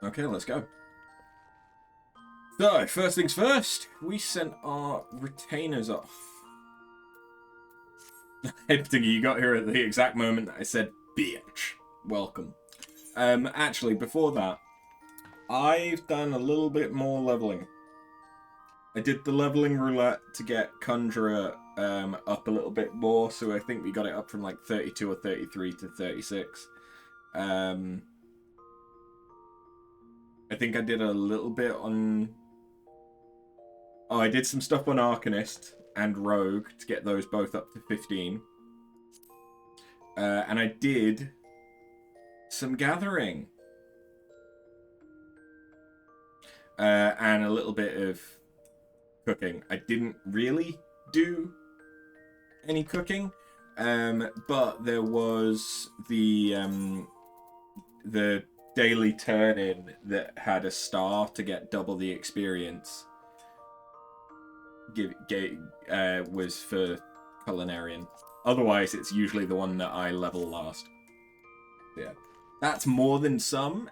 Okay, let's go. So, first things first, we sent our retainers off. You got here at the exact moment that I said, bitch. Welcome. Actually, before that, I've done a little bit more leveling. I did the leveling roulette to get Conjurer up a little bit more, so I think we got it up from like 32 or 33 to 36. I think I did a little bit on... Oh, I did some stuff on Arcanist and Rogue to get those both up to 15. And I did some Gathering. And a little bit of cooking. I didn't really do any cooking, but there was the daily turn-in that had a star to get double the experience. Was for Culinarian. Otherwise, it's usually the one that I level last. Yeah, that's more than some.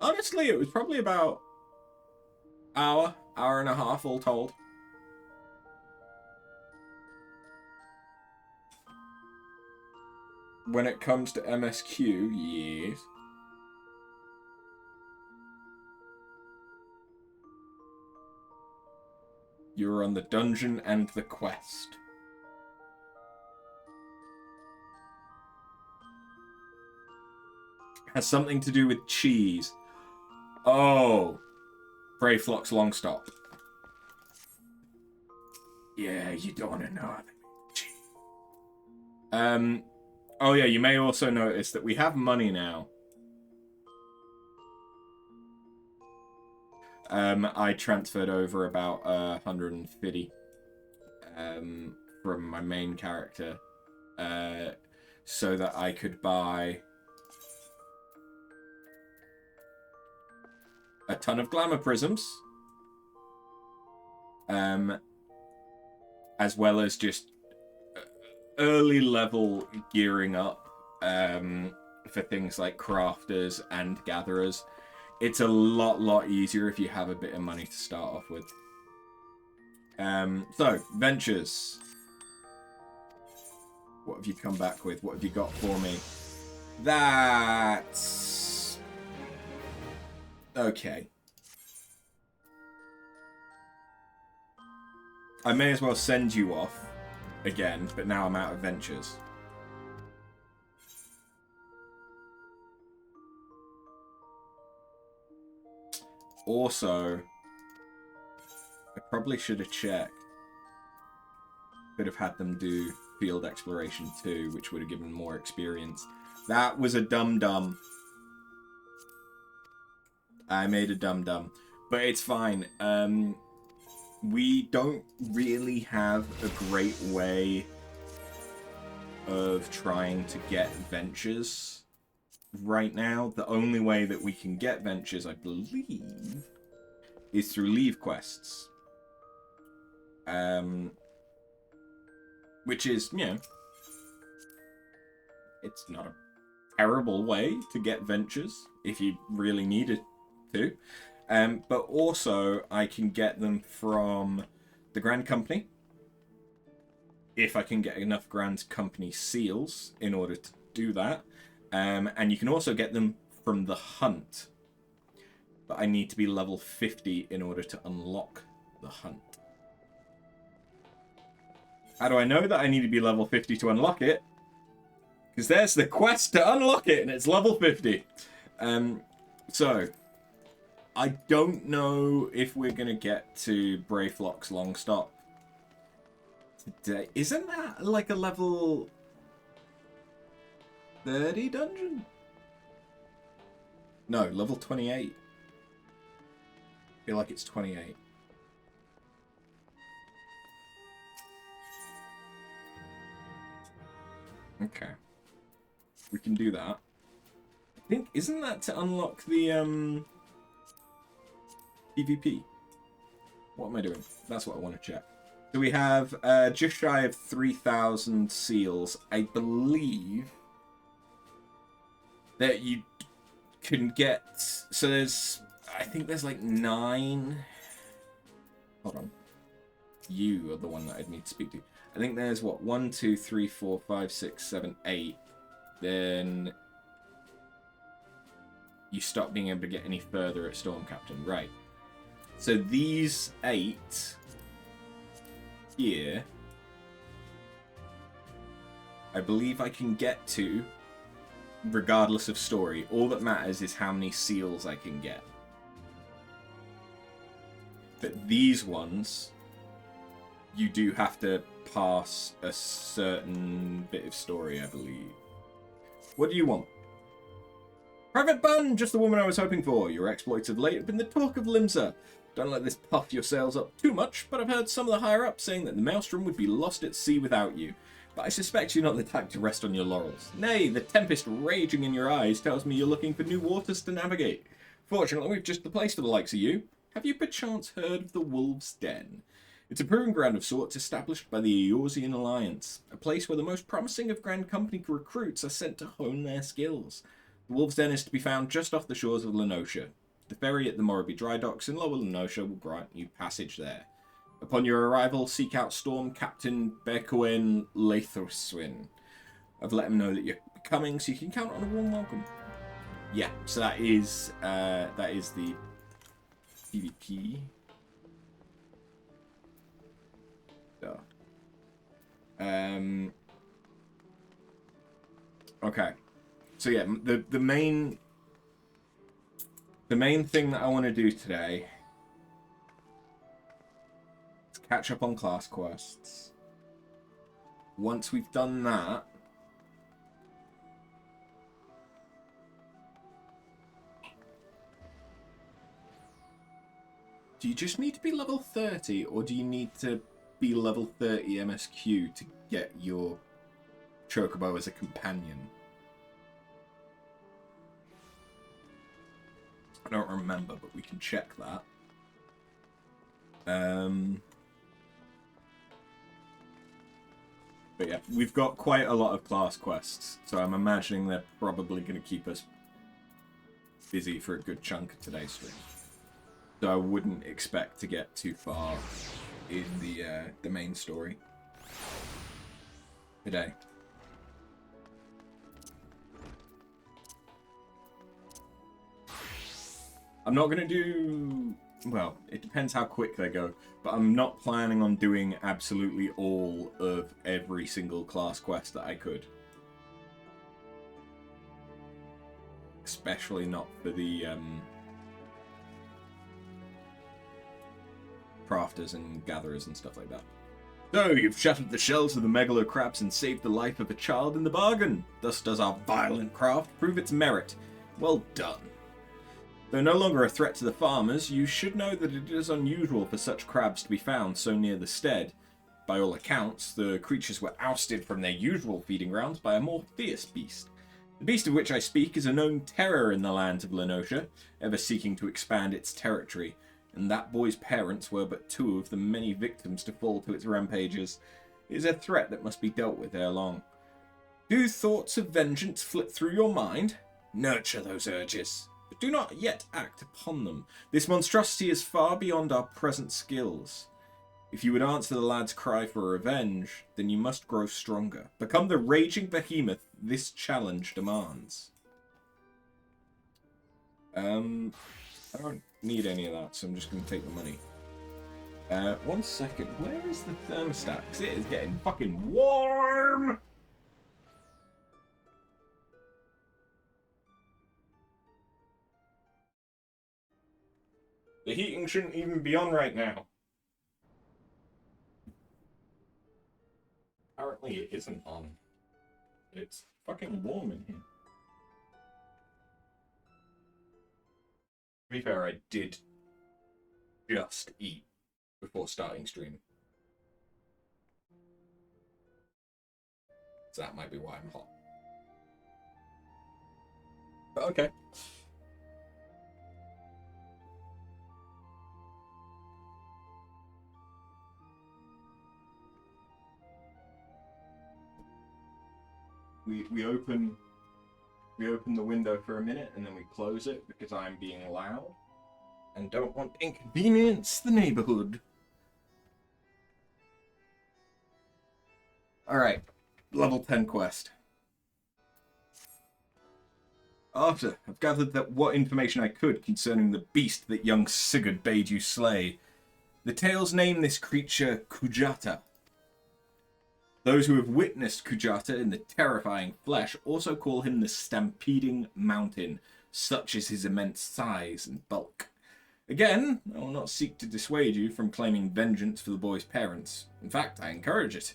Honestly, it was probably about hour and a half all told. When it comes to MSQ, yes. You're on the dungeon and the quest. Has something to do with cheese. Oh. Brave Flock's long stop. Yeah, you don't want to know how they make cheese. Oh yeah, you may also notice that we have money now. I transferred over about 150 from my main character so that I could buy a ton of glamour prisms, as well as just early level gearing up for things like crafters and gatherers. It's a lot easier if you have a bit of money to start off with. So, ventures. What have you come back with? What have you got for me? That's... okay. I may as well send you off again, but now I'm out of ventures. Also, I probably should have checked. Could have had them do field exploration too, which would have given more experience. That was a dum-dum. I made a dum-dum. But it's fine. We don't really have a great way of trying to get ventures right now. The only way that we can get ventures, I believe, is through leave quests. Which is, you know, it's not a terrible way to get ventures if you really needed to. But also, I can get them from the Grand Company, if I can get enough Grand Company seals in order to do that. And you can also get them from the Hunt. But I need to be level 50 in order to unlock the Hunt. How do I know that I need to be level 50 to unlock it? Because there's the quest to unlock it, and it's level 50. So, I don't know if we're going to get to Brayflock's long stop today. Isn't that like a level 30 dungeon? No, level 28. I feel like it's 28. Okay. We can do that. I think, isn't that to unlock the PvP? What am I doing? That's what I want to check. So we have just shy of 3,000 seals. I believe that you can get. So there's, I think there's like 9. Hold on. You are the one that I'd need to speak to. I think there's what, 1, 2, 3, 4, 5, 6, 7, 8. Then you stop being able to get any further at Storm Captain, right? So these 8 here, I believe I can get to regardless of story. All that matters is how many seals I can get. But these ones, you do have to pass a certain bit of story, I believe. What do you want? Private Bun, just the woman I was hoping for. Your exploits of late have been the talk of Limsa. Don't let this puff your sails up too much, but I've heard some of the higher-ups saying that the Maelstrom would be lost at sea without you. But I suspect you're not the type to rest on your laurels. Nay, the tempest raging in your eyes tells me you're looking for new waters to navigate. Fortunately, we've just the place for the likes of you. Have you perchance heard of the Wolves' Den? It's a proving ground of sorts established by the Eorzean Alliance, a place where the most promising of Grand Company recruits are sent to hone their skills. The Wolves' Den is to be found just off the shores of Lenosha. The ferry at the Morrowby Dry Docks in Lower Lenosha will grant you passage there. Upon your arrival, seek out Storm Captain Bercoen Lathoswin. I've let him know that you're coming, so you can count on a warm welcome. Yeah, so that is the PvP. So, okay. So yeah, the main thing that I want to do today is catch up on class quests. Once we've done that, do you just need to be level 30, or do you need to be level 30 MSQ to get your Chocobo as a companion? I don't remember, but we can check that. But yeah, we've got quite a lot of class quests, so I'm imagining they're probably going to keep us busy for a good chunk of today's stream. So I wouldn't expect to get too far in the main story today. I'm not going to do... Well, it depends how quick they go, but I'm not planning on doing absolutely all of every single class quest that I could. Especially not for the crafters and gatherers and stuff like that. So, you've shattered the shells of the megalo crabs and saved the life of a child in the bargain. Thus does our violent craft prove its merit. Well done. Though no longer a threat to the farmers, you should know that it is unusual for such crabs to be found so near the stead. By all accounts, the creatures were ousted from their usual feeding grounds by a more fierce beast. The beast of which I speak is a known terror in the lands of Lenosha, ever seeking to expand its territory, and that boy's parents were but 2 of the many victims to fall to its rampages. It is a threat that must be dealt with ere long. Do thoughts of vengeance flit through your mind? Nurture those urges, but do not yet act upon them. This monstrosity is far beyond our present skills. If you would answer the lad's cry for revenge, then you must grow stronger. Become the raging behemoth this challenge demands. I don't need any of that, so I'm just going to take the money. 1 second. Where is the thermostat? Because it is getting fucking warm! The heating shouldn't even be on right now. Apparently it isn't on. It's fucking warm in here. To be fair, I did just eat before starting stream. So that might be why I'm hot. But okay. We open We open the window for a minute and then we close it because I'm being loud and don't want to inconvenience the neighborhood. Alright, level 10 quest. After I've gathered that what information I could concerning the beast that young Sigurd bade you slay, the tales name this creature Kujata. Those who have witnessed Kujata in the terrifying flesh also call him the Stampeding Mountain, such is his immense size and bulk. Again, I will not seek to dissuade you from claiming vengeance for the boy's parents. In fact, I encourage it.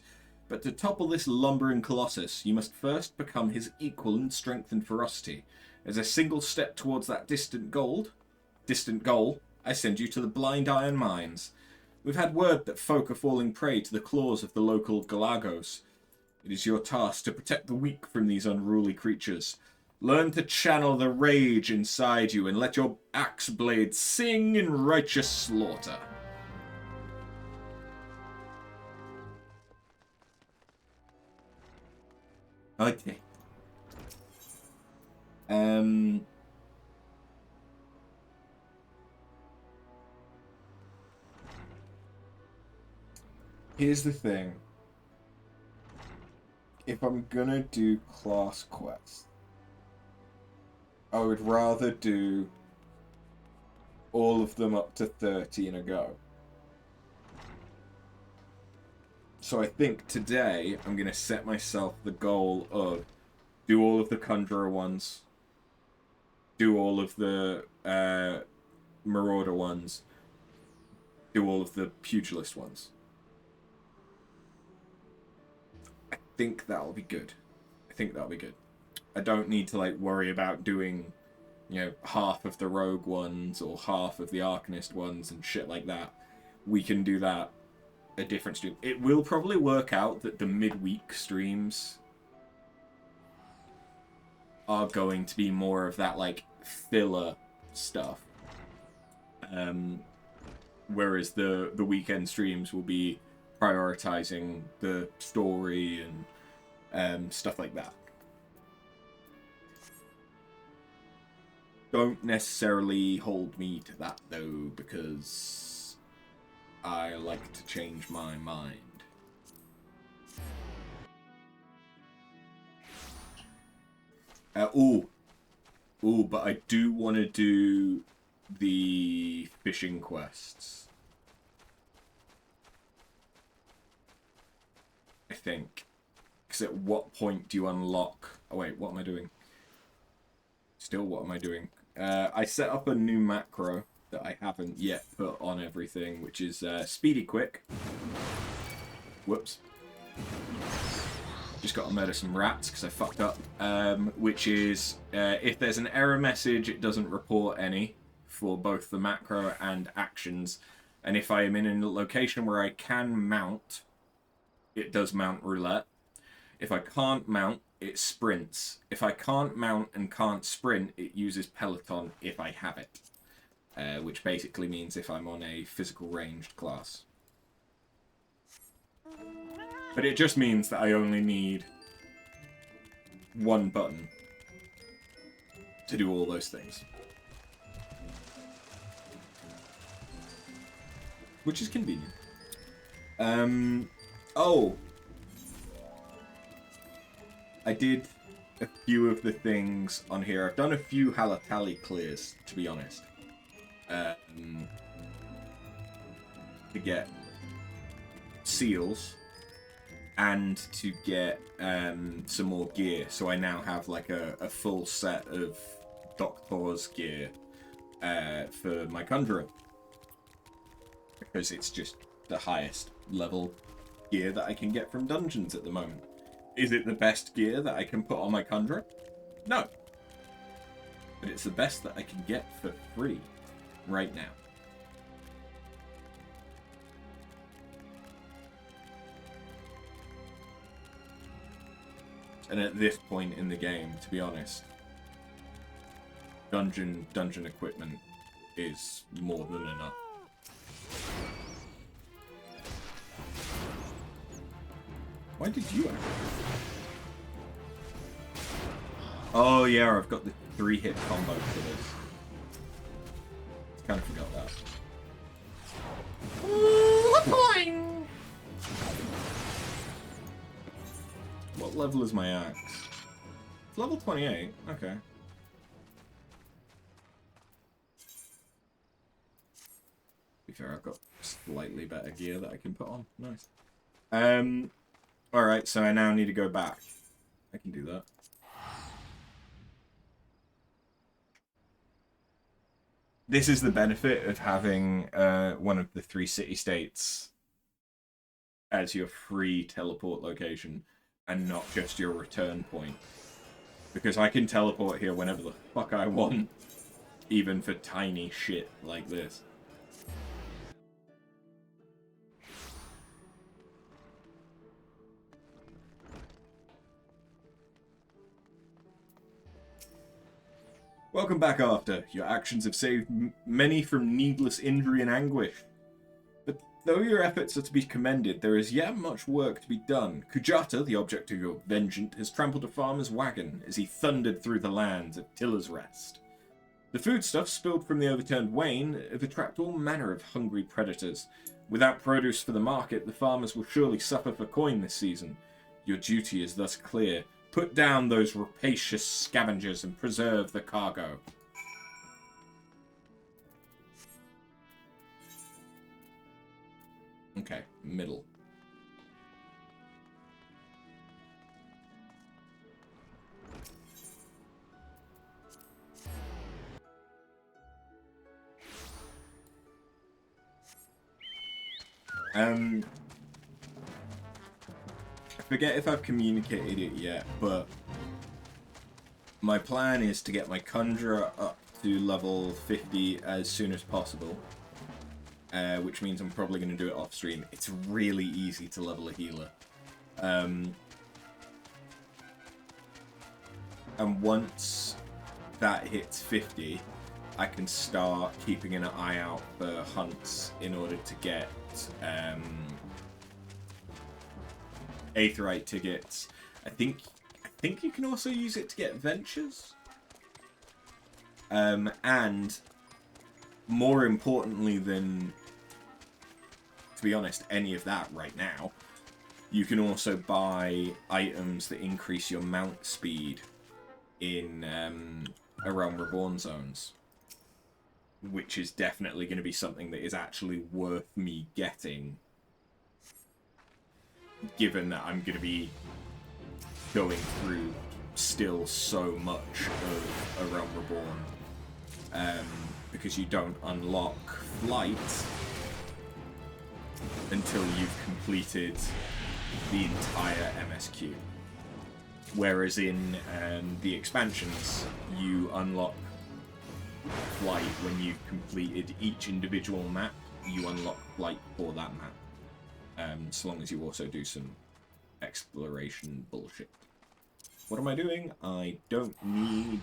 But to topple this lumbering colossus, you must first become his equal in strength and ferocity. As a single step towards that distant goal, I send you to the Blind Iron Mines. We've had word that folk are falling prey to the claws of the local Galagos. It is your task to protect the weak from these unruly creatures. Learn to channel the rage inside you and let your axe blade sing in righteous slaughter. Okay. Here's the thing. If I'm gonna do class quests, I would rather do all of them up to 30 in a go. So I think today I'm going to set myself the goal of do all of the Conjurer ones, do all of the Marauder ones, do all of the Pugilist ones. I think that'll be good. I don't need to like worry about doing, you know, half of the Rogue ones or half of the Arcanist ones and shit like that. We can do that a different stream. It will probably work out that the midweek streams are going to be more of that like filler stuff, whereas the weekend streams will be prioritizing the story and stuff like that. Don't necessarily hold me to that though, because I like to change my mind. But I do want to do the fishing quests. I think. Because at what point do you unlock... Oh wait, what am I doing? Still, what am I doing? I set up a new macro that I haven't yet put on everything, which is Speedy Quick. Whoops. Just got to murder some rats because I fucked up. Which is, if there's an error message, it doesn't report any for both the macro and actions. And if I am in a location where I can mount, it does mount roulette. If I can't mount, it sprints. If I can't mount and can't sprint, it uses Peloton if I have it. Which basically means if I'm on a physical ranged class. But it just means that I only need one button to do all those things. Which is convenient. Oh! I did a few of the things on here. I've done a few Halatali clears, to be honest. To get seals and to get some more gear. So I now have like a full set of Doctor's gear for my Conjurer. Because it's just the highest level gear that I can get from dungeons at the moment. Is it the best gear that I can put on my Conjurer? No. But it's the best that I can get for free right now. And at this point in the game, to be honest, dungeon equipment is more than enough. Why did you act? Oh yeah, I've got the 3-hit combo for this. Kind of forgot that. What level is my axe? It's level 28. Okay. To be fair, I've got slightly better gear that I can put on. Nice. Alright, so I now need to go back. I can do that. This is the benefit of having one of the 3 city-states as your free teleport location and not just your return point. Because I can teleport here whenever the fuck I want, even for tiny shit like this. Welcome back, After. Your actions have saved many from needless injury and anguish. But though your efforts are to be commended, there is yet much work to be done. Kujata, the object of your vengeance, has trampled a farmer's wagon as he thundered through the lands of Tiller's Rest. The foodstuffs spilled from the overturned wain have attracted all manner of hungry predators. Without produce for the market, the farmers will surely suffer for coin this season. Your duty is thus clear. Put down those rapacious scavengers and preserve the cargo. Okay, middle. I forget if I've communicated it yet, but my plan is to get my Conjurer up to level 50 as soon as possible, which means I'm probably going to do it off stream. It's really easy to level a healer. And once that hits 50, I can start keeping an eye out for hunts in order to get Aetheryte tickets. I think you can also use it to get ventures. And more importantly than, to be honest, any of that right now, you can also buy items that increase your mount speed in A Realm Reborn zones, which is definitely going to be something that is actually worth me getting, given that I'm going to be going through still so much of A Realm Reborn, because you don't unlock flight until you've completed the entire MSQ. Whereas in the expansions, you unlock flight when you've completed each individual map. You unlock flight for that map. So long as you also do some exploration bullshit. What am I doing? I don't need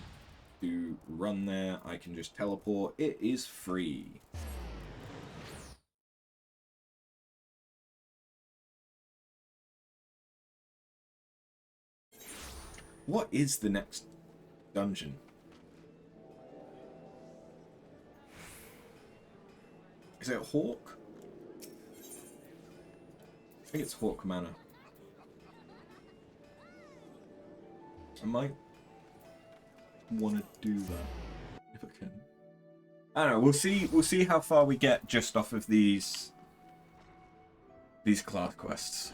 to run there. I can just teleport. It is free. What is the next dungeon? Is it Hawk? I think it's Hawk Manor. I might want to do that if I can. I don't know. We'll see how far we get just off of these class quests.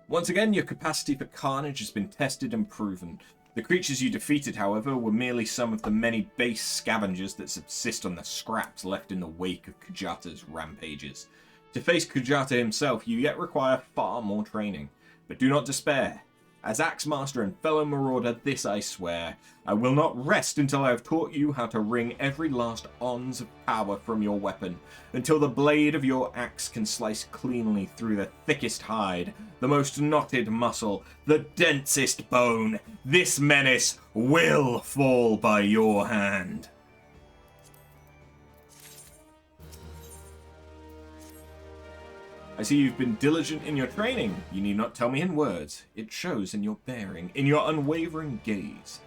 Once again, your capacity for carnage has been tested and proven. The creatures you defeated, however, were merely some of the many base scavengers that subsist on the scraps left in the wake of Kujata's rampages. To face Kujata himself, you yet require far more training. But do not despair. As Axe Master and fellow Marauder, this I swear. I will not rest until I have taught you how to wring every last ounce of power from your weapon, until the blade of your axe can slice cleanly through the thickest hide, the most knotted muscle, the densest bone. This menace will fall by your hand. I see you've been diligent in your training. You need not tell me in words. It shows in your bearing, in your unwavering gaze.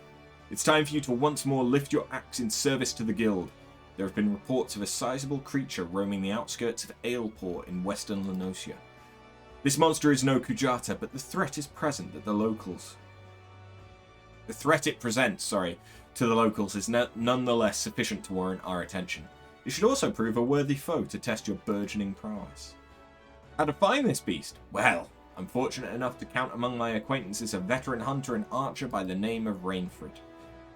It's time for you to once more lift your axe in service to the guild. There have been reports of a sizable creature roaming the outskirts of Aleport in western Lenosia. This monster is no Kujata, but the threat is present at the locals. The threat it presents, to the locals is nonetheless sufficient to warrant our attention. It should also prove a worthy foe to test your burgeoning prowess. How to find this beast? Well, I'm fortunate enough to count among my acquaintances a veteran hunter and archer by the name of Rainford.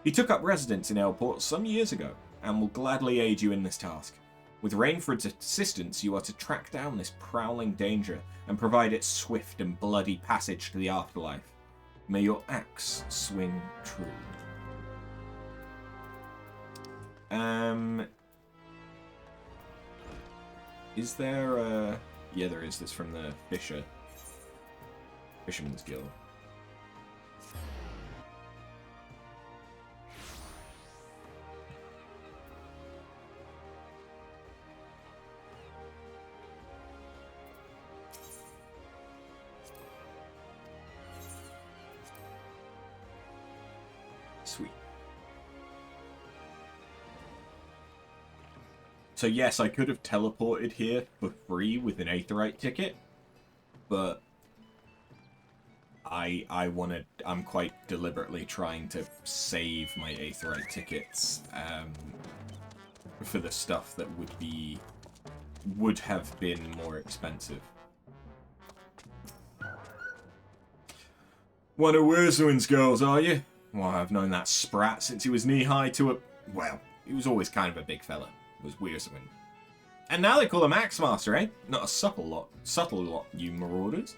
He took up residence in Aleport some years ago, and will gladly aid you in this task. With Rainford's assistance, you are to track down this prowling danger and provide its swift and bloody passage to the afterlife. May your axe swing true. Is there a... Yeah, there is. This from the Fisherman's Guild. Sweet. So yes, I could have teleported here for free with an Aetheryte ticket, but I'm quite deliberately trying to save my Aetheryte tickets for the stuff that would have been more expensive. One of Urzuin's girls, are you? Well, I've known that sprat since he was knee-high to a... Well, he was always kind of a big fella. Was Weirsuin. And now they call him Axemaster, eh? Not a subtle lot, you marauders.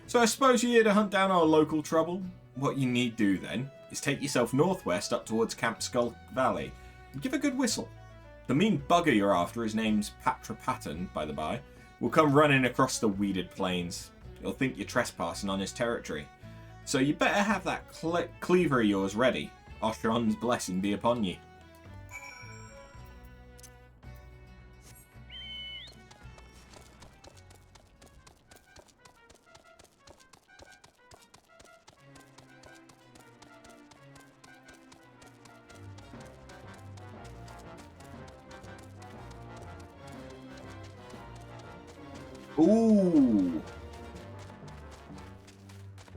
So I suppose you're here to hunt down our local trouble? What you need do, then, is take yourself northwest up towards Camp Skull Valley, and give a good whistle. The mean bugger you're after, his name's Patra Patton, by the by, will come running across the weeded plains. He'll think you're trespassing on his territory. So you better have that cleaver of yours ready. Oshron's blessing be upon you. Ooh!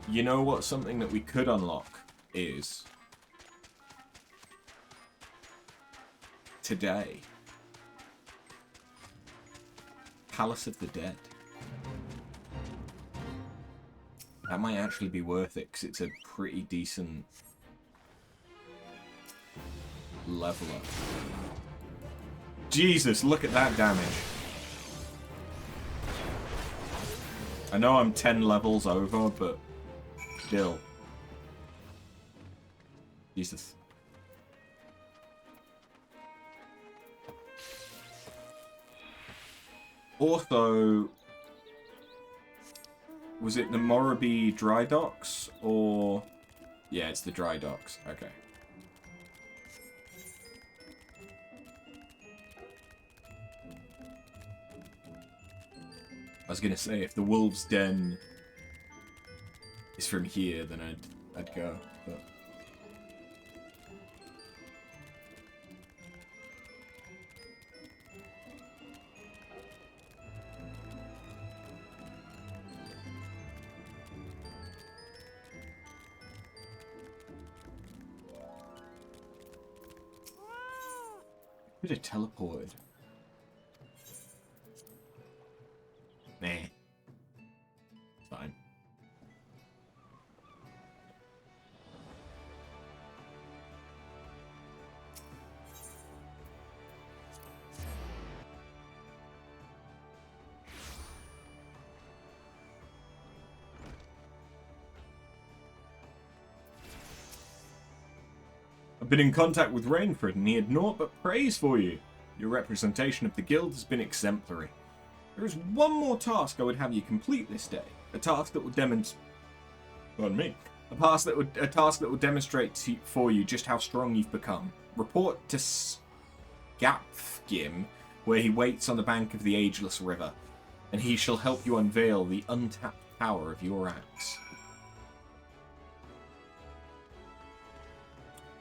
You know what? Something that we could unlock is... today. Palace of the Dead. That might actually be worth it, because it's a pretty decent leveler. Jesus, look at that damage. I know I'm 10 levels over, but still. Jesus. Also, was it the Morabee Dry Docks, or... Yeah, it's the Dry Docks. Okay. I was gonna say, if the Wolf's Den is from here, then I'd go, but... Could have teleported. Nah. Fine. I've been in contact with Rainford, and he had naught but praise for you. Your representation of the guild has been exemplary. There is one more task I would have you complete this day. A task that will demonstrate... Pardon me. A task that will demonstrate for you just how strong you've become. Report to Scapfgim, where he waits on the bank of the Ageless River. and he shall help you unveil the untapped power of your axe.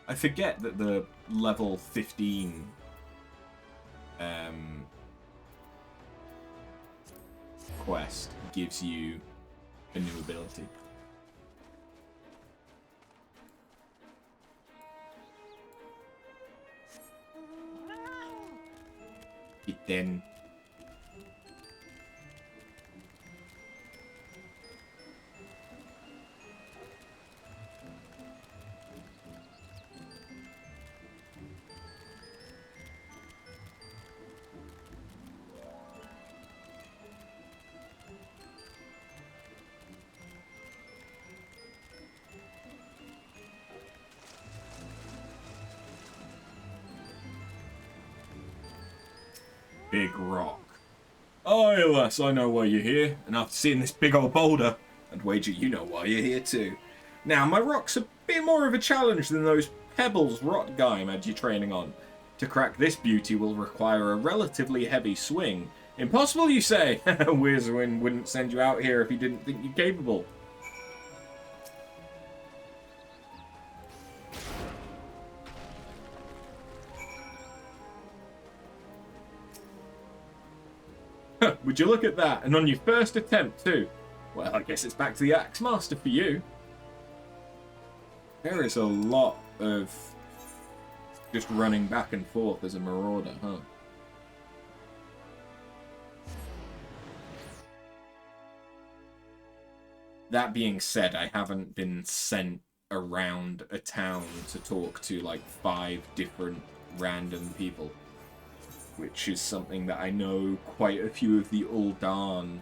I forget that the level 15 quest gives you a new ability. It then. Big rock. Oh, Alas, I know why you're here, and after seeing this big old boulder, I'd wager you know why you're here too. Now, my rock's a bit more of a challenge than those pebbles Rot Guy had you training on. To crack this beauty will require a relatively heavy swing. Impossible, you say? Wizwin wouldn't send you out here if he didn't think you capable. Would you look at that? And on your first attempt, too. Well, I guess it's back to the Axe Master for you. There is a lot of just running back and forth as a Marauder, huh? That being said, I haven't been sent around a town to talk to like 5 different random people, which is something that I know quite a few of the Ul'dan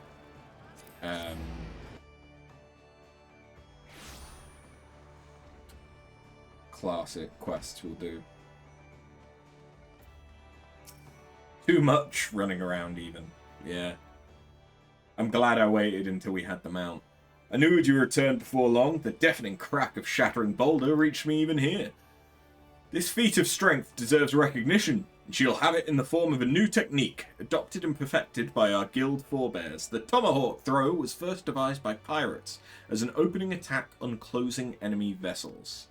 classic quests will do. Too much running around even. Yeah. I'm glad I waited until we had them out. I knew you'd return before long. The deafening crack of shattering boulder reached me even here. This feat of strength deserves recognition, and she'll have it in the form of a new technique, adopted and perfected by our guild forebears. The tomahawk throw was first devised by pirates as an opening attack on closing enemy vessels.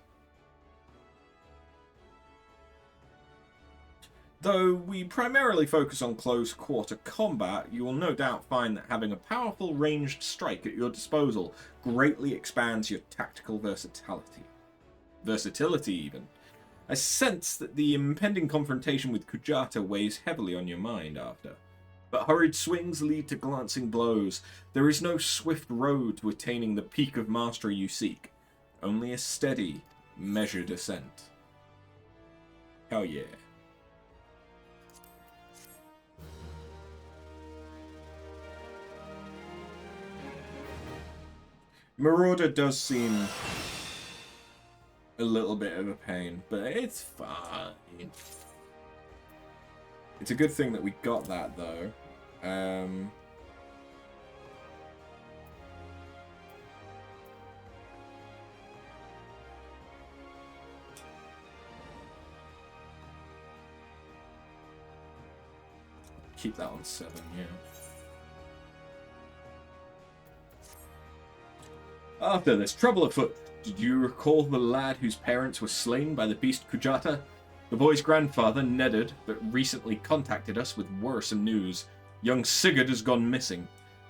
Though we primarily focus on close-quarter combat, you will no doubt find that having a powerful ranged strike at your disposal greatly expands your tactical versatility. Versatility, even. I sense that the impending confrontation with Kujata weighs heavily on your mind after. But hurried swings lead to glancing blows. There is no swift road to attaining the peak of mastery you seek. Only a steady, measured ascent. Hell yeah. Marauder does seem a little bit of a pain, but it's fine. It's a good thing that we got that, though. Keep that on 7, yeah. After there's trouble afoot. Did you recall the lad whose parents were slain by the beast Kujata? The boy's grandfather, Nedard, but recently contacted us with worrisome news. Young Sigurd has gone missing.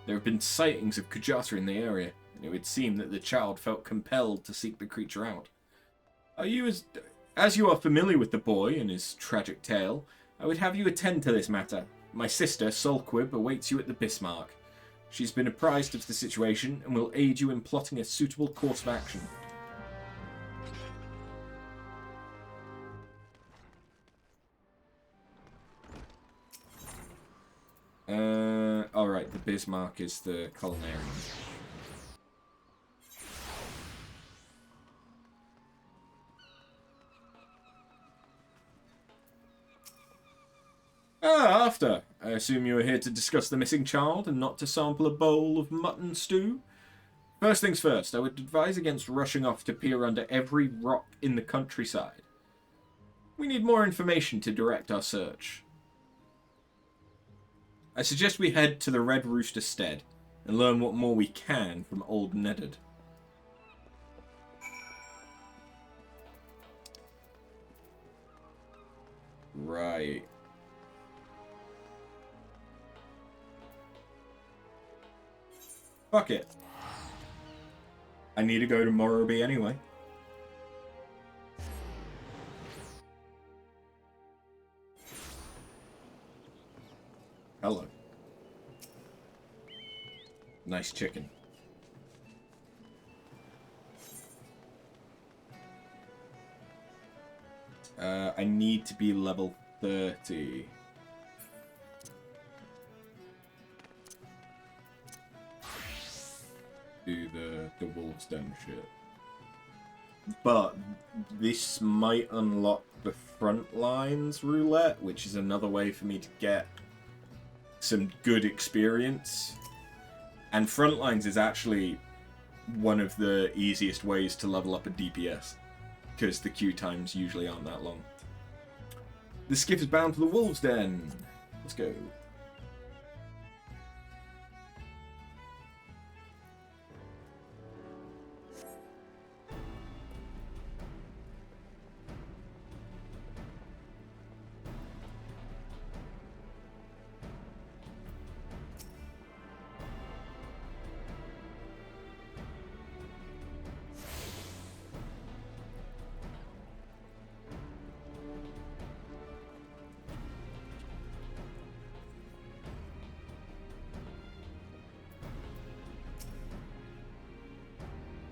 There have been sightings of Kujata in the area, and it would seem that the child felt compelled to seek the creature out. As you are familiar with the boy and his tragic tale, I would have you attend to this matter. My sister, Solquib, awaits you at the Bismarck. She's been apprised of the situation and will aid you in plotting a suitable course of action. Alright, the Bismarck is the culinarian. After. I assume you are here to discuss the missing child and not to sample a bowl of mutton stew? First things first, I would advise against rushing off to peer under every rock in the countryside. We need more information to direct our search. I suggest we head to the Red Rooster Stead and learn what more we can from Old Neddard. Right. Fuck it. I need to go to Morroby anyway. Hello. Nice chicken. I need to be level 30. Do the Wolf's Den shit. But this might unlock the front lines roulette, which is another way for me to get some good experience. And Frontlines is actually one of the easiest ways to level up a DPS, because the queue times usually aren't that long. The skiff is bound to the Wolves' Den. Let's go.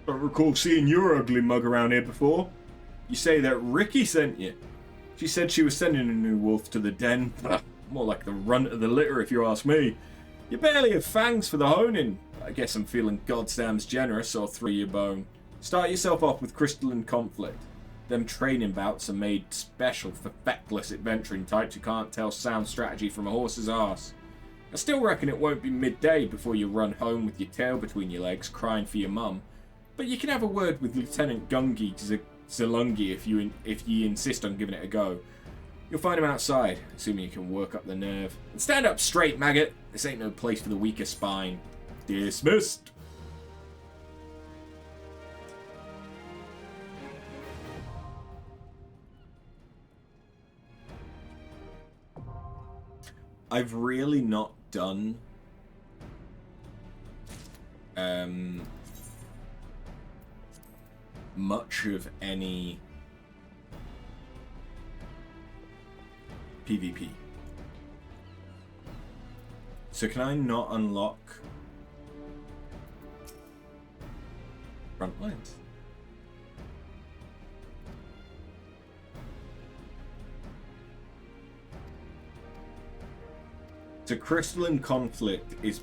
I don't recall seeing your ugly mug around here before. You say that Ricky sent you. She said she was sending a new wolf to the den. More like the runt of the litter, if you ask me. You barely have fangs for the honing. I guess I'm feeling goddamn generous, or through your bone. Start yourself off with Crystalline Conflict. Them training bouts are made special for feckless adventuring types who can't tell sound strategy from a horse's arse. I still reckon it won't be midday before you run home with your tail between your legs, crying for your mum. But you can have a word with Lieutenant Gungi Zalungi if you insist on giving it a go. You'll find him outside, assuming you can work up the nerve. And stand up straight, maggot. This ain't no place for the weaker spine. Dismissed. I've really not done much of any PvP. So can I not unlock front lines? So Crystalline Conflict is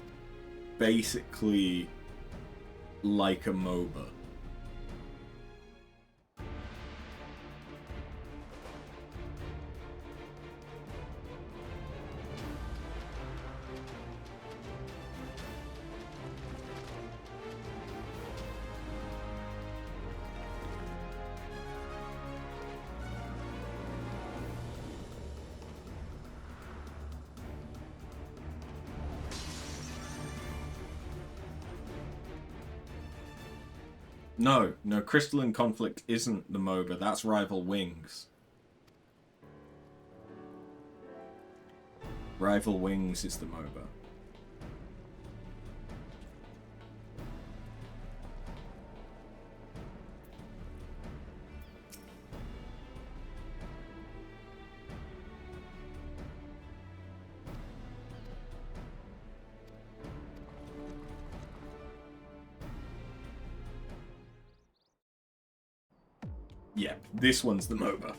basically like a MOBA. No, Crystalline Conflict isn't the MOBA, that's Rival Wings. Rival Wings is the MOBA. Yeah, this one's the MOBA.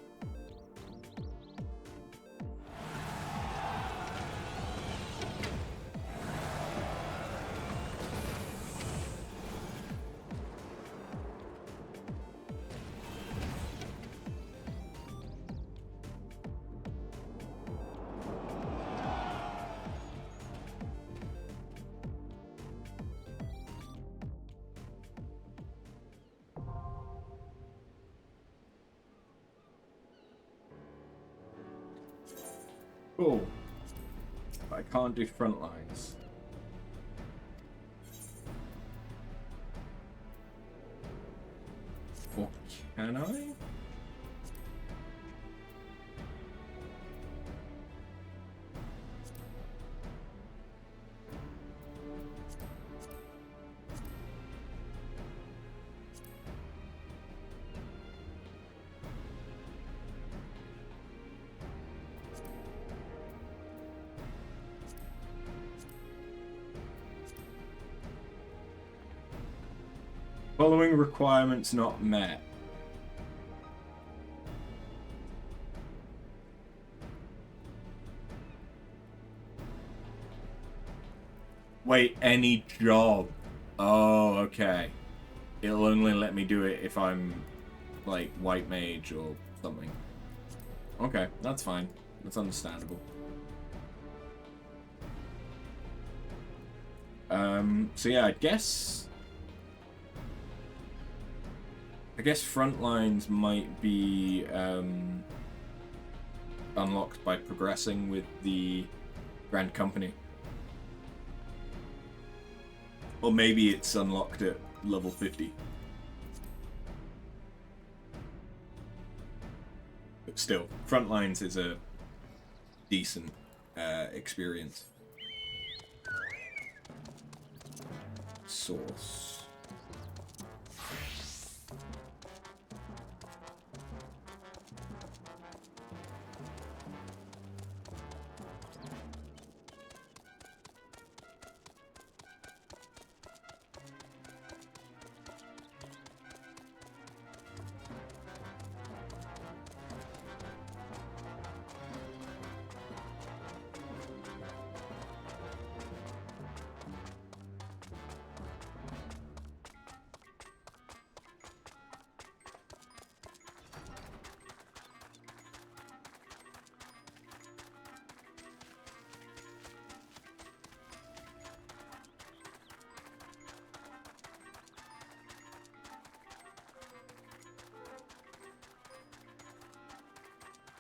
Cool. but I can't do front lines. Or can I? Following requirements not met. Wait, any job. Oh, okay. It'll only let me do it if I'm, like, white mage or something. Okay, that's fine. That's understandable. So yeah, I guess front lines might be unlocked by progressing with the Grand Company. Or maybe it's unlocked at level 50. But still, front lines is a decent experience. Source.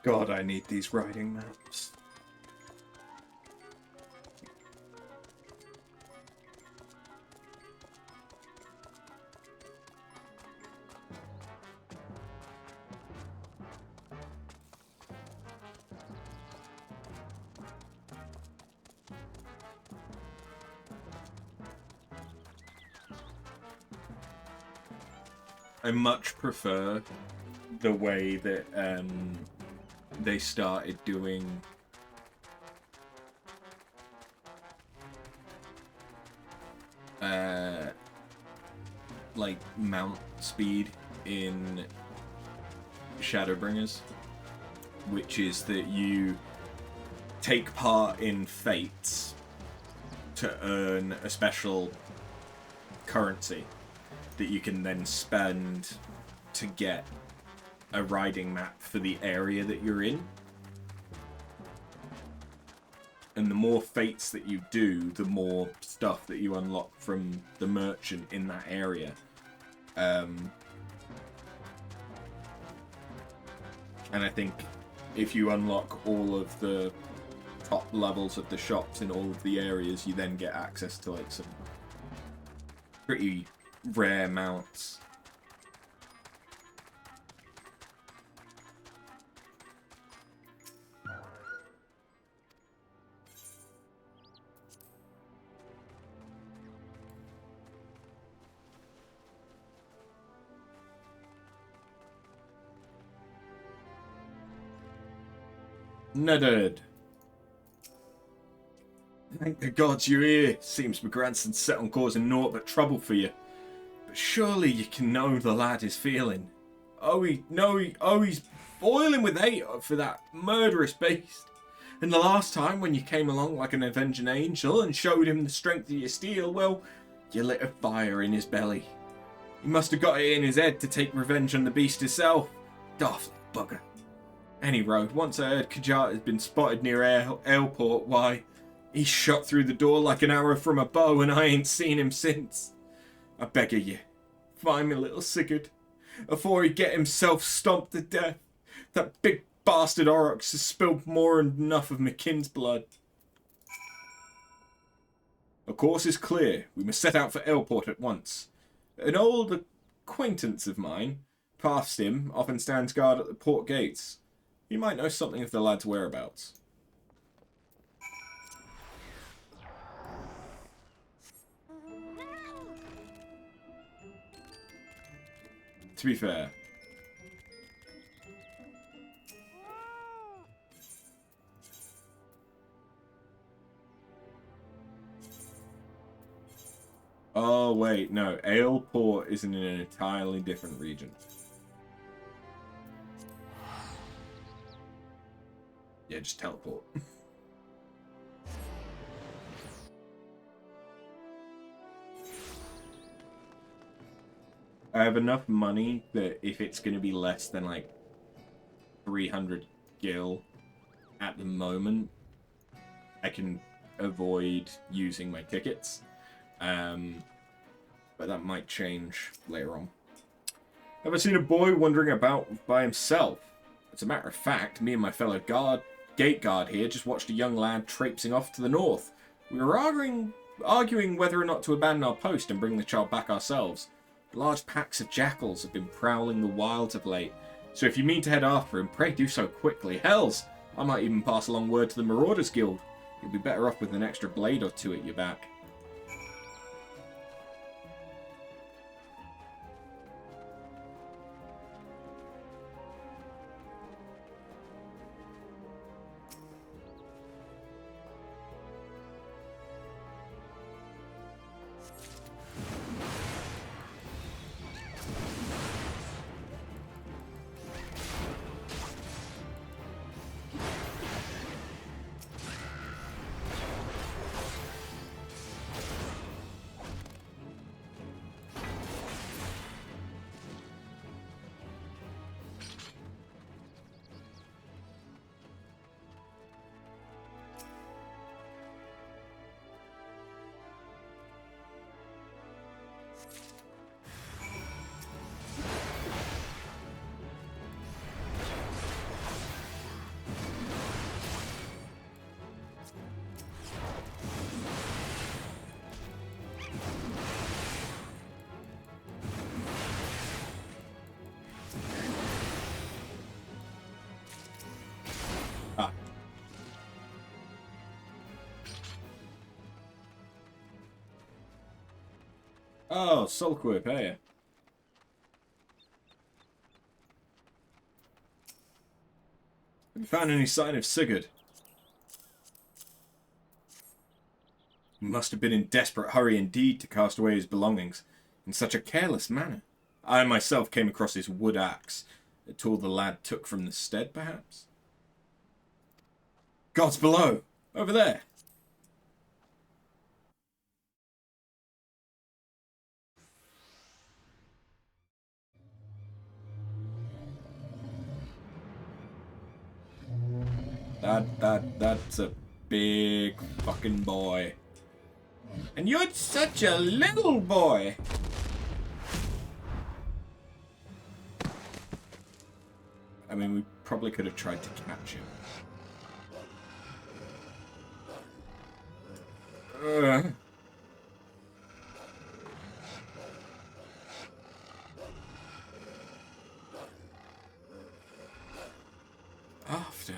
God, I need these riding maps. I much prefer the way that they started doing like mount speed in Shadowbringers, which is that you take part in fates to earn a special currency that you can then spend to get a riding map for the area that you're in. And the more fates that you do, the more stuff that you unlock from the merchant in that area. And I think if you unlock all of the top levels of the shops in all of the areas, you then get access to like some pretty rare mounts. Neddered. Thank the gods you're here. Seems my grandson's set on causing naught but trouble for you. But surely you can know the lad is feeling. He's boiling with hate for that murderous beast. And the last time when you came along like an avenging angel and showed him the strength of your steel, well, you lit a fire in his belly. He must have got it in his head to take revenge on the beast himself. Daft bugger. Any road, once I heard Kajat has been spotted near airport, why, he shot through the door like an arrow from a bow and I ain't seen him since. I beg of you, find me little Sigurd, afore he get himself stomped to death. That big bastard Aurochs has spilled more than enough of my kin's blood. A course is clear. We must set out for Airport at once. An old acquaintance of mine, past him, often stands guard at the port gates. He might know something of the lad's whereabouts. To be fair. Oh, wait, no. Aleport is in an entirely different region. Yeah, just teleport. I have enough money that if it's going to be less than, like, 300 gil at the moment, I can avoid using my tickets. But that might change later on. Ever seen a boy wandering about by himself? As a matter of fact, me and my fellow gate guard here just watched a young lad traipsing off to the north. We were arguing whether or not to abandon our post and bring the child back ourselves. Large packs of jackals have been prowling the wilds of late, so if you mean to head after him, pray do so quickly. Hells, I might even pass along word to the Marauders Guild. You'll be better off with an extra blade or two at your back. Oh, Soul Quip, hey. Have you found any sign of Sigurd? He must have been in desperate hurry indeed to cast away his belongings in such a careless manner. I myself came across his wood axe, a tool the lad took from the stead, perhaps? Gods below! Over there! That's a big fucking boy. And you're such a little boy! I mean, we probably could have tried to catch him. After.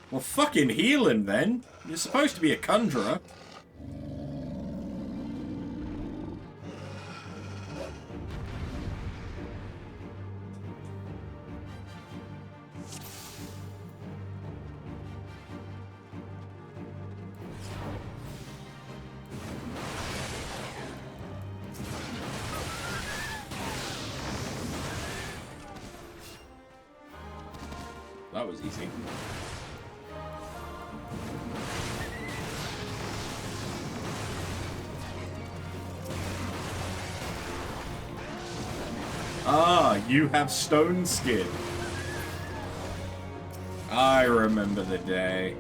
Well, fucking heal him then. You're supposed to be a conjurer. That was easy. Ah, you have stone skin. I remember the day.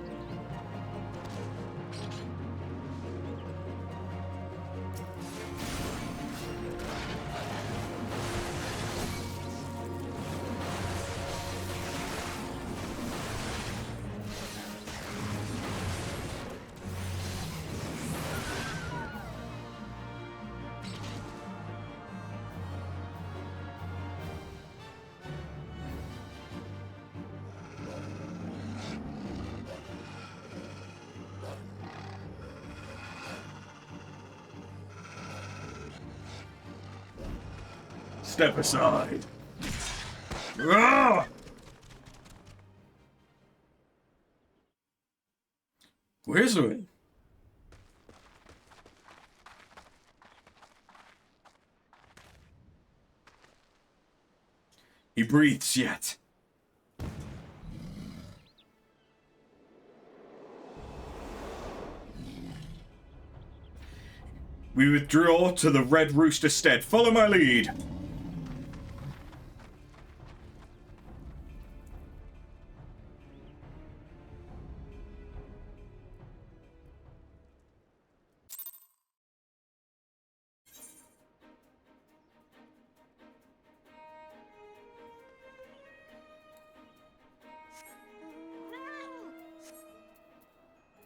Step aside. Ah! Wizard. He breathes yet. We withdraw to the Red Rooster stead. Follow my lead.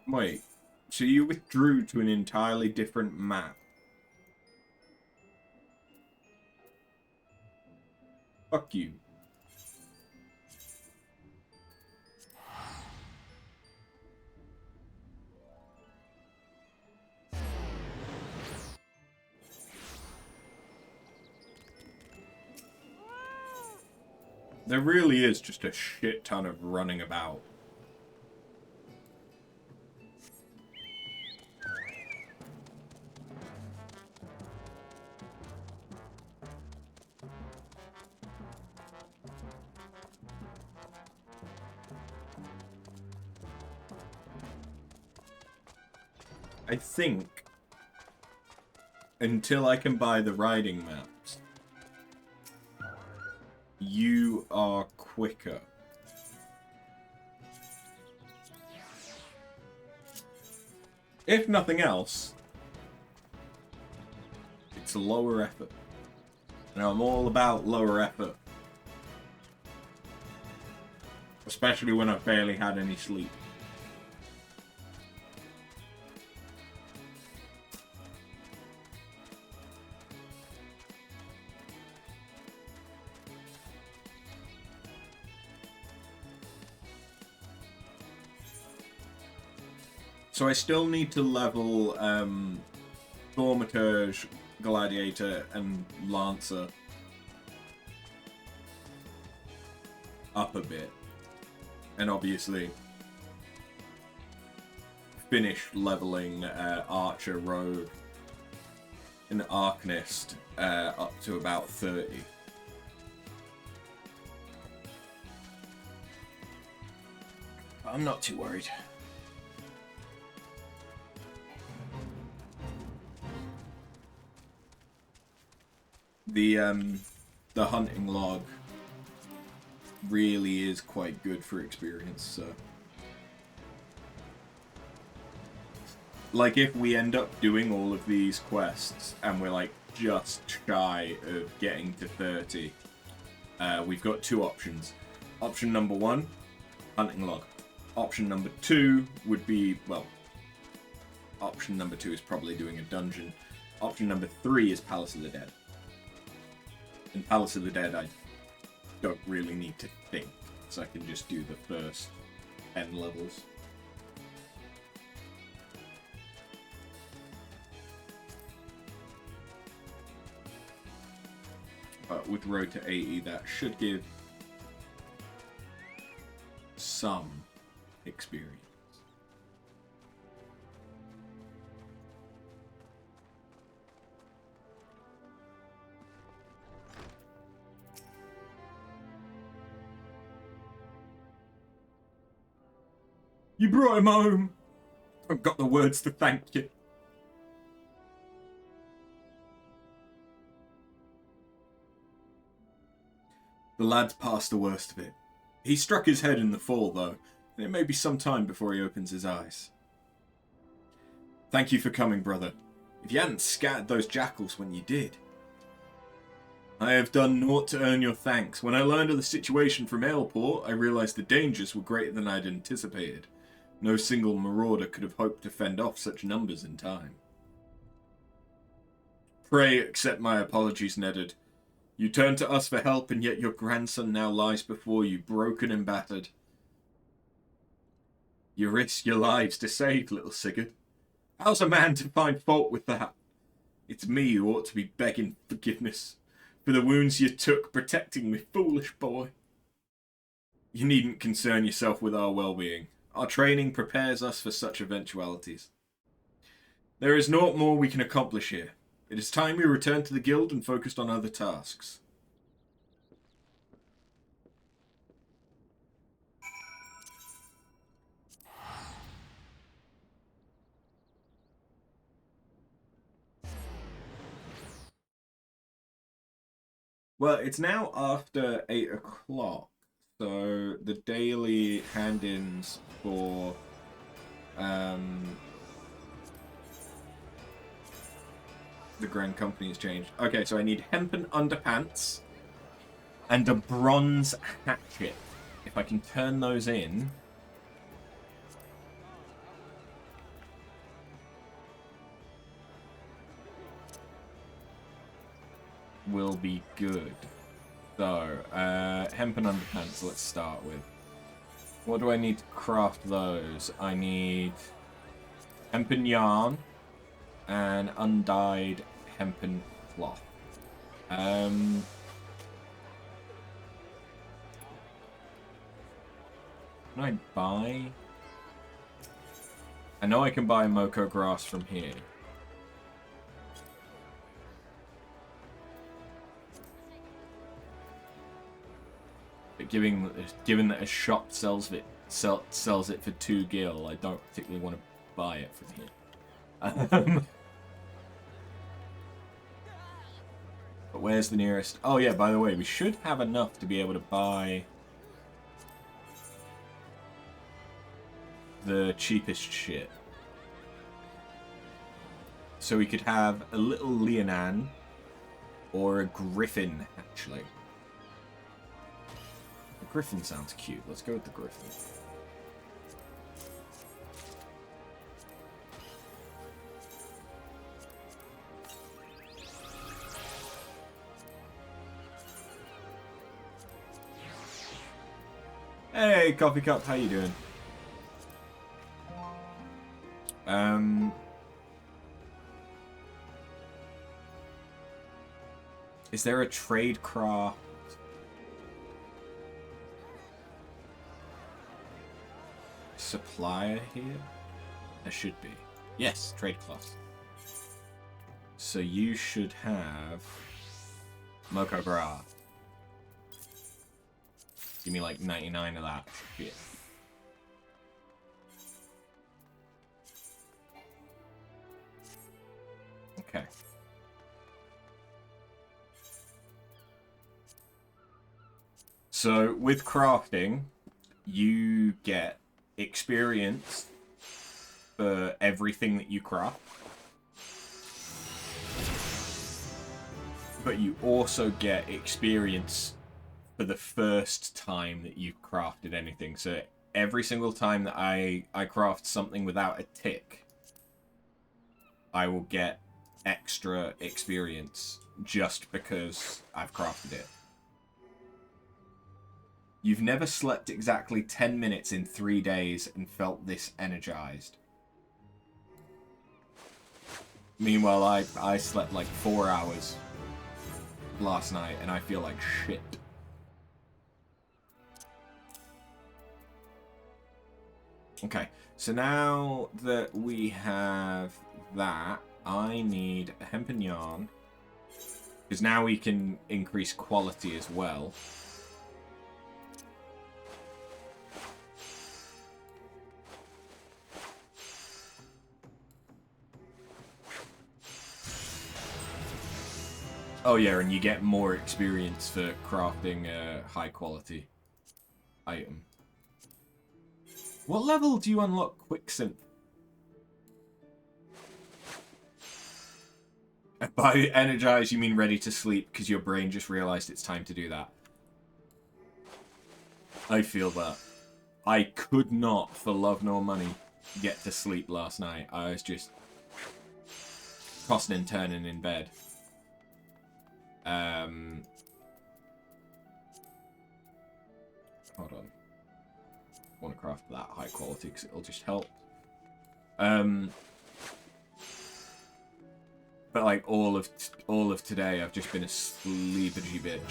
Wait, so you withdrew to an entirely different map? Fuck you. There really is just a shit ton of running about. I think until I can buy the riding maps, you are quicker. If nothing else, it's a lower effort. And I'm all about lower effort. Especially when I've barely had any sleep. So I still need to level Thaumaturge, Gladiator, and Lancer up a bit. And obviously finish leveling Archer, Rogue, and Arcanist up to about 30. I'm not too worried. The hunting log really is quite good for experience, so like if we end up doing all of these quests and we're like just shy of getting to 30, we've got two options. Option number 1, hunting log. Option number 2 would be, well, option number 2 is probably doing a dungeon. Option number 3 is Palace of the Dead. In Palace of the Dead, I don't really need to think, so I can just do the first 10 levels. But with Road to 80, that should give some experience. You brought him home. I've got the words to thank you. The lad's past the worst of it. He struck his head in the fall, though, and it may be some time before he opens his eyes. Thank you for coming, brother. If you hadn't scattered those jackals when you did. I have done naught to earn your thanks. When I learned of the situation from Aleport, I realized the dangers were greater than I'd anticipated. No single marauder could have hoped to fend off such numbers in time. Pray accept my apologies, Neddard. You turned to us for help, and yet your grandson now lies before you, broken and battered. You risked your lives to save little Sigurd. How's a man to find fault with that? It's me who ought to be begging forgiveness. for the wounds you took protecting me, foolish boy. You needn't concern yourself with our well-being. Our training prepares us for such eventualities. There is naught more we can accomplish here. It is time we return to the guild and focused on other tasks. Well, it's now after 8 o'clock, so the daily hand-ins for the Grand Company has changed. Okay, so I need hempen underpants and a bronze hatchet. If I can turn those in... will be good. So, hempen underpants, let's start with. What do I need to craft those? I need hempen yarn and undyed hempen cloth. Can I buy? I know I can buy Moko grass from here. But given that a shop sells it for 2 gil, I don't particularly want to buy it from here. But where's the nearest? Oh yeah, by the way, we should have enough to be able to buy the cheapest shit. So we could have a little Leonan or a Griffin, actually. The Griffin sounds cute. Let's go with the Griffin. Hey, Coffee Cup, how you doing? Is there a trade craft? Supplier here? There should be. Yes, trade cloth. So you should have Moko Gra. Give me like 99 of that shit. Okay. So with crafting, you get experience for everything that you craft. But you also get experience for the first time that you've crafted anything. So every single time that I craft something without a tick, I will get extra experience just because I've crafted it. You've never slept exactly 10 minutes in 3 days and felt this energized. Meanwhile, I slept like 4 hours last night and I feel like shit. Okay, so now that we have that, I need a hempen yarn. Because now we can increase quality as well. Oh yeah, and you get more experience for crafting a high quality item. What level do you unlock Quicksynth? By energize, you mean ready to sleep because your brain just realized it's time to do that. I feel that. I could not, for love nor money, get to sleep last night. I was just tossing and turning in bed. Hold on. I want to craft that high quality because it'll just help. But like all of today, I've just been a sleepy bitch.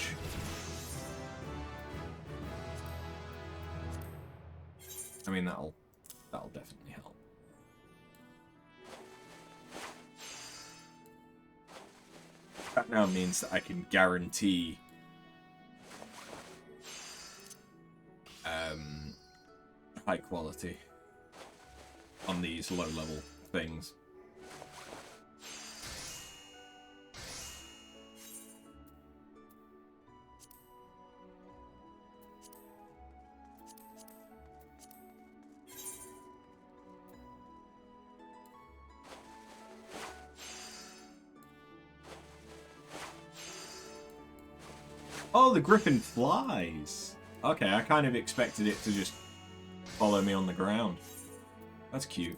I mean, that'll definitely help. That now means that I can guarantee high quality on these low-level things. Oh, the griffin flies. Okay, I kind of expected it to just follow me on the ground. That's cute.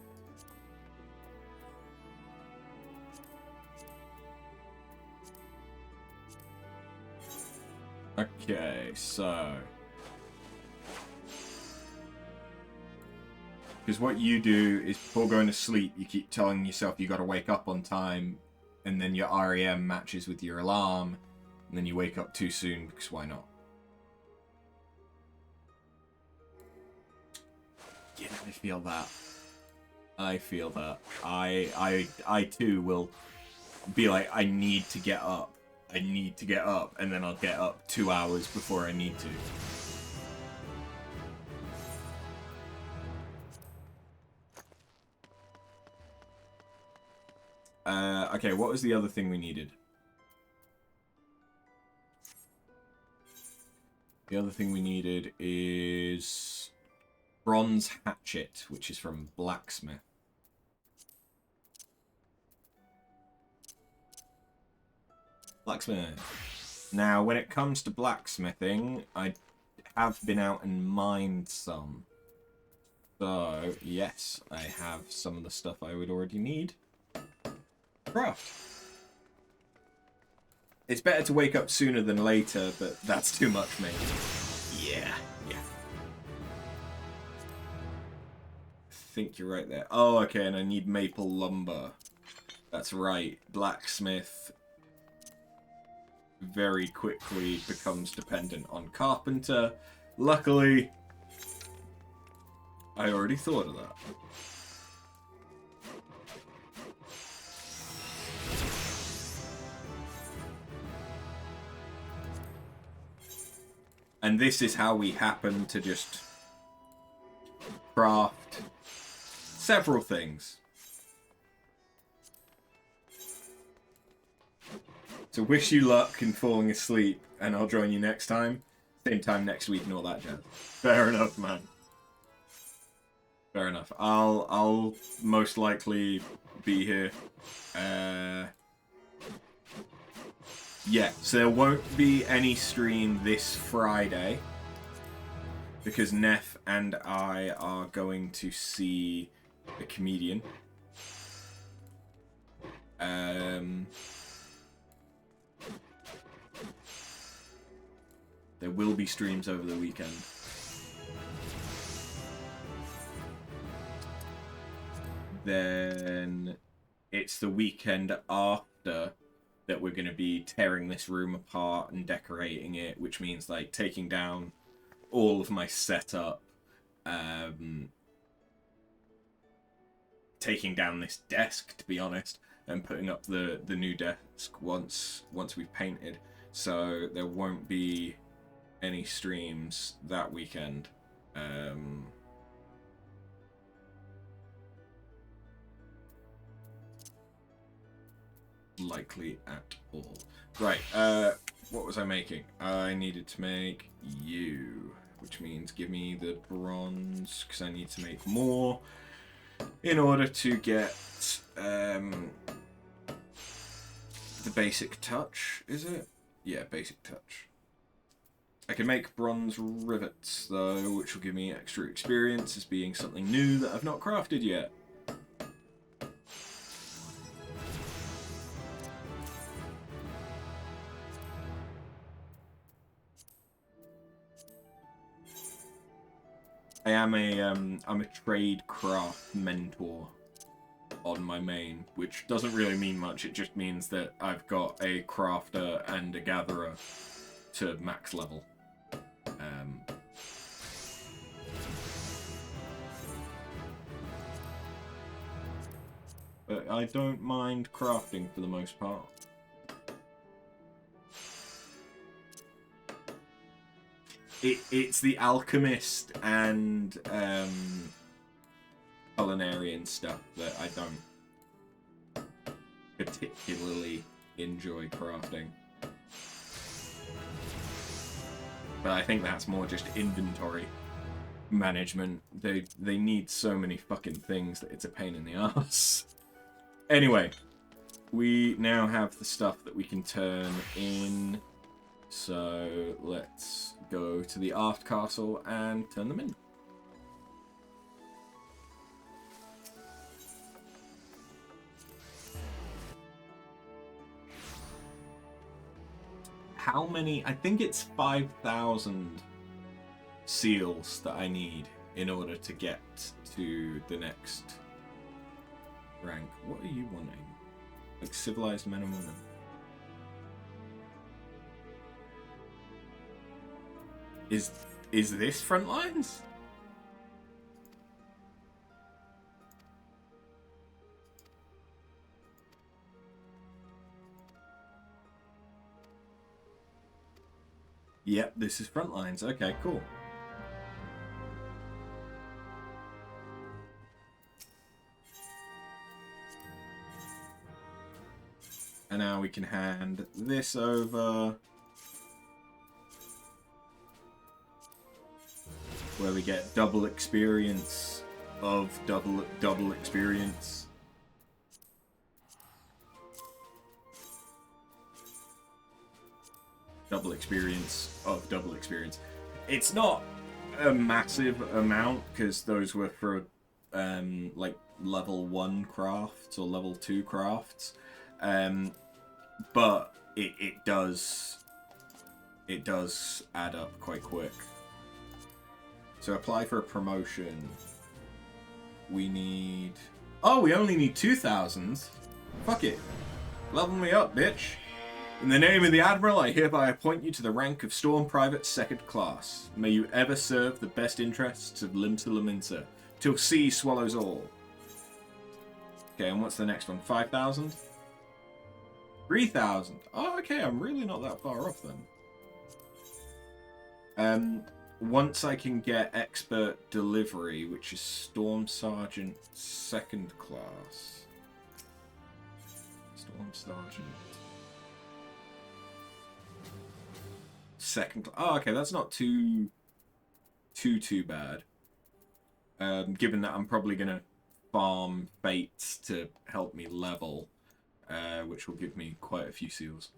Okay, so... Because what you do is before going to sleep, you keep telling yourself you got to wake up on time, and then your REM matches with your alarm, and then you wake up too soon, because why not? Yeah, I feel that. I feel that. I too will be like, I need to get up. I need to get up, and then I'll get up 2 hours before I need to. Okay, what was the other thing we needed? The other thing we needed is bronze hatchet, which is from blacksmith. Blacksmith. Now, when it comes to blacksmithing, I have been out and mined some. So, yes, I have some of the stuff I would already need. Craft. It's better to wake up sooner than later, but that's too much, mate. Yeah. I think you're right there. Oh, okay, and I need maple lumber. That's right. Blacksmith very quickly becomes dependent on carpenter. Luckily, I already thought of that. And this is how we happen to just craft several things. So wish you luck in falling asleep, and I'll join you next time. Same time next week and all that jazz. Fair enough, man. Fair enough. I'll most likely be here. Yeah, so there won't be any stream this Friday because Neff and I are going to see a comedian. There will be streams over the weekend. Then it's the weekend after that we're going to be tearing this room apart and decorating it, which means like taking down all of my setup, taking down this desk, to be honest, and putting up the new desk once we've painted. So there won't be any streams that weekend. Likely at all. Right, what was I making? I needed to make you, which means give me the bronze, because I need to make more in order to get the basic touch, is it? Yeah, basic touch. I can make bronze rivets, though, which will give me extra experience as being something new that I've not crafted yet. I'm a trade craft mentor on my main, which doesn't really mean much. It just means that I've got a crafter and a gatherer to max level. But I don't mind crafting for the most part. It's the alchemist and culinarian stuff that I don't particularly enjoy crafting. But I think that's more just inventory management. They need so many fucking things that it's a pain in the ass. Anyway, we now have the stuff that we can turn in. So let's go to the Aft Castle and turn them in. How many? I think it's 5,000 seals that I need in order to get to the next rank. What are you wanting? Like civilized men and women? Is this front lines? Yep, this is front lines. Okay, cool. And now we can hand this over, where we get double experience of double experience. Double experience of double experience. It's not a massive amount because those were for like level 1 crafts or level 2 crafts. But it does add up quite quick. So apply for a promotion. We need... Oh, we only need 2,000. Fuck it. Level me up, bitch. In the name of the Admiral, I hereby appoint you to the rank of Storm Private 2nd Class. May you ever serve the best interests of Limsa Laminsa, till sea swallows all. Okay, and what's the next one? 5,000? 3,000. Oh, okay, I'm really not that far off then. Once I can get Expert Delivery, which is Storm Sergeant 2nd Class. Storm Sergeant. 2nd class. Oh, okay, that's not too bad. Given that I'm probably going to farm fates to help me level, which will give me quite a few seals.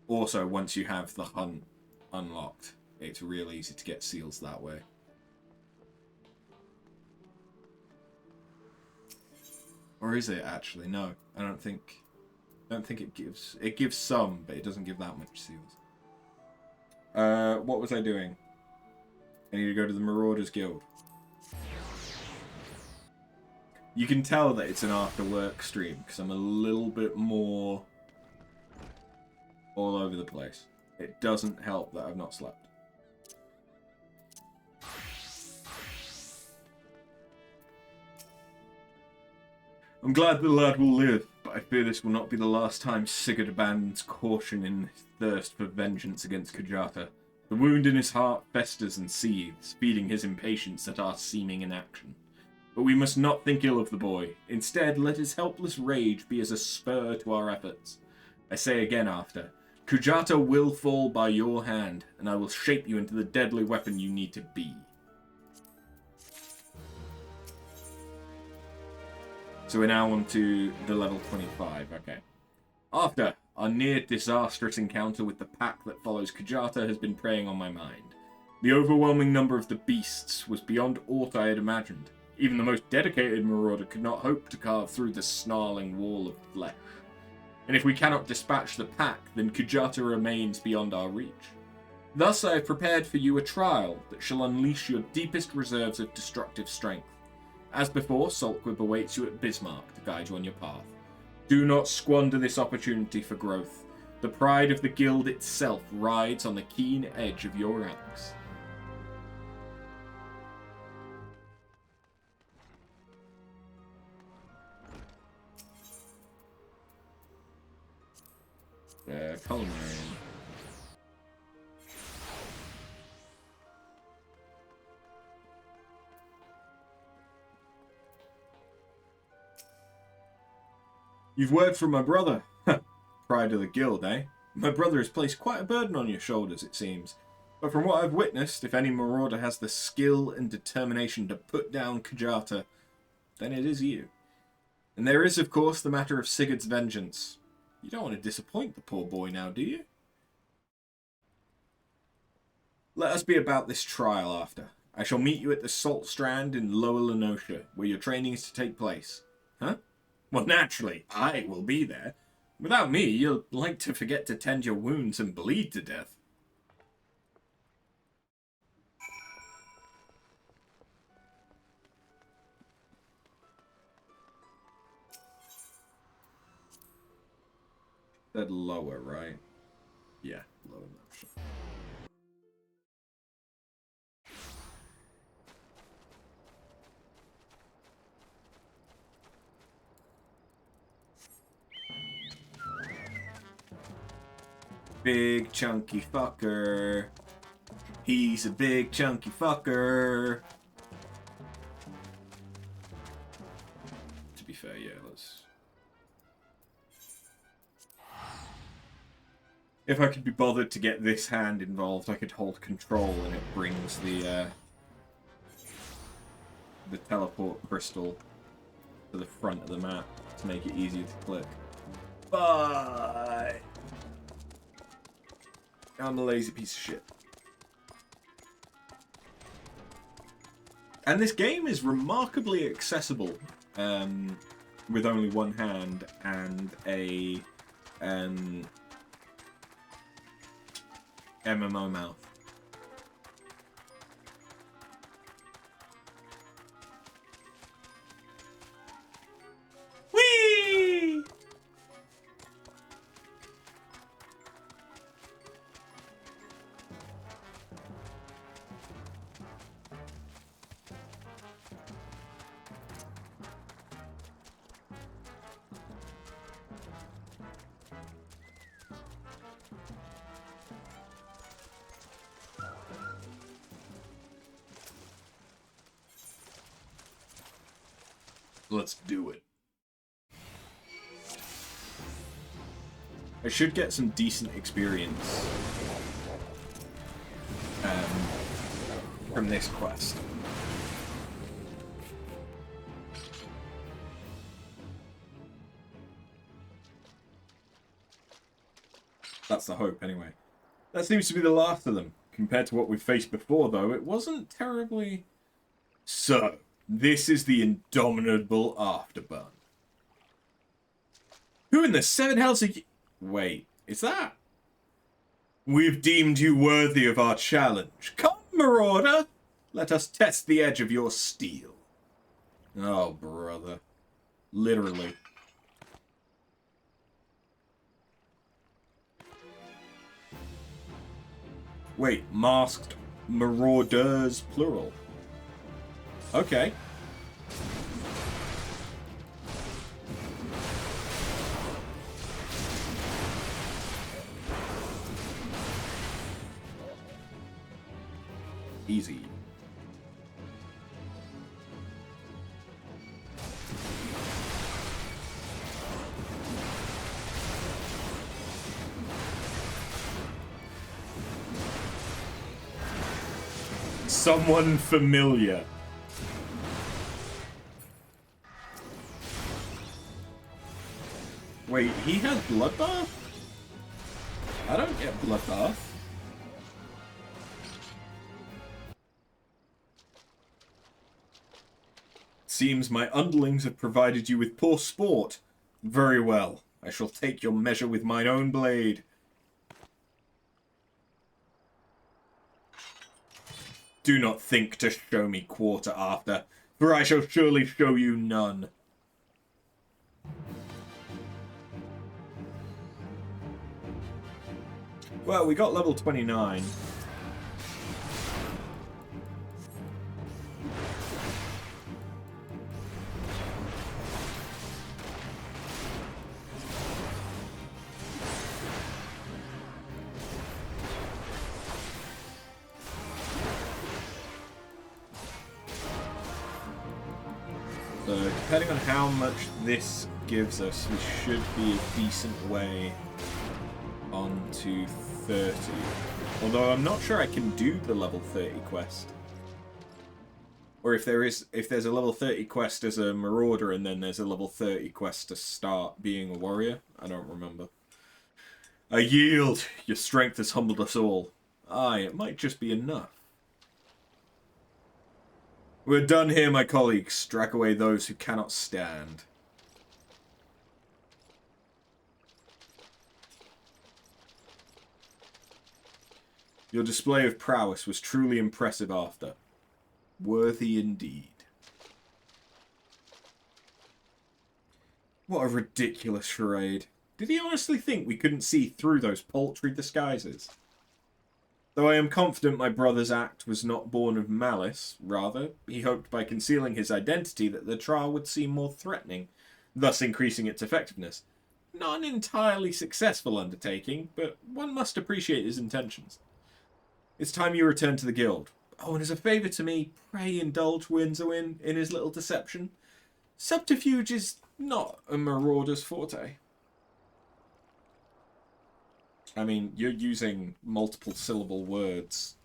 Also, once you have the hunt unlocked, it's real easy to get seals that way. Or is it actually? No, I don't think it gives. It gives some, but it doesn't give that much seals. What was I doing? I need to go to the Marauders Guild. You can tell that it's an after work stream because I'm a little bit more all over the place. It doesn't help that I've not slept. I'm glad the lad will live, but I fear this will not be the last time Sigurd abandons caution in his thirst for vengeance against Kujata. The wound in his heart festers and seethes, feeding his impatience at our seeming inaction. But we must not think ill of the boy. Instead, let his helpless rage be as a spur to our efforts. I say again after, Kujata will fall by your hand, and I will shape you into the deadly weapon you need to be. So we're now on to the level 25, okay. After our near disastrous encounter with the pack that follows Kujata has been preying on my mind. The overwhelming number of the beasts was beyond aught I had imagined. Even the most dedicated marauder could not hope to carve through the snarling wall of flesh. And if we cannot dispatch the pack, then Kujata remains beyond our reach. Thus I have prepared for you a trial that shall unleash your deepest reserves of destructive strength. As before, Saltquib awaits you at Bismarck to guide you on your path. Do not squander this opportunity for growth. The pride of the guild itself rides on the keen edge of your ranks. Culinary. You've word from my brother. Pride of the guild, eh? My brother has placed quite a burden on your shoulders, it seems. But from what I've witnessed, if any marauder has the skill and determination to put down Kajata, then it is you. And there is, of course, the matter of Sigurd's vengeance. You don't want to disappoint the poor boy now, do you? Let us be about this trial after. I shall meet you at the Salt Strand in Lower Lenosha, where your training is to take place. Huh? Well, naturally, I will be there. Without me, you'll like to forget to tend your wounds and bleed to death. Said lower, right? Yeah, lower Lenosha. Big chunky fucker. He's a big chunky fucker. To be fair, yeah, let's... If I could be bothered to get this hand involved, I could hold control and it brings the teleport crystal to the front of the map to make it easier to click. Bye! I'm a lazy piece of shit. And this game is remarkably accessible with only one hand and a MMO mouth. Whee! Let's do it. I should get some decent experience from this quest. That's the hope, anyway. That seems to be the last of them. Compared to what we've faced before, though, it wasn't terribly... So, this is the indomitable Afterburn. Who in the seven hells are you... Wait, is that... We've deemed you worthy of our challenge. Come, Marauder! Let us test the edge of your steel. Oh, brother. Literally. Wait, masked marauders, plural. Okay. Easy. Someone familiar. Wait, he has Bloodbath? I don't get Bloodbath. Seems my underlings have provided you with poor sport. Very well. I shall take your measure with mine own blade. Do not think to show me quarter after. for I shall surely show you none. Well, we got level 29. So, depending on how much this gives us, we should be a decent way on to 30. Although I'm not sure I can do the level 30 quest. Or if there's a level 30 quest as a Marauder and then there's a level 30 quest to start being a warrior. I don't remember. I yield. Your strength has humbled us all. Aye, it might just be enough. We're done here, my colleagues. Strike away those who cannot stand. Your display of prowess was truly impressive after. Worthy indeed. What a ridiculous charade. Did he honestly think we couldn't see through those paltry disguises? Though I am confident my brother's act was not born of malice, rather, he hoped by concealing his identity that the trial would seem more threatening, thus increasing its effectiveness. Not an entirely successful undertaking, but one must appreciate his intentions. It's time you return to the guild. Oh, and as a favour to me, pray indulge Windsor in his little deception. Subterfuge is not a marauder's forte. I mean, you're using multiple syllable words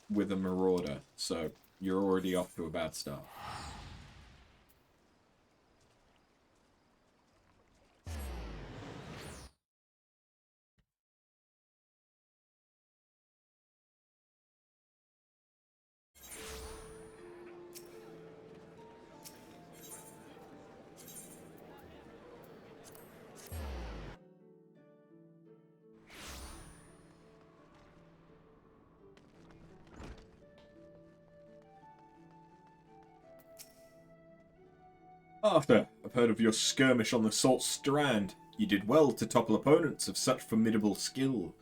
with a marauder, so you're already off to a bad start. After, I've heard of your skirmish on the Salt Strand. You did well to topple opponents of such formidable skill.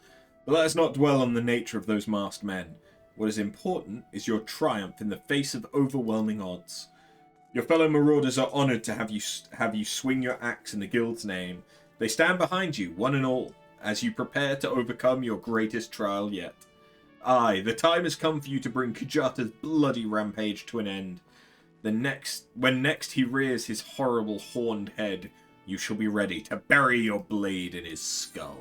But let us not dwell on the nature of those masked men. What is important is your triumph in the face of overwhelming odds. Your fellow marauders are honoured to have you swing your axe in the guild's name. They stand behind you, one and all, as you prepare to overcome your greatest trial yet. Aye, the time has come for you to bring Kujata's bloody rampage to an end. When next he rears his horrible horned head, you shall be ready to bury your blade in his skull.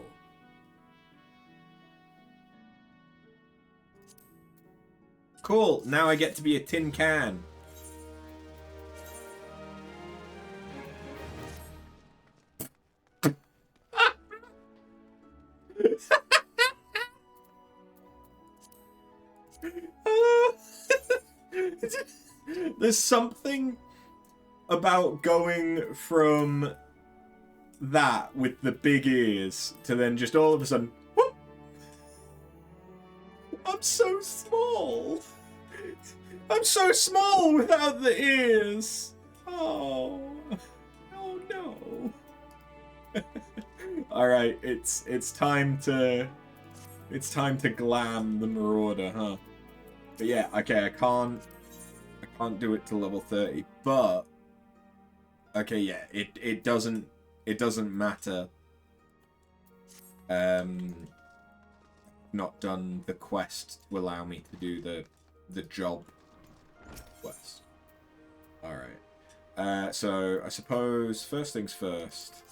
Cool, now I get to be a tin can. There's something about going from that with the big ears to then just all of a sudden, whoop, I'm so small. I'm so small without the ears. Oh no. All right, it's time to glam the Marauder, huh? But yeah, okay, I can't do it to level 30, but okay, yeah, it doesn't matter. Not done the quest to allow me to do the job quest. All right. So I suppose first things first.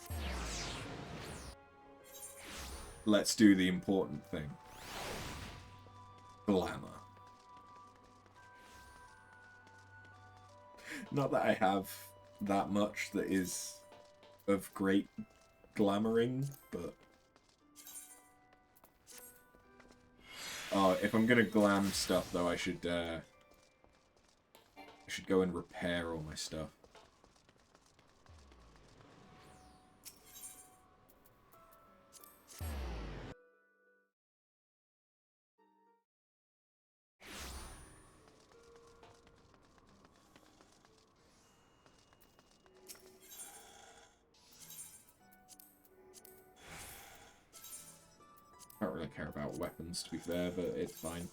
Let's do the important thing. Glamour. Not that I have that much that is of great glamoring, but oh, if I'm gonna glam stuff though, I should go and repair all my stuff. care about weapons, to be fair, but it's fine.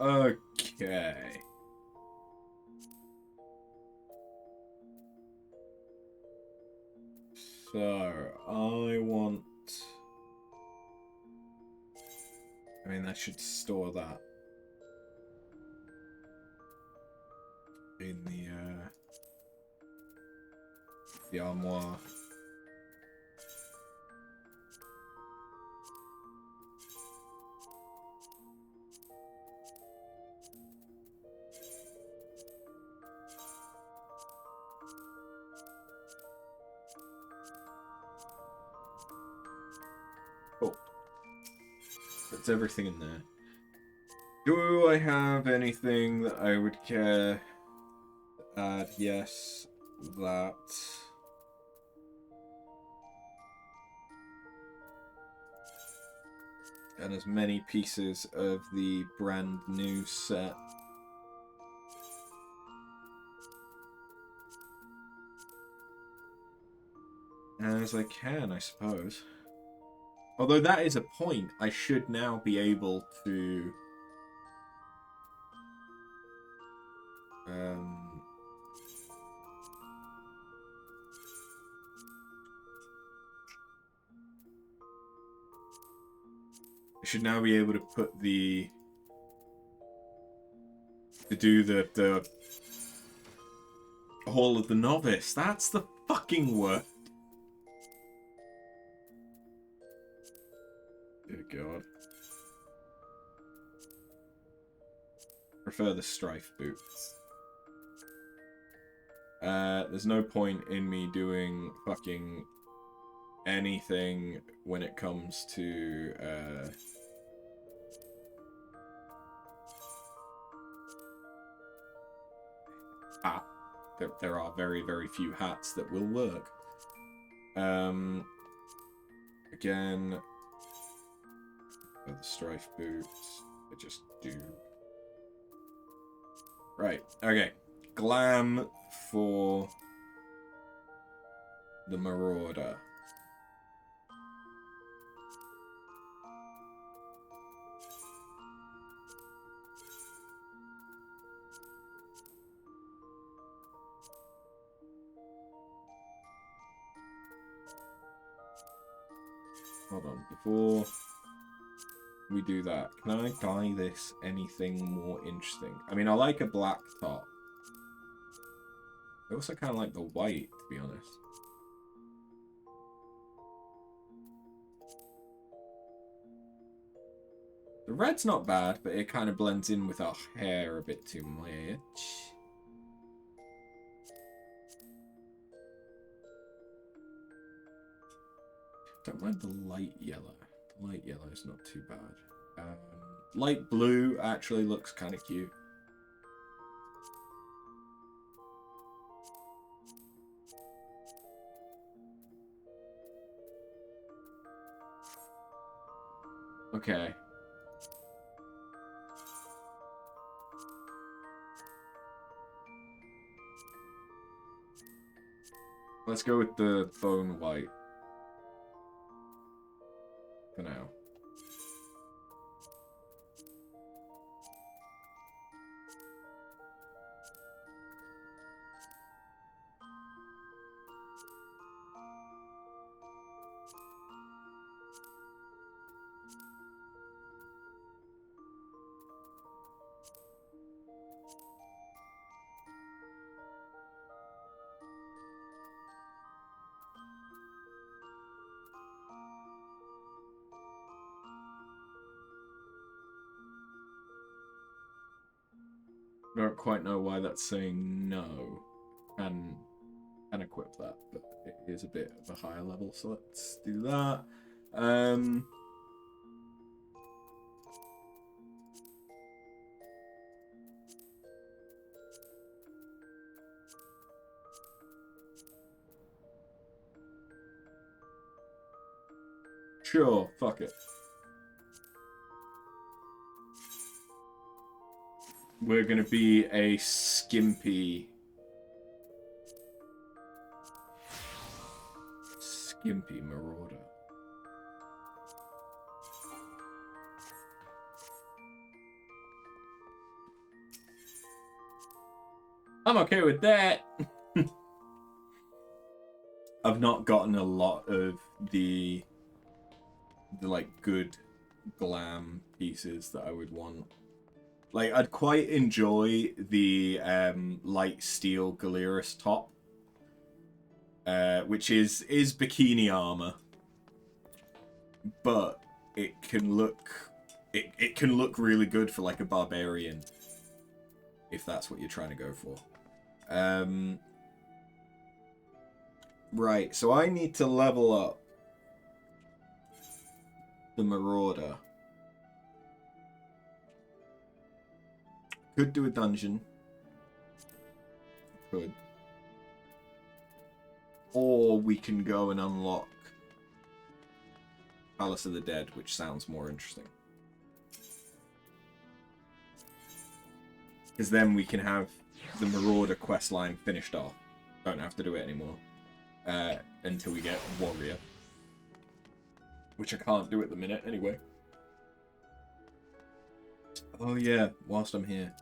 Okay. So, I want... I mean, I should store that in the armoire. Cool. That's everything in there. Do I have anything that I would care to add? Yes, that. And as many pieces of the brand new set as I can, I suppose. Although that is a point, I should now be able to I should now be able to put the Hall of the Novice. That's the fucking word. Good God. Prefer the Strife boots. There's no point in me doing fucking anything when it comes to there are very, very few hats that will work. Again, the Strife boots, I just do. Right, okay. Glam for the Marauder. Hold on, before we do that, can I dye this anything more interesting? I mean, I like a black top. I also kind of like the white, to be honest. The red's not bad, but it kind of blends in with our hair a bit too much. Don't mind the light yellow. The light yellow is not too bad. Light blue actually looks kind of cute. Okay. Let's go with the bone white. For now. I don't quite know why that's saying no. And equip that, but it is a bit of a higher level, so let's do that. Sure, fuck it. We're gonna be a skimpy Marauder. I'm okay with that. I've not gotten a lot of the like good glam pieces that I would want. Like, I'd quite enjoy the light steel Galerius top, which is bikini armor, but it can look really good for like a barbarian, if that's what you're trying to go for. Right, so I need to level up the Marauder. Could do a dungeon. Could. Or we can go and unlock Palace of the Dead, which sounds more interesting. Because then we can have the Marauder questline finished off. Don't have to do it anymore. Until we get Warrior. Which I can't do at the minute, anyway. Oh yeah, whilst I'm here.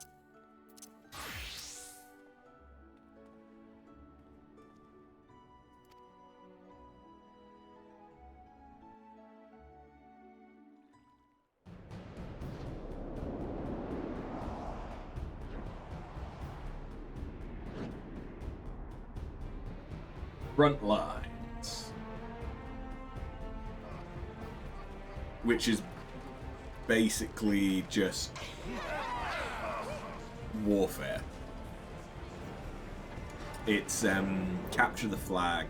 Front lines. Which is basically just warfare. It's capture the flag.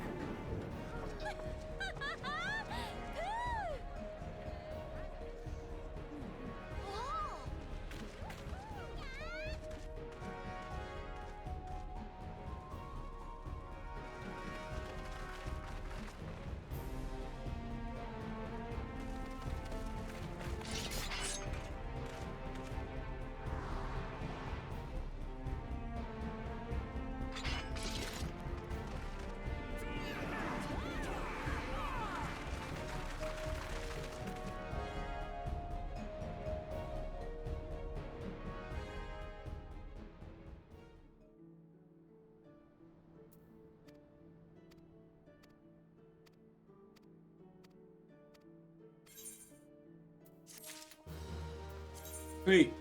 Sweet.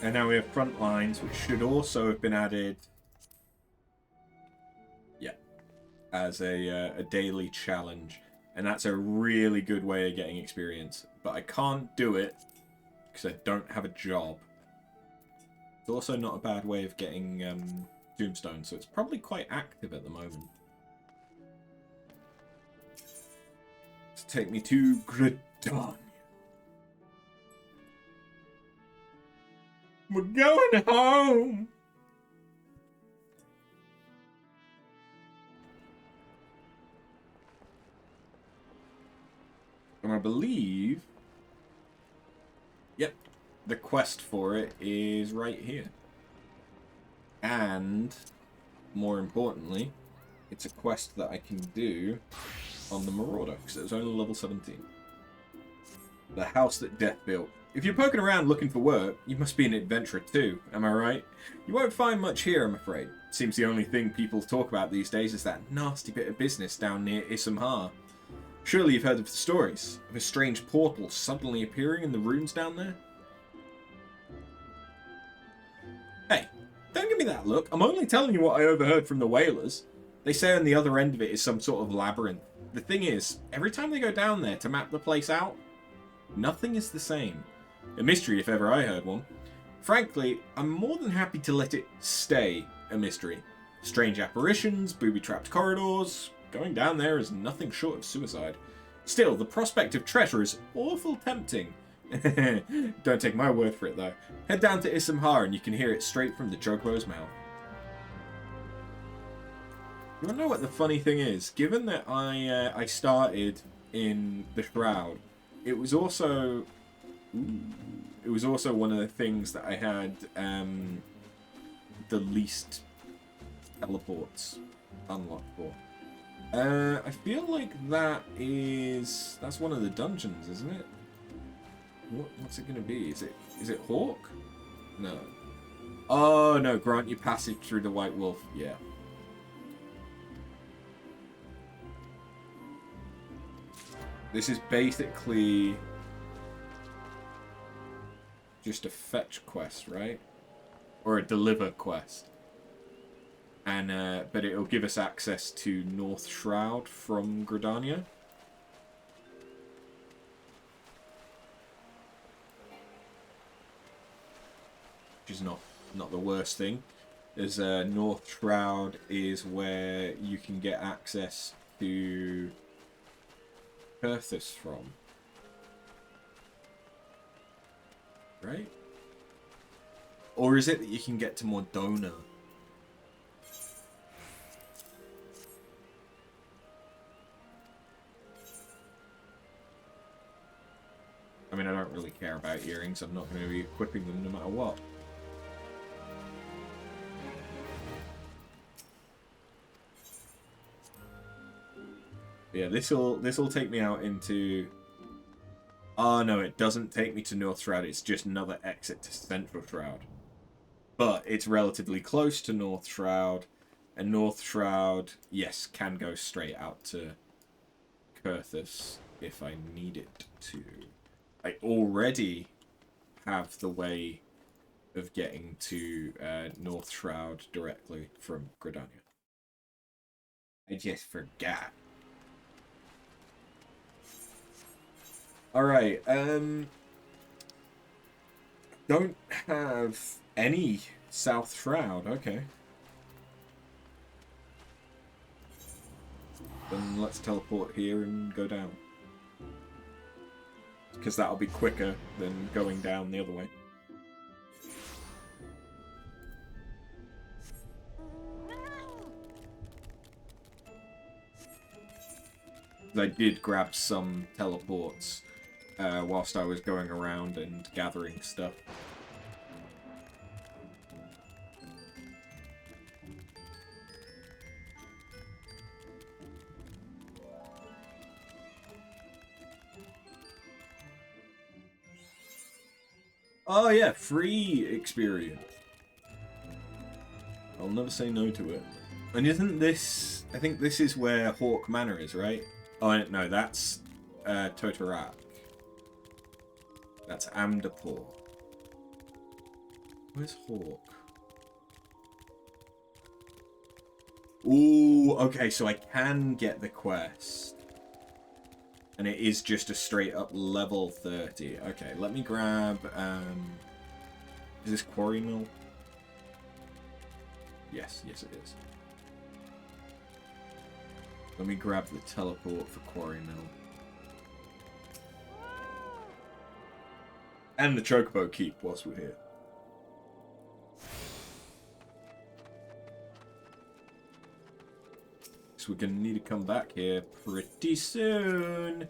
And now we have front lines, which should also have been added, yeah, as a daily challenge. And that's a really good way of getting experience. But I can't do it because I don't have a job. It's also not a bad way of getting tombstone, so it's probably quite active at the moment. Let's take me to Gridon. We're going home! And I believe... Yep, the quest for it is right here. And, more importantly, it's a quest that I can do on the Marauder, because it was only level 17. The house that Death built. If you're poking around looking for work, you must be an adventurer too, am I right? You won't find much here, I'm afraid. Seems the only thing people talk about these days is that nasty bit of business down near Issamhar. Surely you've heard of the stories of a strange portal suddenly appearing in the ruins down there? Hey, don't give me that look. I'm only telling you what I overheard from the whalers. They say on the other end of it is some sort of labyrinth. The thing is, every time they go down there to map the place out, nothing is the same. A mystery if ever I heard one. frankly, I'm more than happy to let it stay a mystery. Strange apparitions, booby-trapped corridors. Going down there is nothing short of suicide. Still, the prospect of treasure is awful tempting. Don't take my word for it, though. Head down to Issamhar and you can hear it straight from the Jogbo's mouth. You wanna know what the funny thing is? Given that I started in the Shroud, it was also one of the things that I had the least teleports unlocked for. I feel like that's one of the dungeons, isn't it? What's it gonna be? Is it Hawk? No. Oh no, grant you passage through the White Wolf. Yeah. This is basically just a fetch quest, right? Or a deliver quest. And but it'll give us access to North Shroud from Gridania. Which is not the worst thing. As North Shroud is where you can get access to Kurthus from. Right? Or is it that you can get to Mordona? I mean, I don't really care about earrings. I'm not going to be equipping them no matter what. Yeah, this'll take me out into... Oh no, it doesn't take me to North Shroud. It's just another exit to Central Shroud. But it's relatively close to North Shroud. And North Shroud, yes, can go straight out to Kurthus if I need it to. I already have the way of getting to North Shroud directly from Gridania. I just forgot. Alright, don't have any South Shroud, okay. Then let's teleport here and go down. Because that'll be quicker than going down the other way. I did grab some teleports whilst I was going around and gathering stuff. Oh yeah, free experience. I'll never say no to it. And isn't this... I think this is where Hawk Manor is, right? Oh no, that's Totorak. That's Amdapur. Where's Hawk? Ooh, okay, so I can get the quest. And it is just a straight up level 30. Okay, let me grab... is this Quarry Mill? Yes, it is. Let me grab the teleport for Quarry Mill. And the Chocobo Keep whilst we're here. So we're going to need to come back here pretty soon.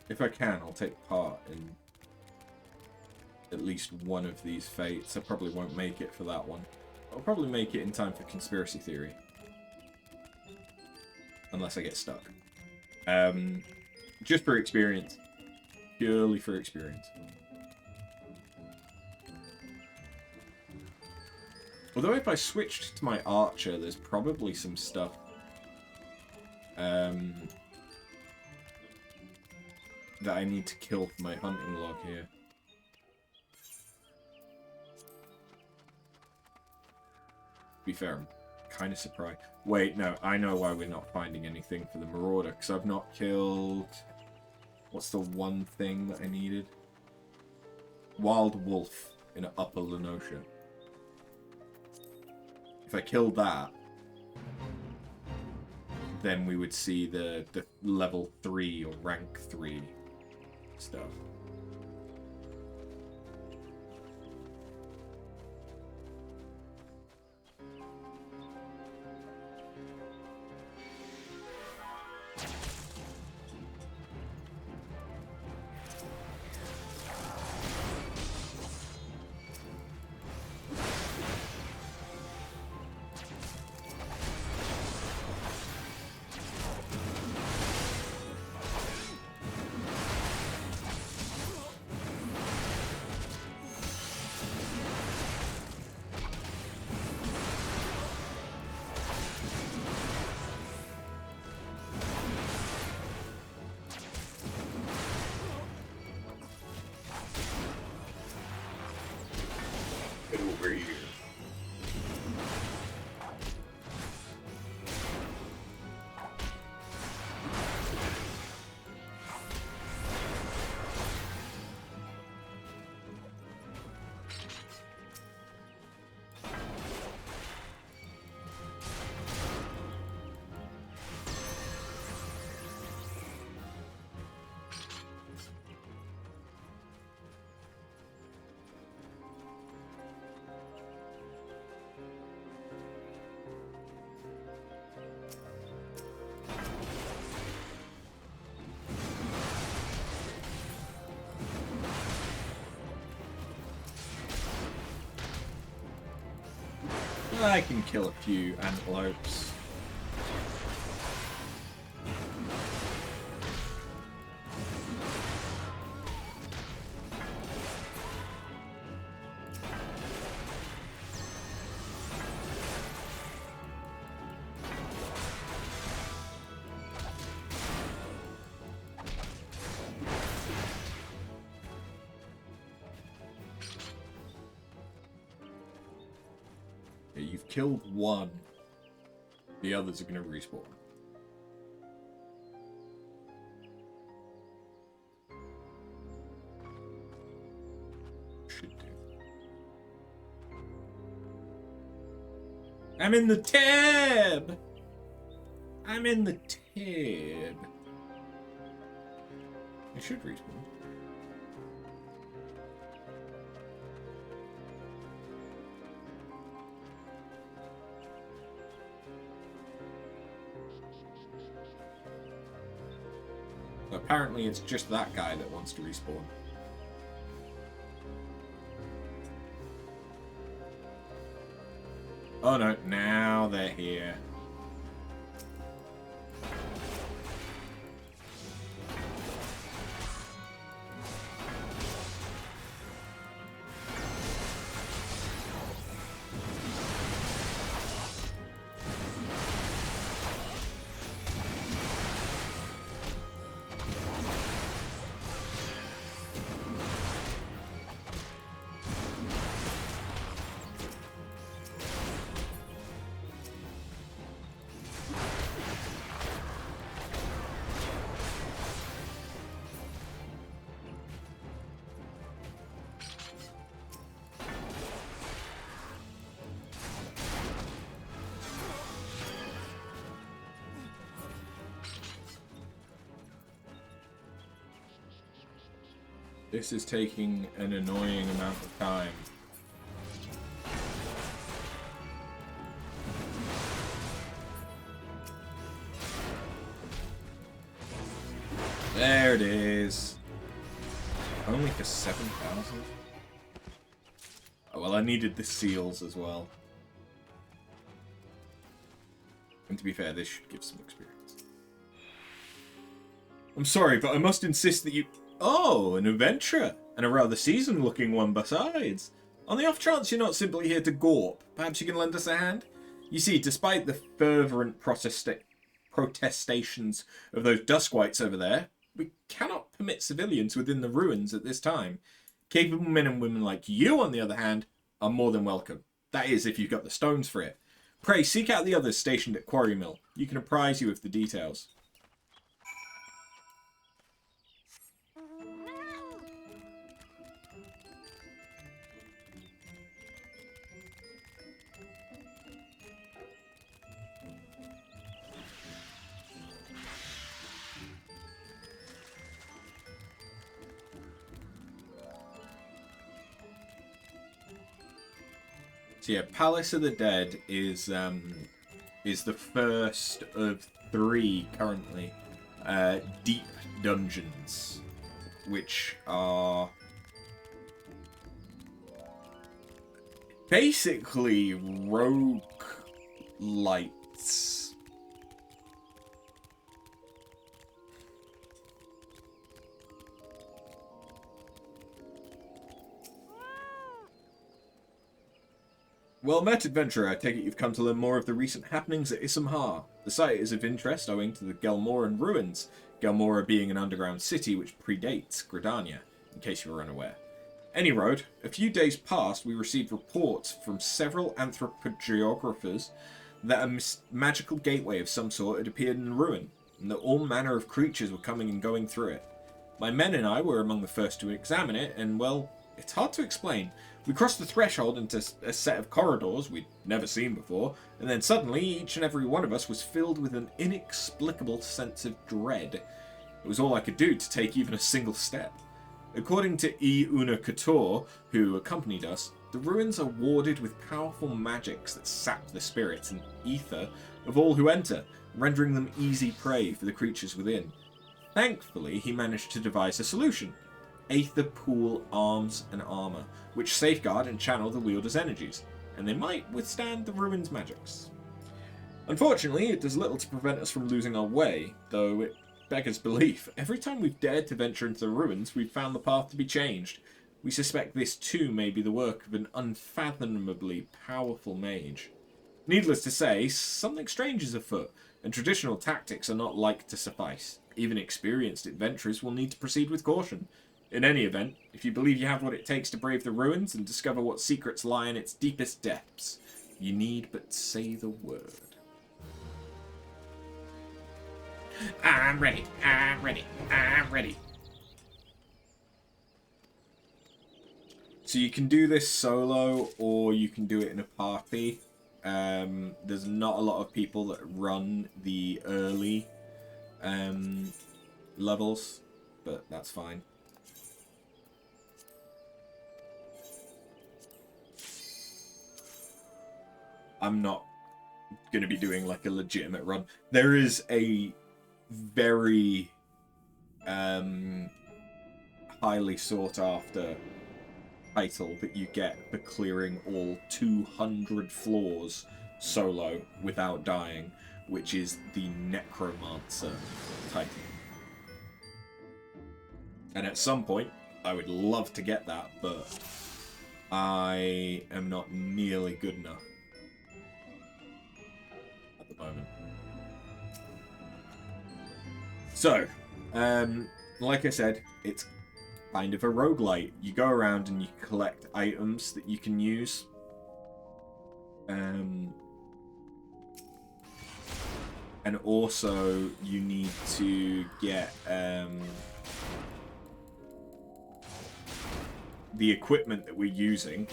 If I can, I'll take part in at least one of these fates. I probably won't make it for that one. I'll probably make it in time for Conspiracy Theory. Unless I get stuck. Just for experience. Purely for experience. Although if I switched to my archer, there's probably some stuff that I need to kill for my hunting log here. be fair, I'm kind of surprised. Wait, no, I know why we're not finding anything for the Marauder, because I've not killed... What's the one thing that I needed? Wild Wolf in Upper Lenosha. If I killed that, then we would see the level 3 or rank 3 stuff. Over here. I can kill a few antelopes. You've killed one. The others are going to respawn. Should do. I'm in the tab! I'm in the tab. I should respawn. Apparently it's just that guy that wants to respawn. Oh no, now they're here. This is taking an annoying amount of time. There it is. Only for 7,000? Oh, well, I needed the seals as well. And to be fair, this should give some experience. I'm sorry, but I must insist that you... Oh, an adventurer, and a rather seasoned-looking one besides. On the off chance you're not simply here to gawp, perhaps you can lend us a hand? You see, despite the fervent protestations of those Duskwights over there, we cannot permit civilians within the ruins at this time. Capable men and women like you, on the other hand, are more than welcome. That is, if you've got the stones for it. Pray, seek out the others stationed at Quarry Mill. You can apprise you of the details. So yeah, Palace of the Dead is the first of 3 currently deep dungeons, which are basically roguelites. Well met, adventurer. I take it you've come to learn more of the recent happenings at Issamhar. The site is of interest owing to the Gelmoran ruins, Gelmora being an underground city which predates Gridania, in case you were unaware. Any road, a few days past we received reports from several anthropogeographers that a magical gateway of some sort had appeared in the ruin, and that all manner of creatures were coming and going through it. My men and I were among the first to examine it, and well, it's hard to explain. We crossed the threshold into a set of corridors we'd never seen before, and then suddenly each and every one of us was filled with an inexplicable sense of dread. It was all I could do to take even a single step. According to E. Una Couture, who accompanied us, the ruins are warded with powerful magics that sap the spirits and ether of all who enter, rendering them easy prey for the creatures within. Thankfully, he managed to devise a solution. Aether Pool arms and armor, which safeguard and channel the wielder's energies, and they might withstand the ruin's magics. Unfortunately, it does little to prevent us from losing our way, though it beggars belief. Every time we've dared to venture into the ruins, we've found the path to be changed. We suspect this too may be the work of an unfathomably powerful mage. Needless to say, something strange is afoot, and traditional tactics are not like to suffice. Even experienced adventurers will need to proceed with caution. In any event, if you believe you have what it takes to brave the ruins and discover what secrets lie in its deepest depths, you need but say the word. I'm ready, I'm ready, I'm ready. So you can do this solo, or you can do it in a party. There's not a lot of people that run the early levels, but that's fine. I'm not going to be doing like a legitimate run. There is a very highly sought after title that you get for clearing all 200 floors solo without dying, which is the Necromancer title. And at some point, I would love to get that, but I am not nearly good enough at the moment. So, like I said, it's kind of a roguelite. You go around and you collect items that you can use. And also you need to get the equipment that we're using.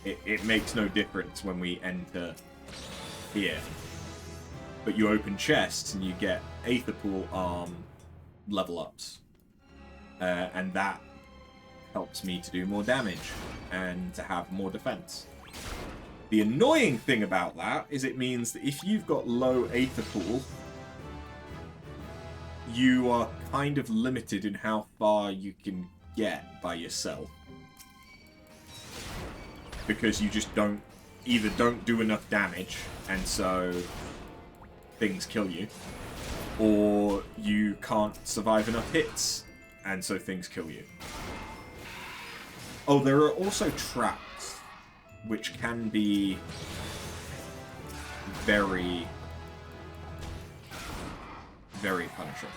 It makes no difference when we enter here. But you open chests and you get Aether Pool arm level ups. And that helps me to do more damage and to have more defense. The annoying thing about that is it means that if you've got low Aether Pool, you are kind of limited in how far you can get by yourself. Because you just don't do enough damage, and so things kill you, or you can't survive enough hits, and so things kill you. Oh, there are also traps, which can be very, very punishing.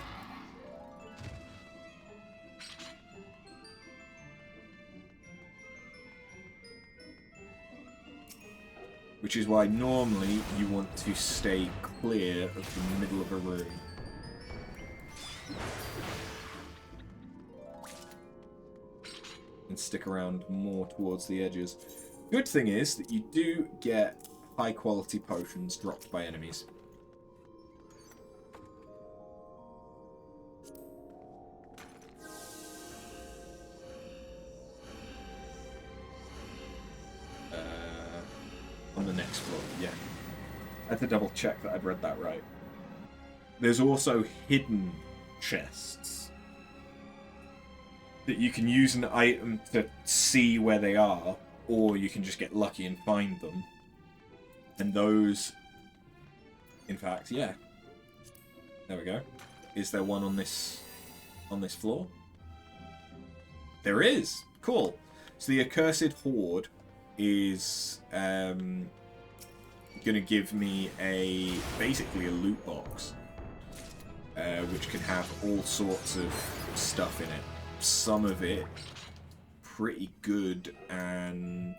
which is why normally you want to stay clear of the middle of a room. And stick around more towards the edges. Good thing is that you do get high quality potions dropped by enemies. On the next floor, yeah. I had to double check that I'd read that right. There's also hidden chests that you can use an item to see where they are, or you can just get lucky and find them. And those, in fact, yeah. There we go. Is there one on this floor? There is. Cool. So the Accursed Horde is going to give me basically a loot box, which can have all sorts of stuff in it. Some of it pretty good and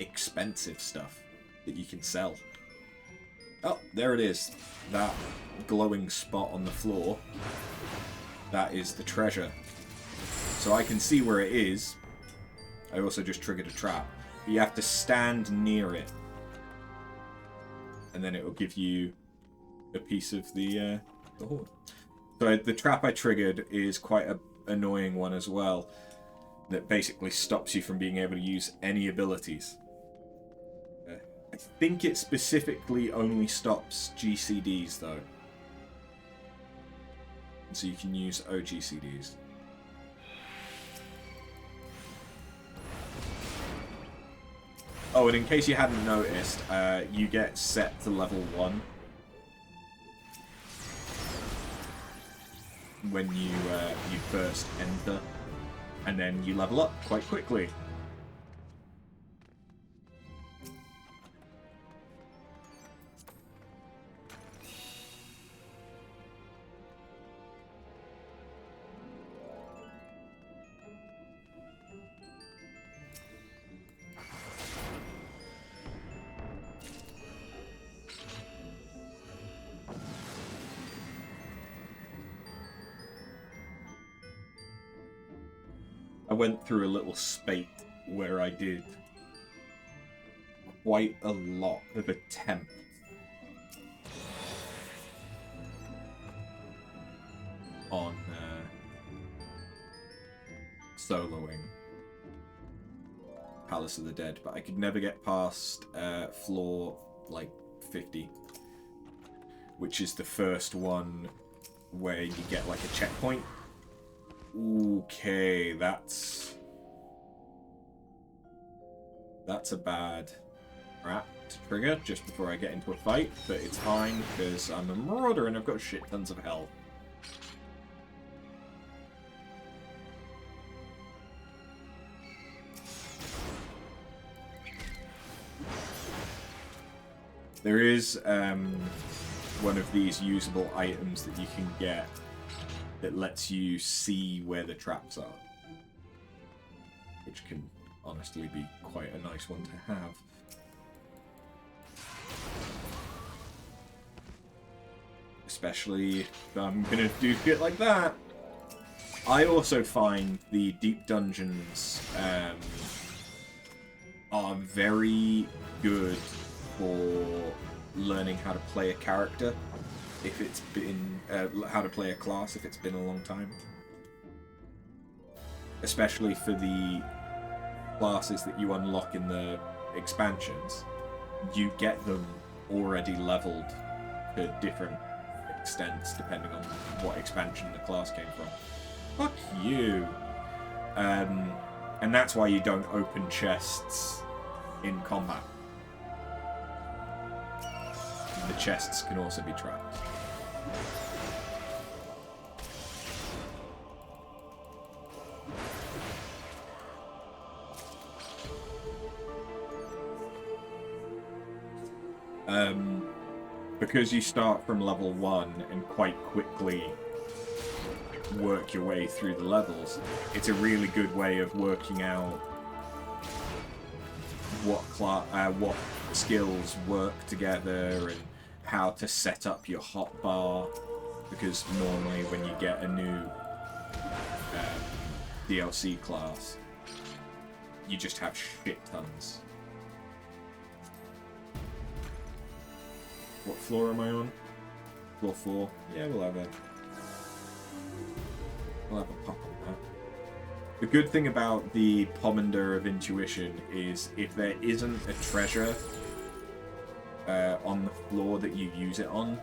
expensive stuff that you can sell. Oh, there it is. That glowing spot on the floor. That is the treasure. So I can see where it is. I also just triggered a trap. But you have to stand near it. And then it will give you a piece of the horde. So the trap I triggered is quite an annoying one as well. That basically stops you from being able to use any abilities. I think it specifically only stops GCDs though. So you can use OGCDs. Oh, and in case you hadn't noticed, you get set to level 1 when you first enter, and then you level up quite quickly. I went through a little spate where I did quite a lot of attempts on soloing Palace of the Dead, but I could never get past floor like 50, which is the first one where you get like a checkpoint. Okay, that's a bad trap to trigger just before I get into a fight, but it's fine because I'm a Marauder and I've got shit tons of health. There is one of these usable items that you can get that lets you see where the traps are, which can honestly be quite a nice one to have. Especially if I'm gonna do shit like that. I also find the deep dungeons are very good for learning how to play a character. If it's been how to play a class if it's been a long time, especially for the classes that you unlock in the expansions, you get them already leveled to different extents depending on what expansion the class came from. Fuck you. And that's why you don't open chests in combat. The chests can also be trapped. because you start from level 1 and quite quickly work your way through the levels, it's a really good way of working out what skills work together and how to set up your hotbar, because normally when you get a new DLC class, you just have shit tons. What floor am I on? Floor 4. Yeah, we'll have a pop on that. The good thing about the Pomander of Intuition is if there isn't a treasure on the floor that you use it on,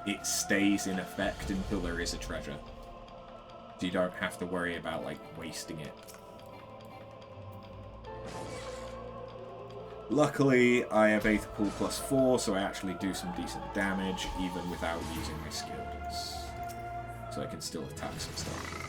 it stays in effect until there is a treasure. So you don't have to worry about, like, wasting it. Luckily, I have Aether Pool +4, so I actually do some decent damage, even without using my skills. So I can still attack some stuff.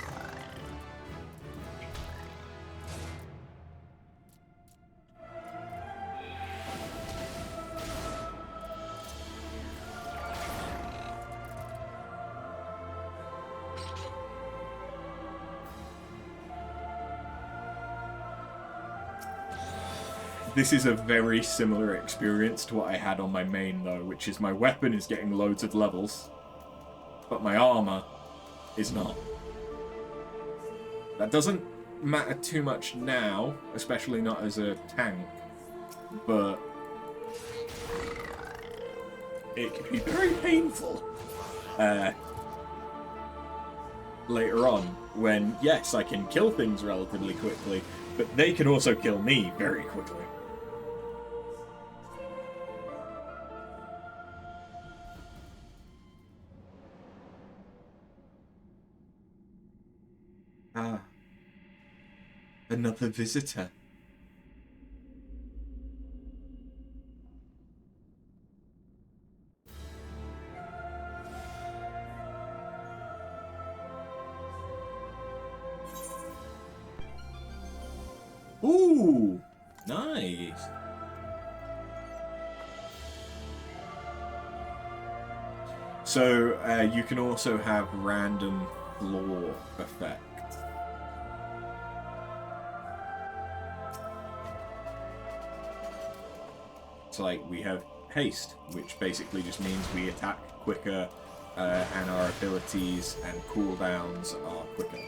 This is a very similar experience to what I had on my main, though, which is my weapon is getting loads of levels, but my armor is not. That doesn't matter too much now, especially not as a tank, but it can be very painful later on when, yes, I can kill things relatively quickly, but they can also kill me very quickly. Ah, another visitor. Ooh, nice. So you can also have random floor effect. It's like we have haste, which basically just means we attack quicker and our abilities and cooldowns are quicker.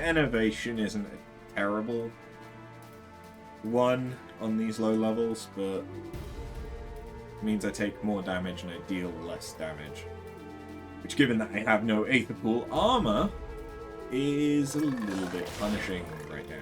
Innovation isn't a terrible one on these low levels, but it means I take more damage and I deal less damage. Which, given that I have no Aether Pool armor, is a little bit punishing right now.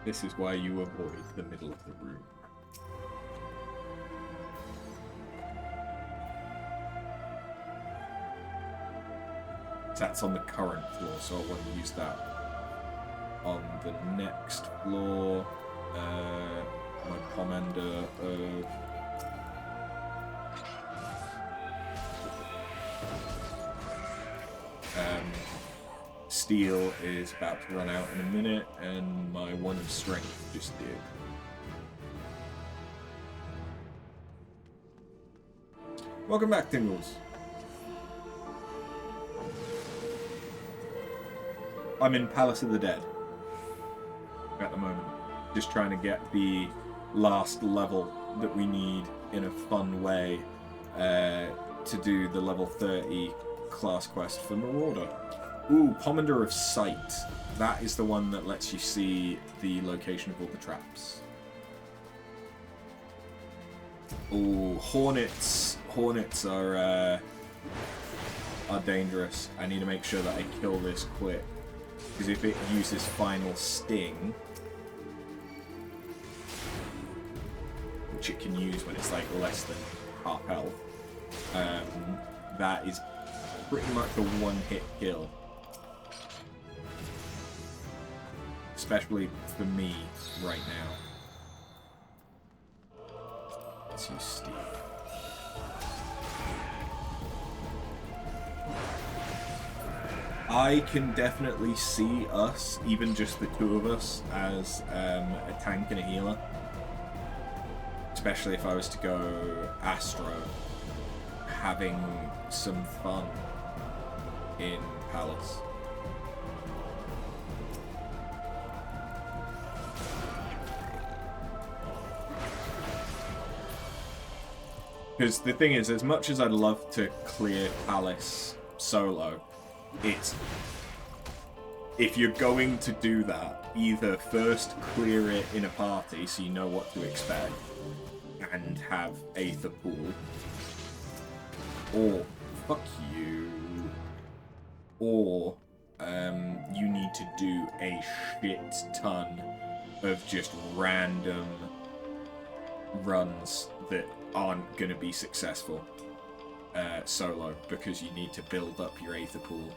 This is why you avoid the middle of the room. That's on the current floor, so I want to use that on the next floor. My Commander of... Steel is about to run out in a minute, and my one of strength just did. Welcome back, Tingles. I'm in Palace of the Dead at the moment, just trying to get the last level that we need in a fun way to do the level 30 class quest for Marauder. Ooh, Pomander of Sight. That is the one that lets you see the location of all the traps. Ooh, hornets. Hornets are dangerous. I need to make sure that I kill this quick. Because if it uses final sting, which it can use when it's like less than half health, that is pretty much a one-hit kill. Especially for me right now. Let's use Steve. I can definitely see us, even just the two of us, as a tank and a healer. Especially if I was to go Astro, having some fun in Palace. Because the thing is, as much as I'd love to clear Palace solo, it's... if you're going to do that, either first clear it in a party so you know what to expect, and have Aether Pool, or... fuck you... or you need to do a shit ton of just random runs that aren't going to be successful solo, because you need to build up your Aether Pool.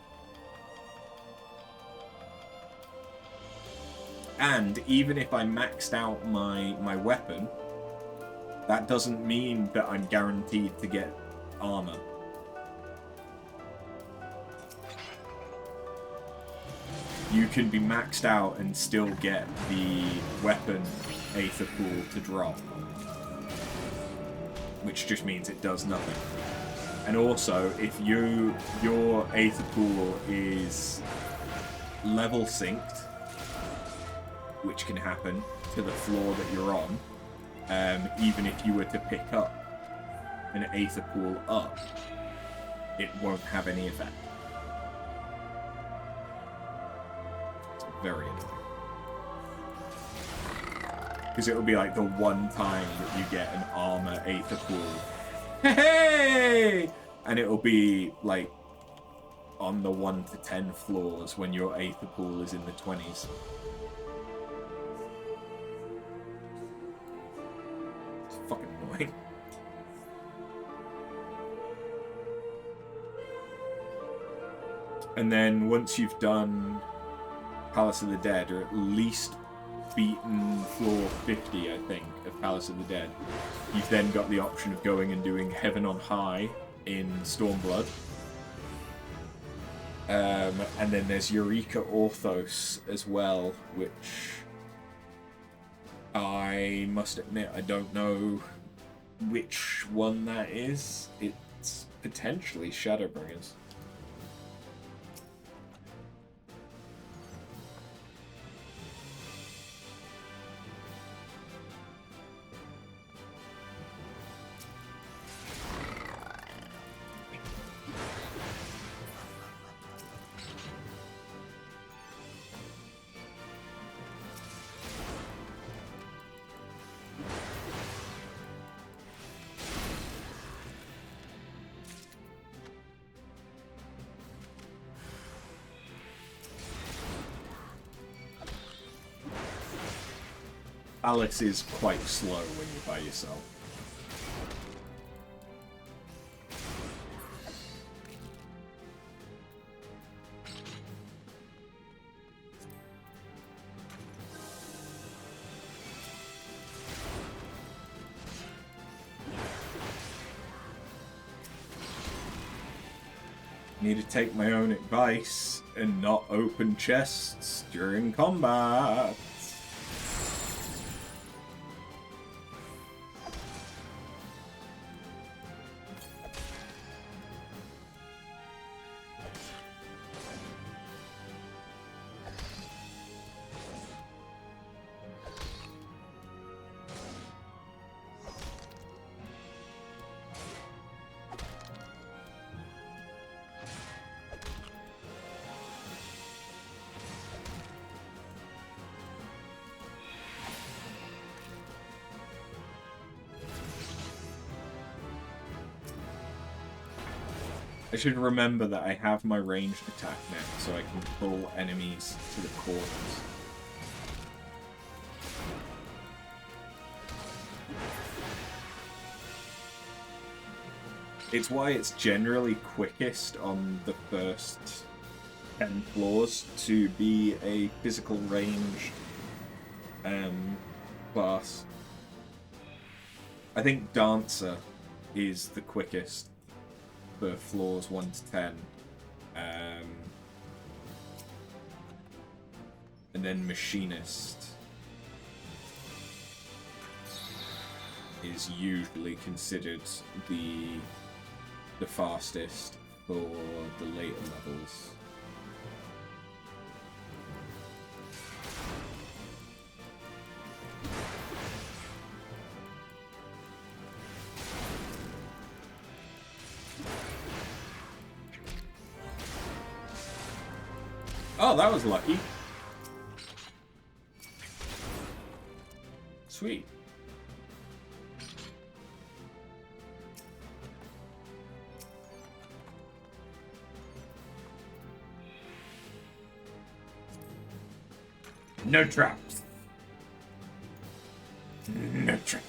And even if I maxed out my weapon, that doesn't mean that I'm guaranteed to get armor. You can be maxed out and still get the weapon Aether Pool to drop, which just means it does nothing. And also, if your Aether Pool is level synced, which can happen to the floor that you're on, even if you were to pick up an Aether Pool up, it won't have any effect. It's very annoying. Because it'll be like the one time that you get an armor Aether Pool. Hey! And it'll be like on the 1 to 10 floors when your Aether Pool is in the 20s. It's fucking annoying. And then once you've done Palace of the Dead, or at least beaten floor 50, I think, of Palace of the Dead, you've then got the option of going and doing Heaven on High in Stormblood. And then there's Eureka Orthos as well, which I must admit I don't know which one that is. It's potentially Shadowbringers. Alice is quite slow when you're by yourself. Need to take my own advice and not open chests during combat. I should remember that I have my ranged attack now, so I can pull enemies to the corners. It's why it's generally quickest on the first 10 floors to be a physical ranged class. I think Dancer is the quickest for floors 1 to 10. And then Machinist is usually considered the fastest for the later levels. Oh, that was lucky. Sweet. No traps. No traps.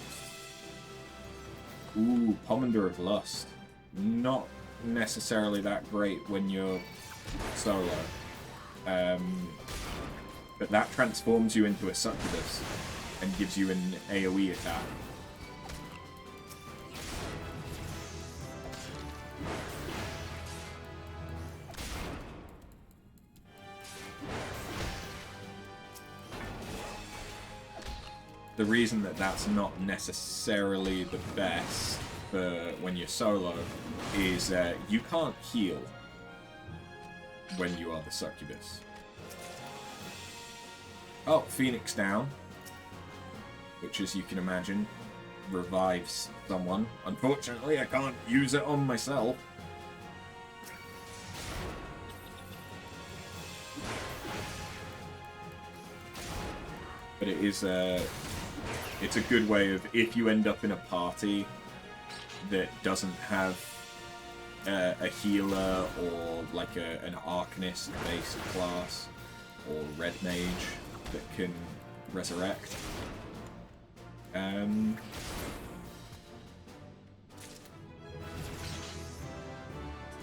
Ooh, Pomander of Lust. Not necessarily that great when you're solo. But that transforms you into a succubus and gives you an AoE attack. The reason that that's not necessarily the best for when you're solo is you can't heal when you are the succubus. Oh, Phoenix down, which, as you can imagine, revives someone. Unfortunately, I can't use it on myself. But it is it's a good way of, if you end up in a party that doesn't have a healer or like an Arcanist based class or Red Mage that can resurrect.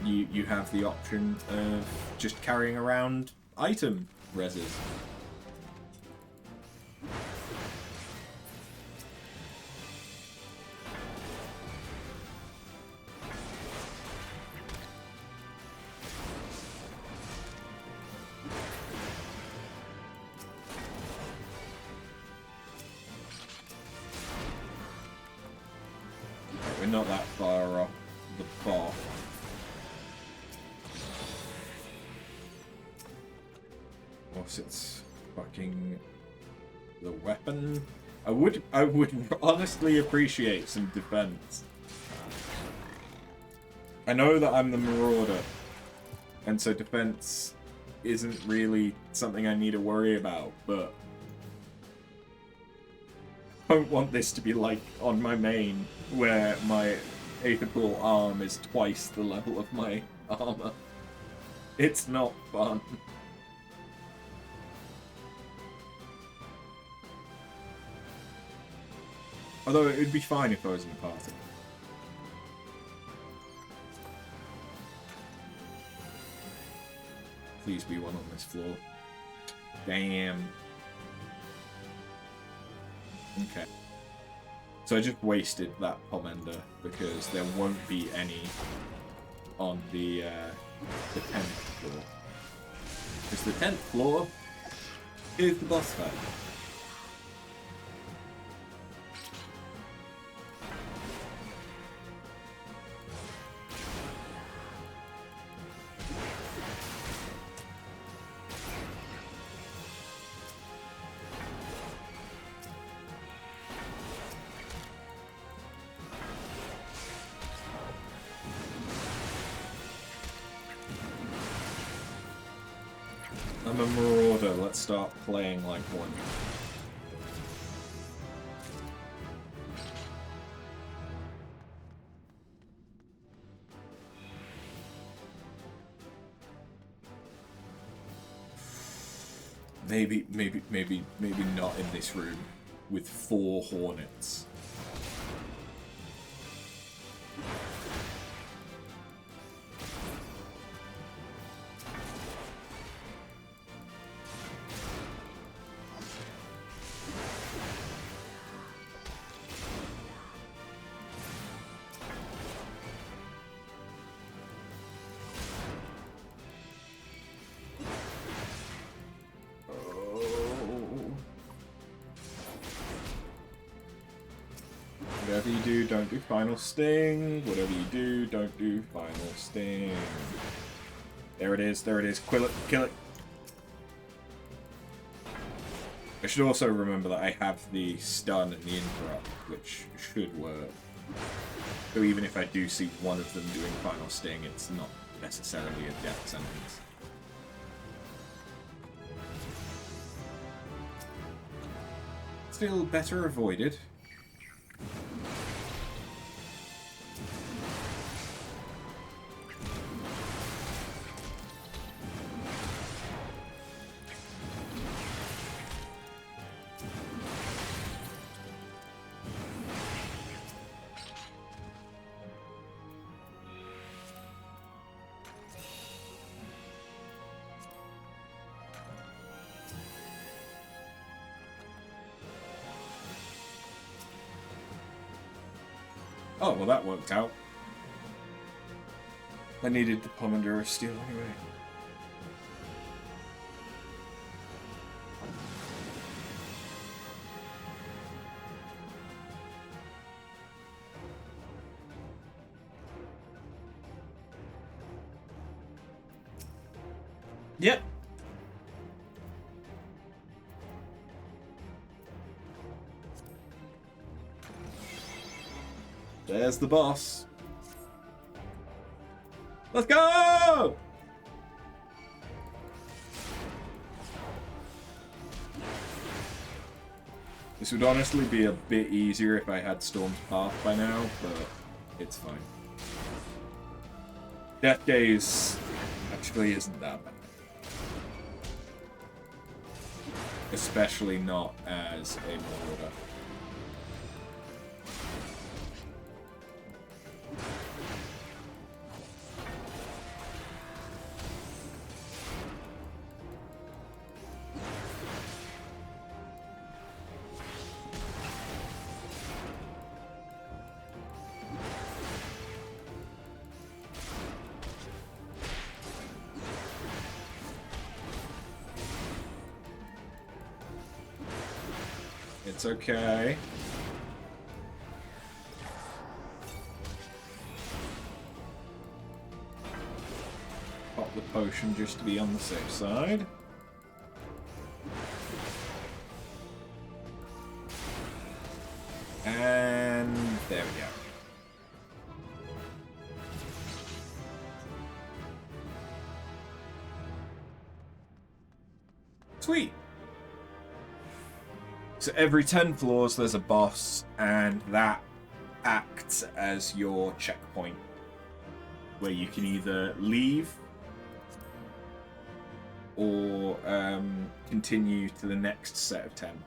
You have the option of just carrying around item reses. We're not that far off the boss. What's its fucking the weapon? I would honestly appreciate some defense. I know that I'm the Marauder, and so defense isn't really something I need to worry about, but I don't want this to be like on my main, where my apical arm is twice the level of my armor. It's not fun. Although it would be fine if I was in a party. Please be one on this floor. Damn. Okay. So I just wasted that Pomander because there won't be any on the 10th floor. Because the 10th floor is the boss fight. I'm a Marauder, let's start playing like one. Maybe not in this room with 4 hornets. Whatever you do, don't do final sting. Whatever you do, don't do final sting. There it is, there it is. Kill it, kill it. I should also remember that I have the stun and the interrupt, which should work. So even if I do see one of them doing final sting, it's not necessarily a death sentence. Still better avoided. Oh, well that worked out. I needed the Pomander of Steel anyway. Yep. There's the boss. Let's go! This would honestly be a bit easier if I had Storm's Path by now, but it's fine. Death Gaze actually isn't that bad. Especially not as a Marauder. It's okay. Pop the potion just to be on the safe side. And there we go. Sweet. So every 10 floors there's a boss, and that acts as your checkpoint, where you can either leave or continue to the next set of 10.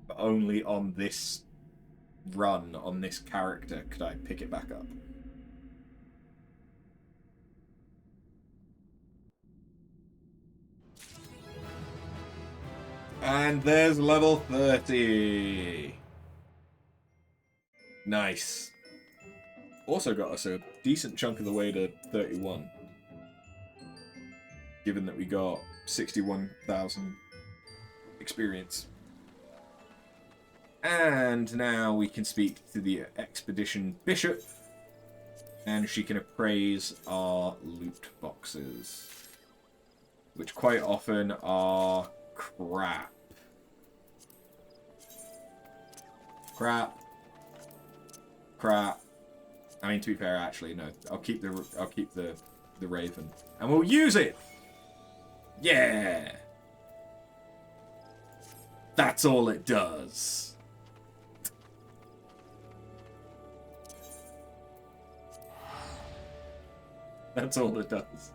But only on this run, on this character, could I pick it back up. And there's level 30. Nice. Also got us a decent chunk of the way to 31. Given that we got 61,000 experience. And now we can speak to the Expedition Bishop. And she can appraise our loot boxes. Which quite often are crap. Crap. I mean, to be fair, actually, no. I'll keep the Raven, and we'll use it. Yeah. That's all it does. That's all it does.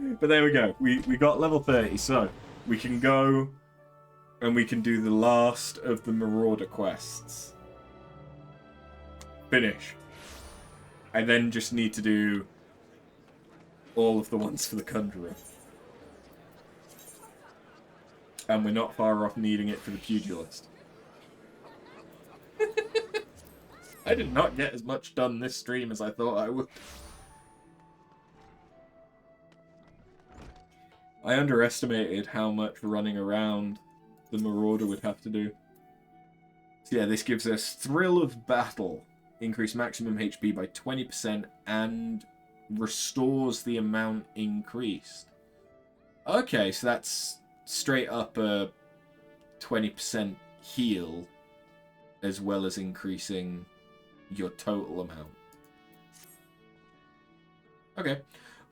But there we go. We got level 30, so we can go and we can do the last of the Marauder quests. Finish. I then just need to do all of the ones for the Conjurer. And we're not far off needing it for the Pugilist. I did not get as much done this stream as I thought I would. I underestimated how much running around the Marauder would have to do. So yeah, this gives us Thrill of Battle. Increase maximum HP by 20% and restores the amount increased. Okay, so that's straight up a 20% heal as well as increasing your total amount. Okay.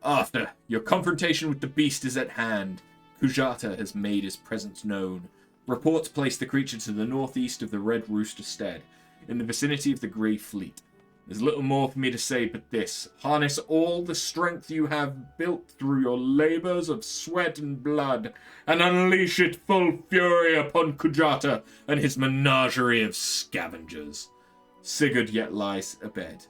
After your confrontation with the beast is at hand, Kujata has made his presence known. Reports place the creature to the northeast of the Red Rooster Stead, in the vicinity of the Grey Fleet. There's little more for me to say but this. Harness all the strength you have built through your labours of sweat and blood, and unleash it full fury upon Kujata and his menagerie of scavengers. Sigurd yet lies abed,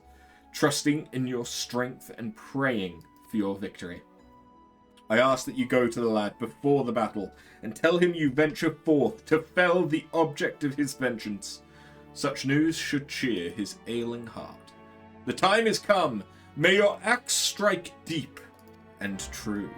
trusting in your strength and praying for your victory. I ask that you go to the lad before the battle and tell him you venture forth to fell the object of his vengeance. Such news should cheer his ailing heart. The time is come. May your axe strike deep and true.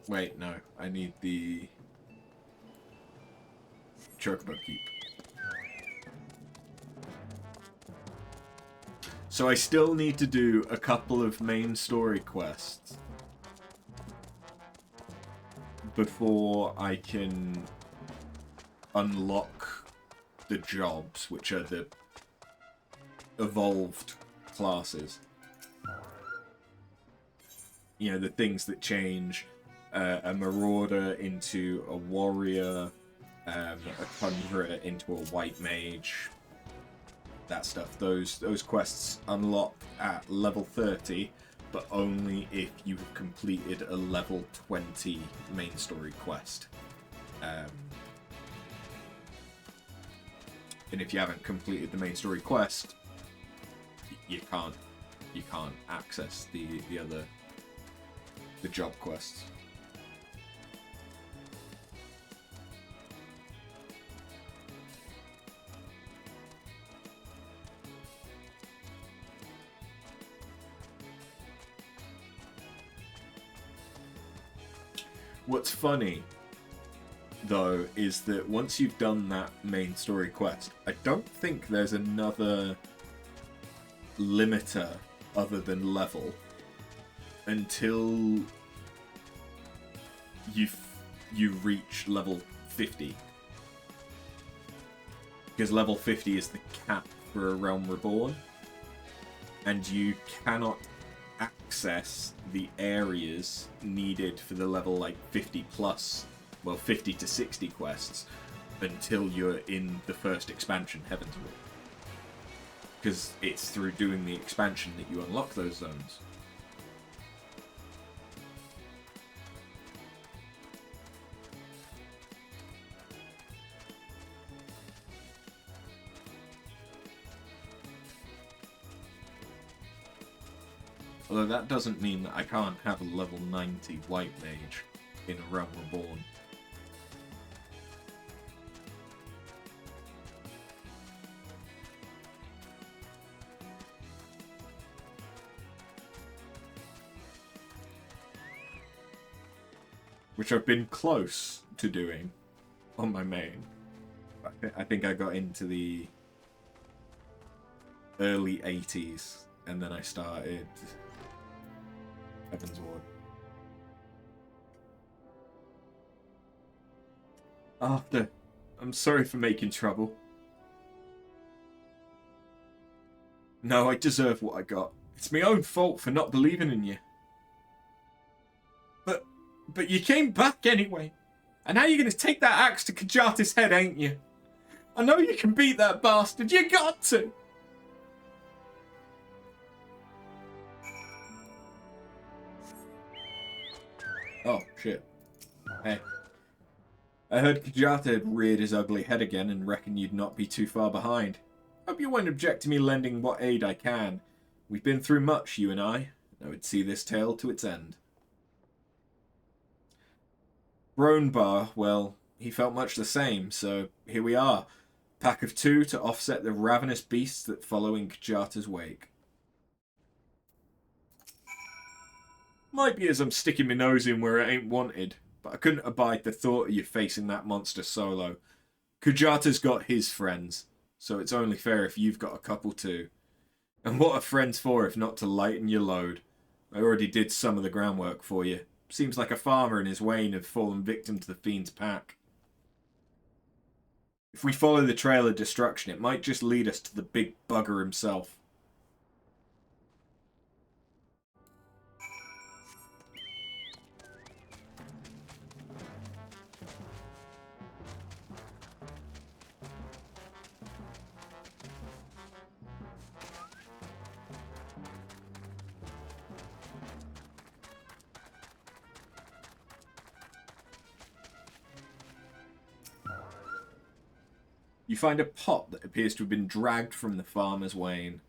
Wait, no. I need the Chocobo Keep. So I still need to do a couple of main story quests before I can unlock the jobs, which are the evolved classes. You know, the things that change a Marauder into a warrior, a Conjurer into a white mage, that stuff. Those quests unlock at level 30, but only if you have completed a level 20 main story quest. And if you haven't completed the main story quest, you can't access the job quests. What's funny, though, is that once you've done that main story quest, I don't think there's another limiter other than level until you reach level 50. Because level 50 is the cap for A Realm Reborn, and you cannot access the areas needed for the level like 50 plus, well 50 to 60 quests until you're in the first expansion, Heavensward. Because it's through doing the expansion that you unlock those zones. Although that doesn't mean that I can't have a level 90 white mage in A Realm Reborn. Which I've been close to doing on my main. I think I got into the early 80s and then I started Heavensward. After, I'm sorry for making trouble. No, I deserve what I got. It's my own fault for not believing in you. But you came back anyway. And now you're going to take that axe to Kajata's head, ain't you? I know you can beat that bastard. You got to. Oh, shit. Hey. I heard Kajata had reared his ugly head again and reckoned you'd not be too far behind. Hope you won't object to me lending what aid I can. We've been through much, you and I would see this tale to its end. Bronebar, well, he felt much the same, so here we are. Pack of 2 to offset the ravenous beasts that follow in Kajata's wake. Might be as I'm sticking my nose in where it ain't wanted, but I couldn't abide the thought of you facing that monster solo. Kajata's got his friends, so it's only fair if you've got a couple too. And what are friends for if not to lighten your load? I already did some of the groundwork for you. Seems like a farmer and his wain have fallen victim to the fiend's pack. If we follow the trail of destruction, it might just lead us to the big bugger himself. You find a pot that appears to have been dragged from the farmer's wain.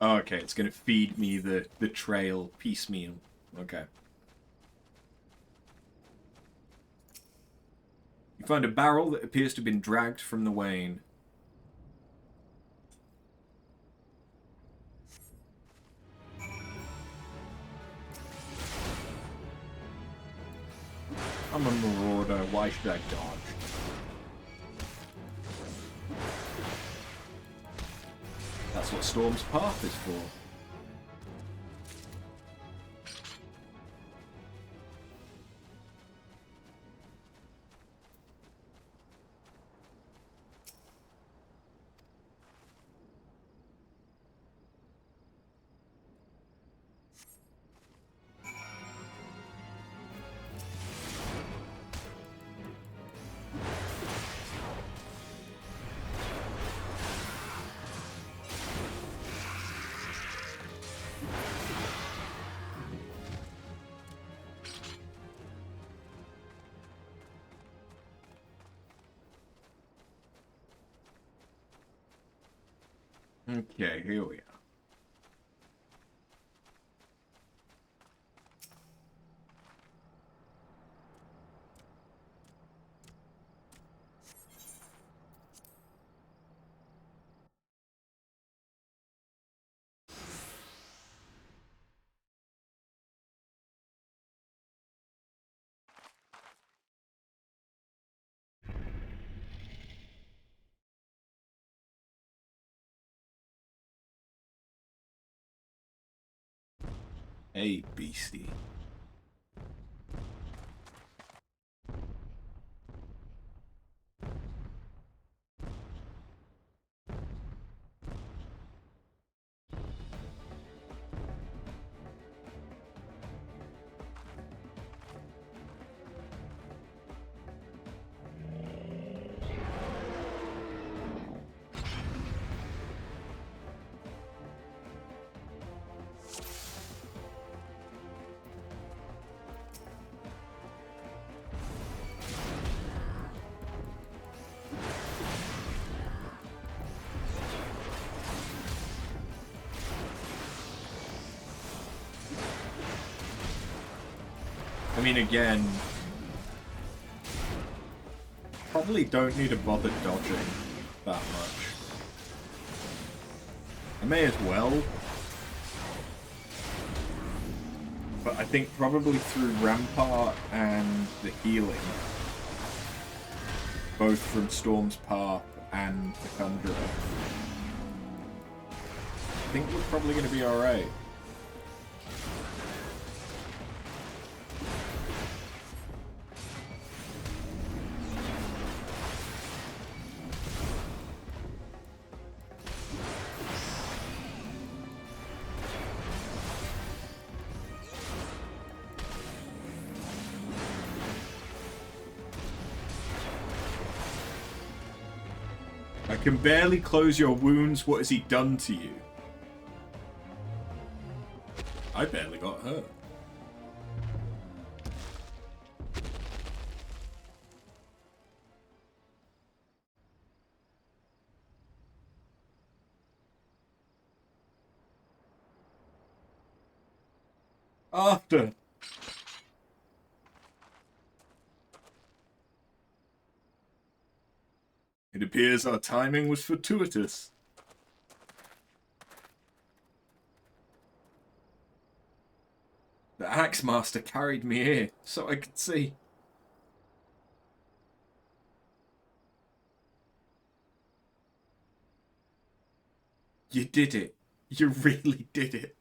Oh, okay, it's going to feed me the trail piecemeal. Okay. You find a barrel that appears to have been dragged from the wain. I'm a marauder, why should I dodge? That's what Storm's Path is for. Okay, here we are. Hey, beastie. I mean, again, probably don't need to bother dodging that much. I may as well. But I think probably through Rampart and the healing, both from Storm's Path and the Conjurer, I think we're probably going to be alright. I can barely close your wounds. What has he done to you? I barely got hurt. After. It appears our timing was fortuitous. The Axe Master carried me here so I could see. You did it. You really did it.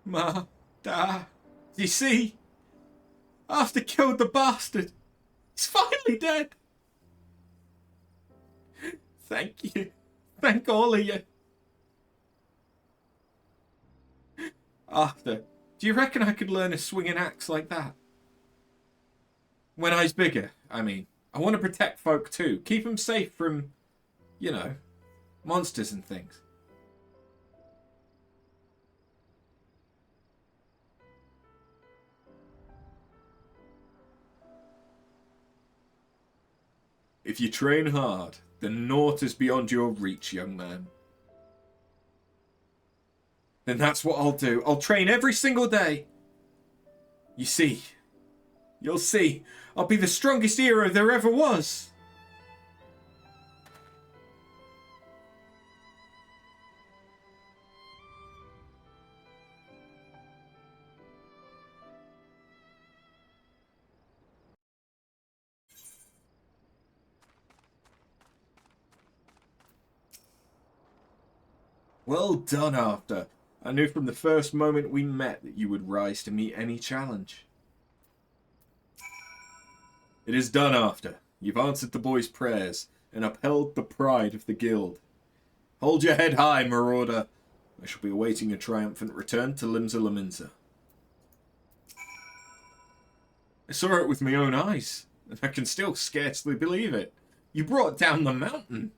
Ma, Da, you see? After killed the bastard, he's finally dead. Thank you. Thank all of you. After, do you reckon I could learn to swing an axe like that? When I was bigger, I mean. I want to protect folk too. Keep them safe from, you know, monsters and things. If you train hard, then naught is beyond your reach, young man. Then that's what I'll do. I'll train every single day. You see, you'll see, I'll be the strongest hero there ever was. Well done, After. I knew from the first moment we met that you would rise to meet any challenge. It is done, After. You've answered the boy's prayers and upheld the pride of the guild. Hold your head high, Marauder. I shall be awaiting a triumphant return to Limsa Lominsa. I saw it with my own eyes, and I can still scarcely believe it. You brought down the mountain.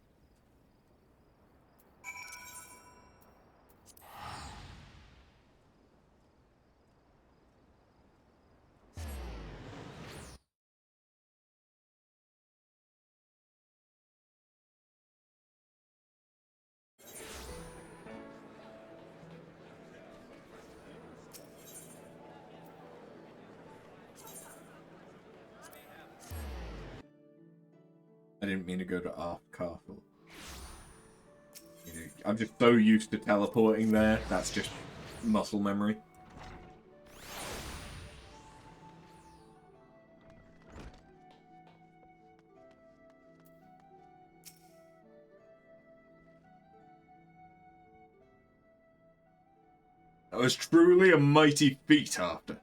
I didn't mean to go to Arth Castle. You know, I'm just so used to teleporting there. That's just muscle memory. That was truly a mighty feat, After.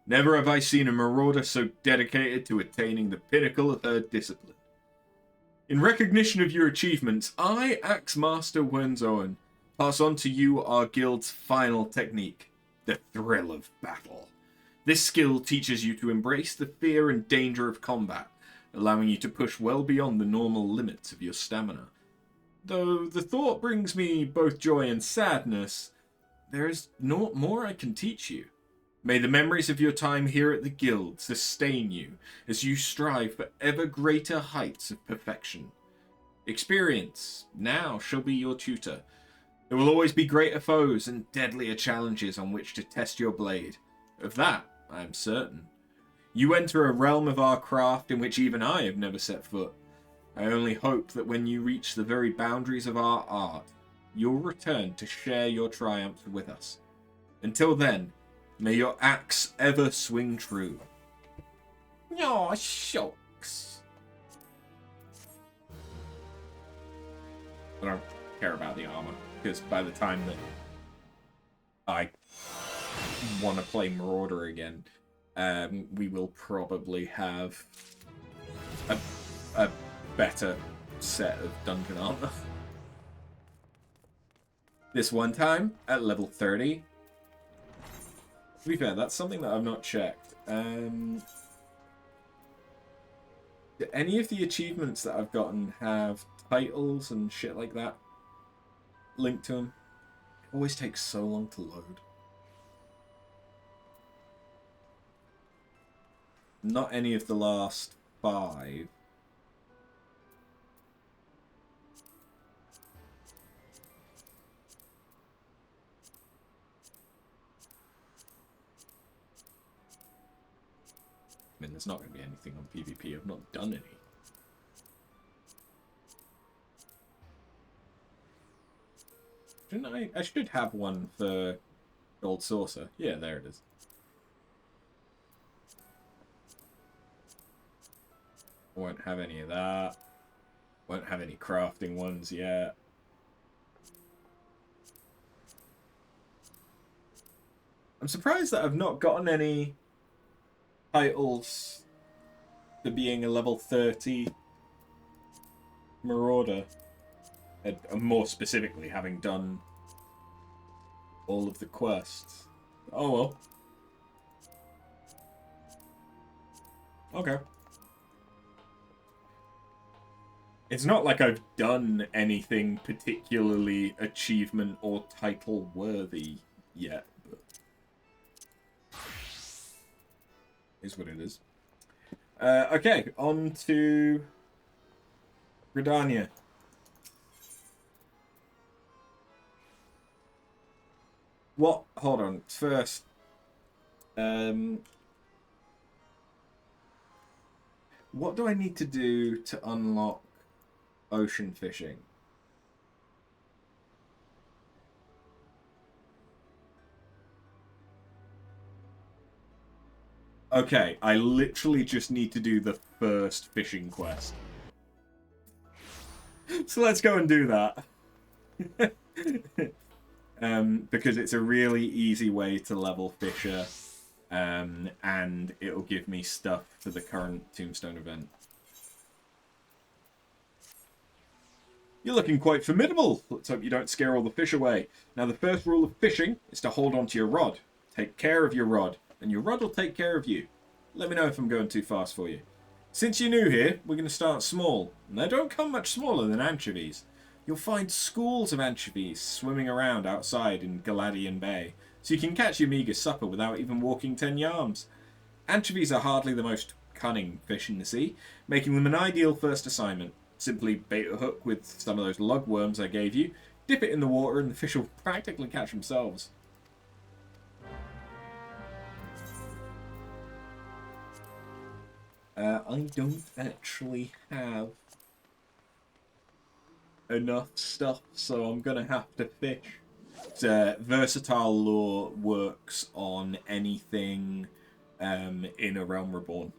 Never have I seen a marauder so dedicated to attaining the pinnacle of her discipline. In recognition of your achievements, I, Axe Master Wernzoen, pass on to you our guild's final technique, the thrill of battle. This skill teaches you to embrace the fear and danger of combat, allowing you to push well beyond the normal limits of your stamina. Though the thought brings me both joy and sadness, there is naught more I can teach you. May the memories of your time here at the guild sustain you as you strive for ever greater heights of perfection. Experience now shall be your tutor. There will always be greater foes and deadlier challenges on which to test your blade. Of that, I am certain. You enter a realm of our craft in which even I have never set foot. I only hope that when you reach the very boundaries of our art, you'll return to share your triumphs with us. Until then, may your axe ever swing true. Aw, shucks. I don't care about the armor, because by the time that I want to play Marauder again, we will probably have a better set of dungeon armor. This one time, at level 30, to be fair, that's something that I've not checked. Do any of the achievements that I've gotten have titles and shit like that linked to them? It always takes so long to load. Not any of the last 5. I mean, there's not going to be anything on PvP. I've not done any. Shouldn't I should have one for Gold Saucer. Yeah, there it is. Won't have any of that. Won't have any crafting ones yet. I'm surprised that I've not gotten any titles for being a level 30 Marauder. And more specifically, having done all of the quests. Oh well. Okay. It's not like I've done anything particularly achievement or title worthy yet, but is what it is. Okay, on to Gridania. What? Hold on. First, what do I need to do to unlock ocean fishing? Okay, I literally just need to do the first fishing quest. So let's go and do that. Because it's a really easy way to level Fisher, and it'll give me stuff for the current Tombstone event. You're looking quite formidable. Let's hope you don't scare all the fish away. Now, the first rule of fishing is to hold onto your rod. Take care of your rod, and your rod will take care of you. Let me know if I'm going too fast for you. Since you're new here, we're going to start small. And they don't come much smaller than anchovies. You'll find schools of anchovies swimming around outside in Garlean Bay, so you can catch your meagre supper without even walking 10 yards. Anchovies are hardly the most cunning fish in the sea, making them an ideal first assignment. Simply bait a hook with some of those lugworms I gave you, dip it in the water, and the fish will practically catch themselves. I don't actually have enough stuff, so I'm gonna have to fish. Versatile lore works on anything in A Realm Reborn,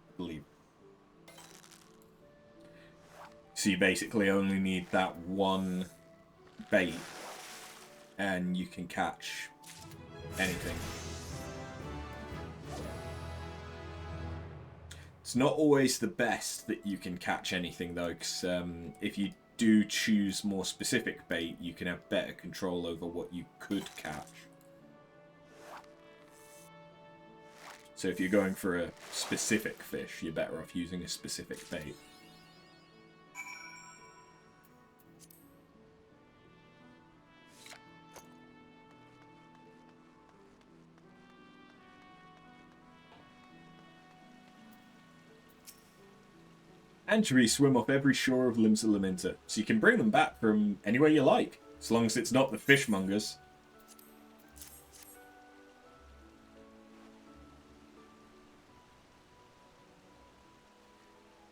I believe. So you basically only need that one bait, and you can catch anything. It's not always the best that you can catch anything, though, because if you do choose more specific bait, you can have better control over what you could catch. So if you're going for a specific fish, you're better off using a specific bait. Anchovies swim off every shore of Limsa Laminta, so you can bring them back from anywhere you like, as long as it's not the fishmongers.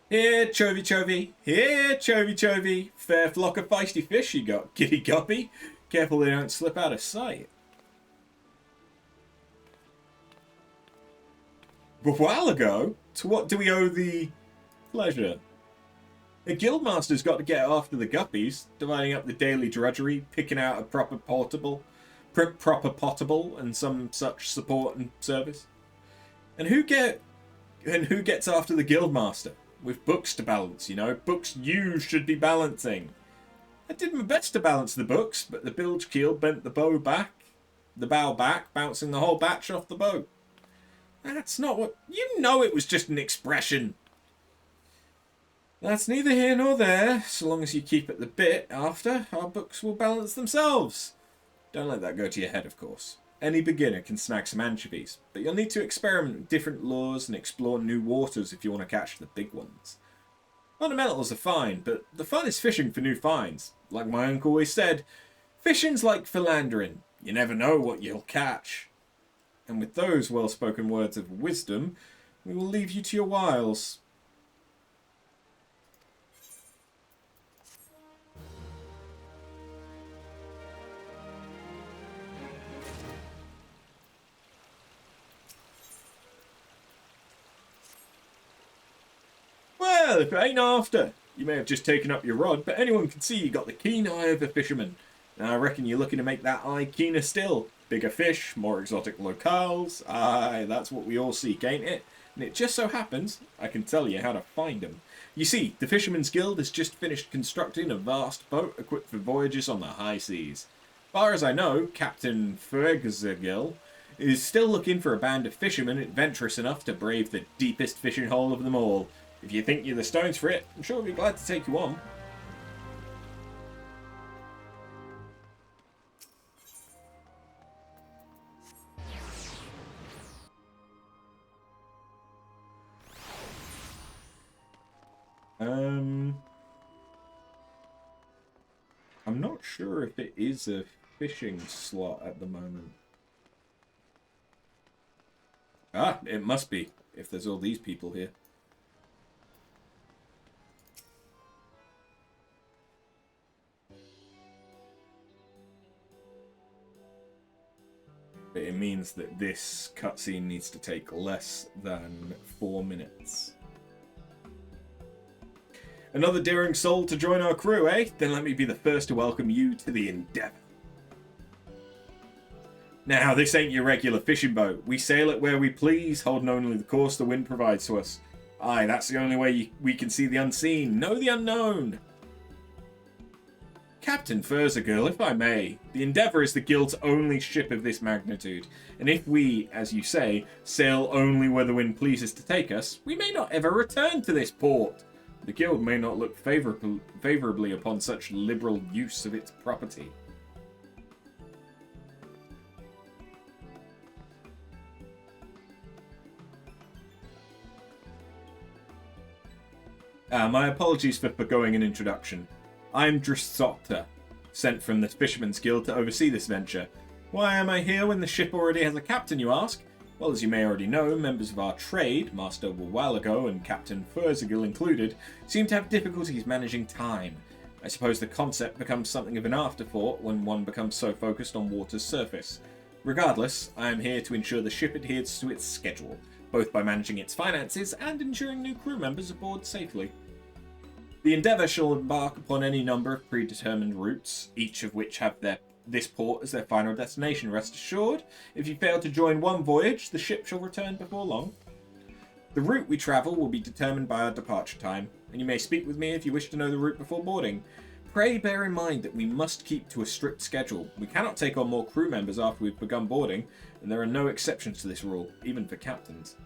Here, Chovy Chovy. Here, Chovy Chovy. Fair flock of feisty fish you got, Giddy Guppy. Careful they don't slip out of sight. A while ago, to what do we owe the pleasure? The guildmaster's got to get after the guppies, dividing up the daily drudgery, picking out a proper potable, and some such support and service. And who gets after the guildmaster? With books to balance, you know. Books you should be balancing. I did my best to balance the books, but the bilge keel bent the bow back, bouncing the whole batch off the bow. That's not what... You know it was just an expression. That's neither here nor there. So long as you keep at the bit after, our books will balance themselves. Don't let that go to your head, of course. Any beginner can snag some anchovies, but you'll need to experiment with different lures and explore new waters if you want to catch the big ones. Fundamentals are fine, but the fun is fishing for new finds. Like my uncle always said, fishing's like philandering. You never know what you'll catch. And with those well-spoken words of wisdom, we will leave you to your wiles. Well, if it ain't after. You may have just taken up your rod, but anyone can see you got the keen eye of a fisherman. And I reckon you're looking to make that eye keener still. Bigger fish, more exotic locales. Aye, that's what we all seek, ain't it? And it just so happens, I can tell you how to find them. You see, the Fisherman's Guild has just finished constructing a vast boat equipped for voyages on the high seas. Far as I know, Captain Fergzegil is still looking for a band of fishermen adventurous enough to brave the deepest fishing hole of them all. If you think you're the stones for it, I'm sure I'll be glad to take you on. I'm not sure if it is a fishing slot at the moment. Ah, it must be, if there's all these people here. But it means that this cutscene needs to take less than 4 minutes. Another daring soul to join our crew, eh? Then let me be the first to welcome you to the Endeavour. Now, this ain't your regular fishing boat. We sail it where we please, holding only the course the wind provides to us. Aye, that's the only way we can see the unseen, know the unknown. Captain Furzagirl, if I may, the Endeavour is the Guild's only ship of this magnitude, and if we, as you say, sail only where the wind pleases to take us, we may not ever return to this port. The Guild may not look favourably upon such liberal use of its property. My apologies for forgoing an introduction. I'm Drissota, sent from the Fisherman's Guild to oversee this venture. Why am I here when the ship already has a captain, you ask? Well, as you may already know, members of our trade, Master Wawalago and Captain Furzagil included, seem to have difficulties managing time. I suppose the concept becomes something of an afterthought when one becomes so focused on water's surface. Regardless, I am here to ensure the ship adheres to its schedule, both by managing its finances and ensuring new crew members aboard safely. The Endeavour shall embark upon any number of predetermined routes, each of which have this port as their final destination. Rest assured, if you fail to join one voyage, the ship shall return before long. The route we travel will be determined by our departure time, and you may speak with me if you wish to know the route before boarding. Pray bear in mind that we must keep to a strict schedule. We cannot take on more crew members after we've begun boarding, and there are no exceptions to this rule, even for captains.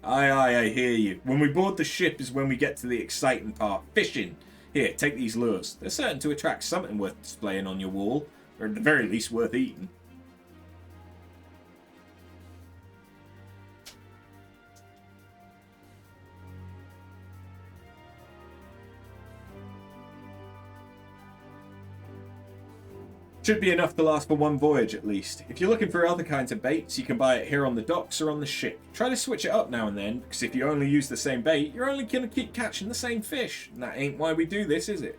Aye, I hear you. When we board the ship is when we get to the exciting part, fishing. Here, take these lures. They're certain to attract something worth displaying on your wall, or at the very least worth eating. Should be enough to last for one voyage at least. If you're looking for other kinds of baits, you can buy it here on the docks or on the ship. Try to switch it up now and then, because if you only use the same bait, you're only going to keep catching the same fish. And that ain't why we do this, is it?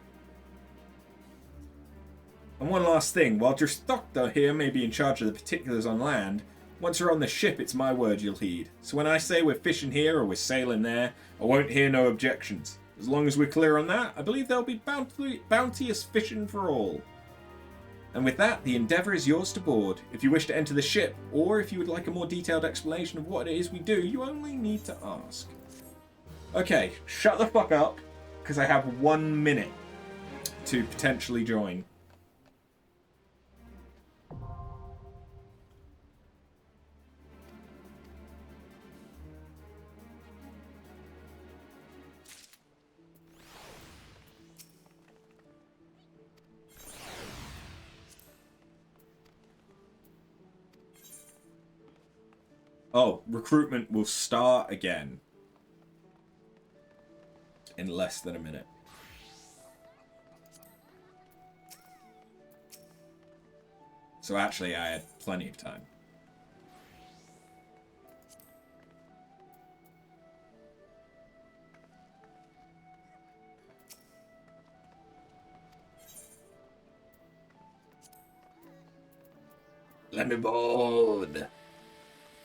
And one last thing, while your doctor here may be in charge of the particulars on land, once you're on the ship, it's my word you'll heed. So when I say we're fishing here or we're sailing there, I won't hear no objections. As long as we're clear on that, I believe there'll be bounteous fishing for all. And with that, the Endeavour is yours to board. If you wish to enter the ship, or if you would like a more detailed explanation of what it is we do, you only need to ask. Okay, shut the fuck up, because I have 1 minute to potentially join. Oh, recruitment will start again in less than a minute. So actually, I had plenty of time. Let me board.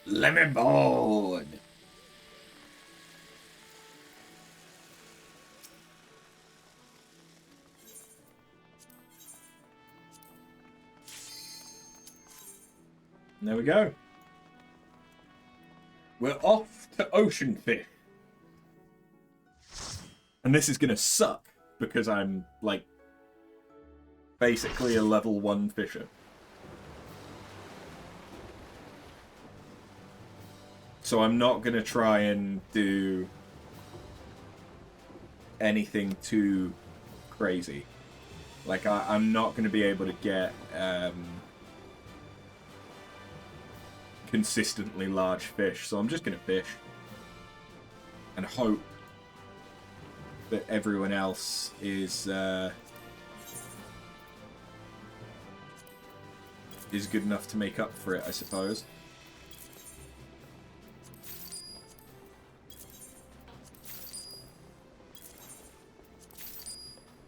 Let me board. There we go. We're off to Ocean Fish. And this is gonna suck because I'm like basically a level 1 fisher. So I'm not going to try and do anything too crazy. Like, I'm not going to be able to get consistently large fish. So I'm just going to fish. And hope that everyone else is good enough to make up for it, I suppose.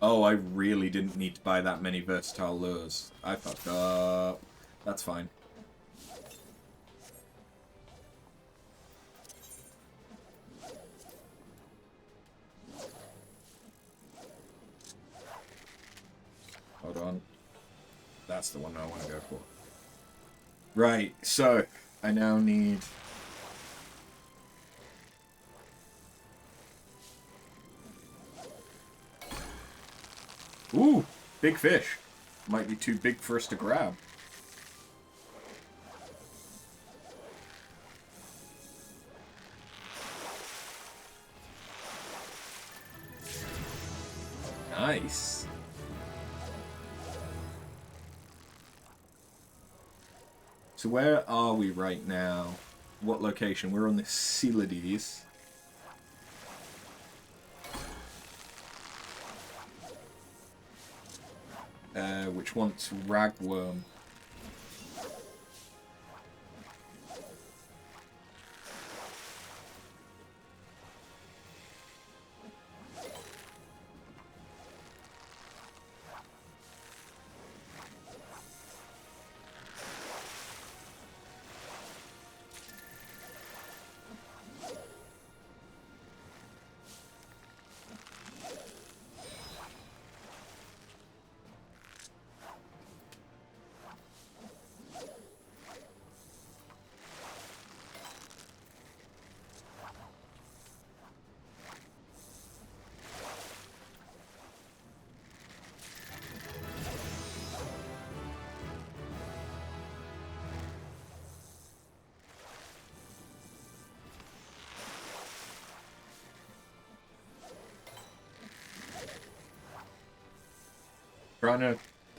Oh, I really didn't need to buy that many versatile lures. I fucked up. That's fine. Hold on. That's the one I want to go for. Right, so I now need... Ooh, big fish. Might be too big for us to grab. Nice. So where are we right now? What location? We're on the Celades. Which wants ragworm.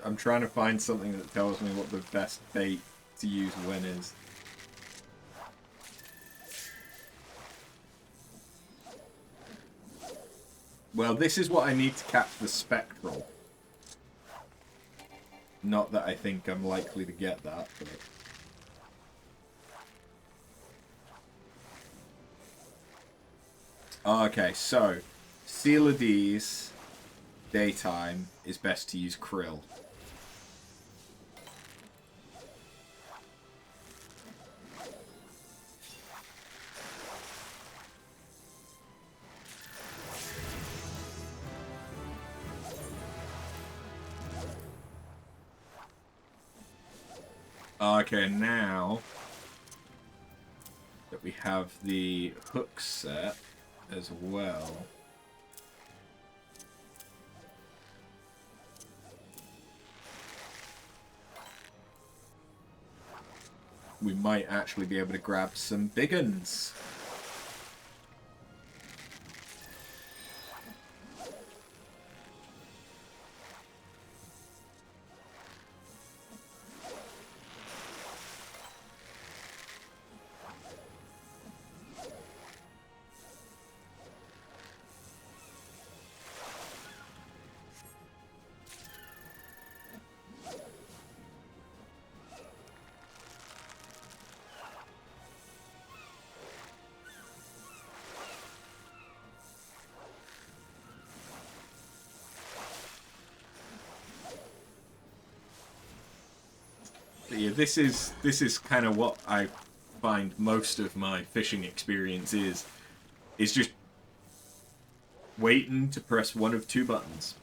I'm trying to find something that tells me what the best bait to use when is. Well, this is what I need to catch the spectral. Not that I think I'm likely to get that, but... Okay, so... Seal of D's, daytime, is best to use Krill. Okay, now that we have the hook set as well, we might actually be able to grab some big uns. But yeah, this is kind of what I find most of my fishing experience is just waiting to press one of two buttons.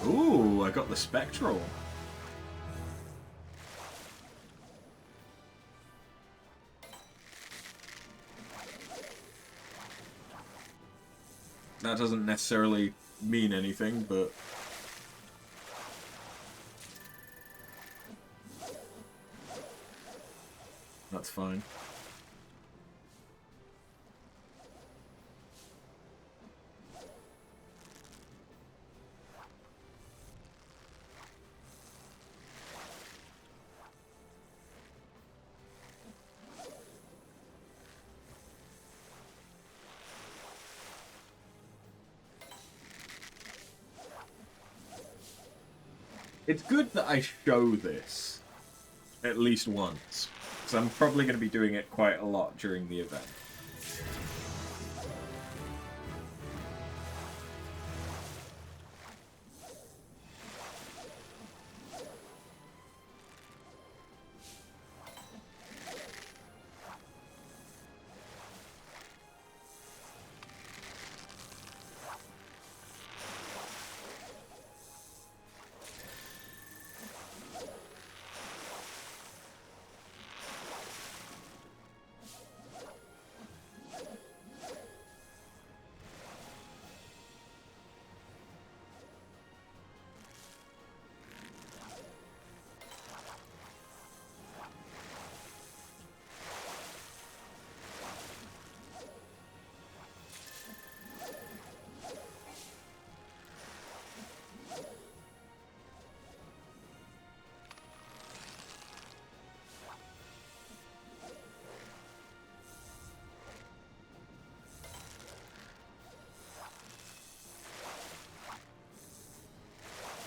Ooh, I got the spectral. That doesn't necessarily mean anything, but... that's fine. It's good that I show this at least once, because I'm probably going to be doing it quite a lot during the event.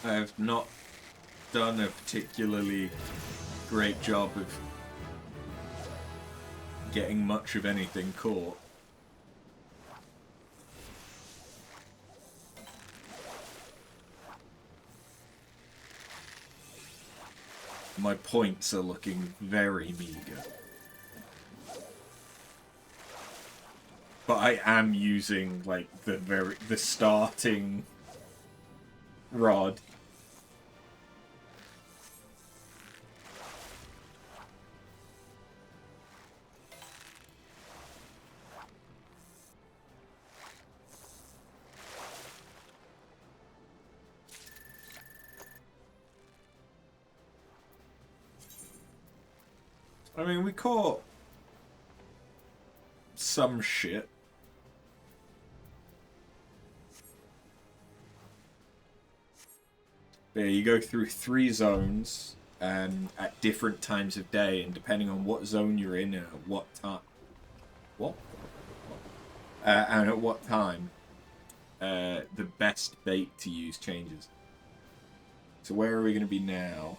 I have not done a particularly great job of getting much of anything caught. My points are looking very meager. But I am using like the starting rod. I mean, we caught some shit. Yeah, you go through 3 zones at different times of day, and depending on what zone you're in and at what time, and at what time, the best bait to use changes. So where are we going to be now?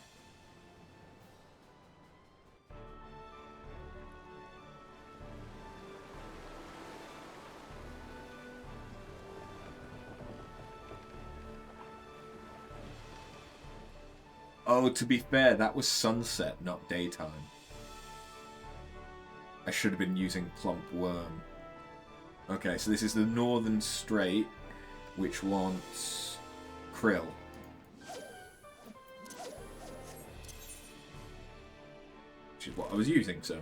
Oh, to be fair, that was sunset, not daytime. I should have been using Plump Worm. Okay, so this is the Northern Strait, which wants krill. Which is what I was using, so...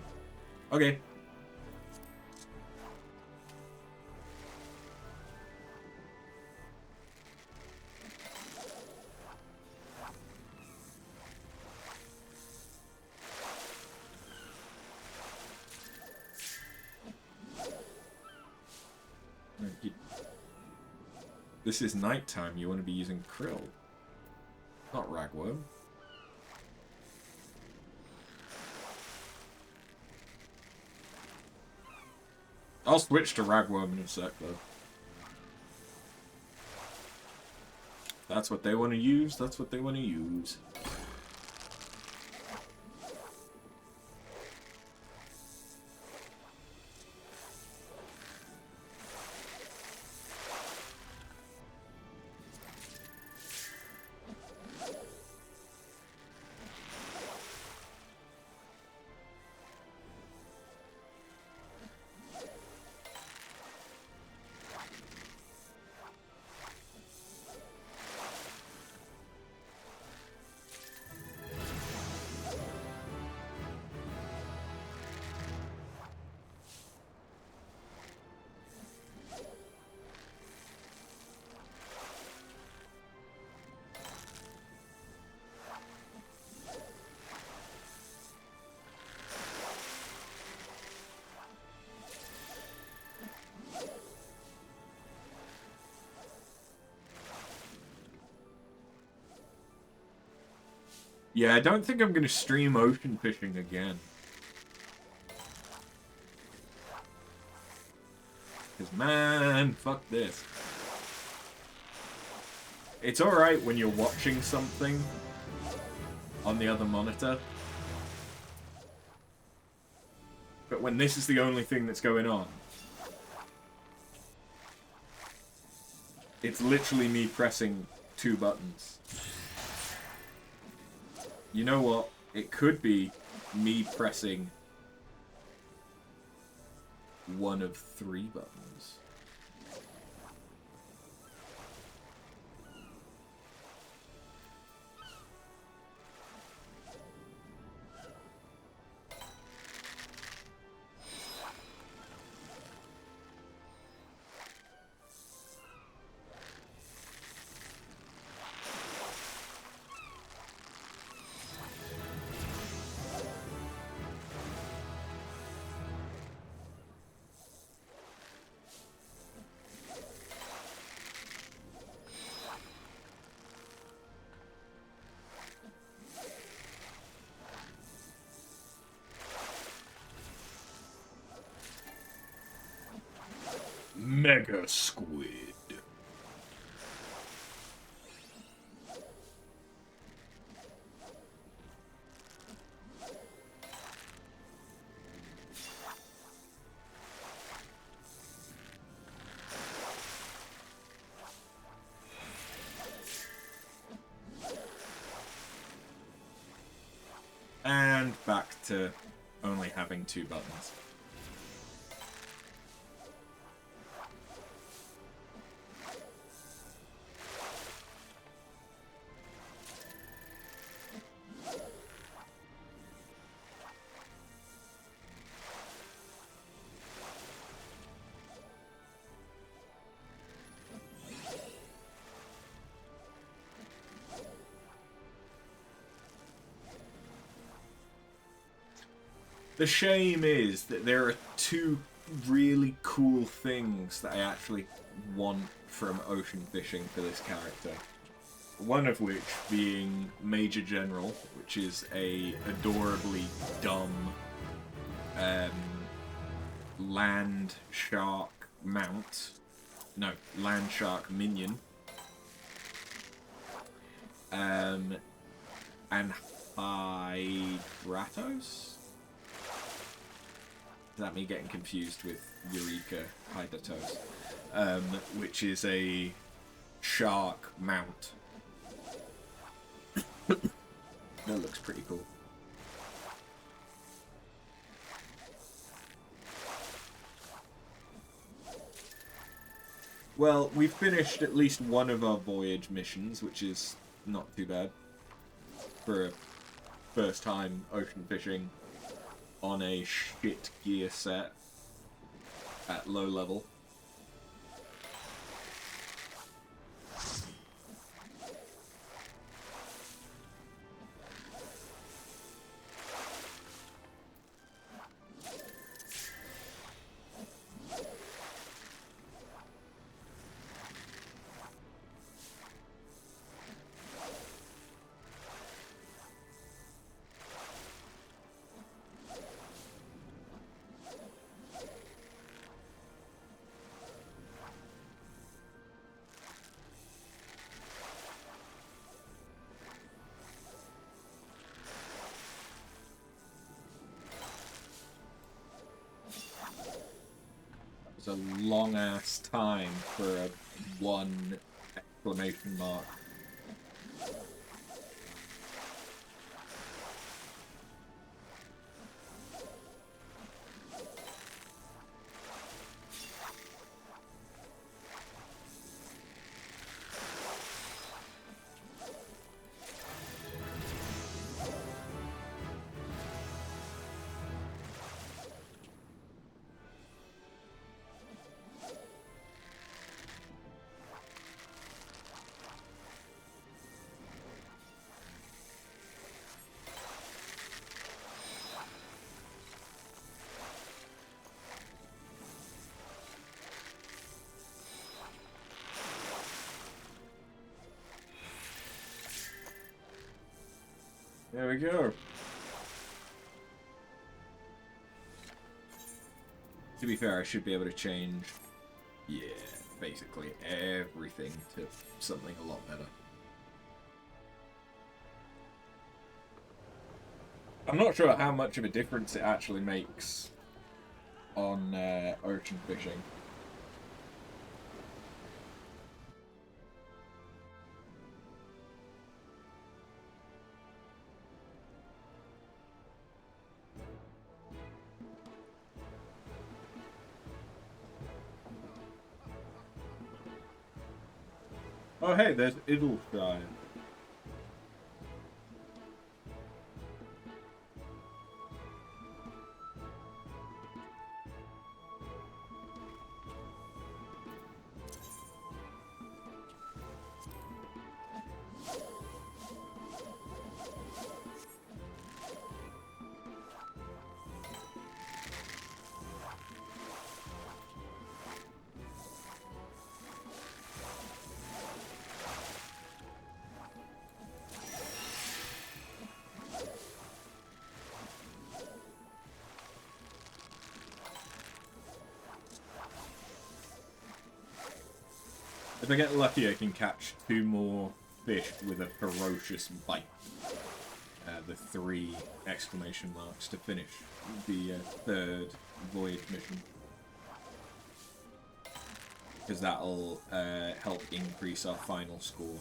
Okay. This is nighttime, you want to be using krill. Not ragworm. I'll switch to ragworm in a sec, though. That's what they want to use, that's what they want to use. Yeah, I don't think I'm going to stream ocean fishing again. Because, man, fuck this. It's alright when you're watching something on the other monitor. But when this is the only thing that's going on, it's literally me pressing 2 buttons. You know what? It could be me pressing 1 of 3 buttons. Mega Squid. And back to only having 2 buttons. The shame is that there are 2 really cool things that I actually want from ocean fishing for this character. One of which being Major General, which is a adorably dumb land shark mount no, land shark minion. And Hydratos? Is that me getting confused with Eureka Hydratos? Which is a shark mount. That looks pretty cool. Well, we've finished at least one of our voyage missions, which is not too bad for a first time ocean fishing on a shit gear set at low level. It's a long ass time for a one exclamation mark. There we go. To be fair, I should be able to change, yeah, basically everything to something a lot better. I'm not sure how much of a difference it actually makes on ocean fishing. Oh hey, there's Eorzea. If I get lucky, I can catch 2 more fish with a ferocious bite. The 3 exclamation marks to finish the 3rd voyage mission. Because that'll help increase our final score.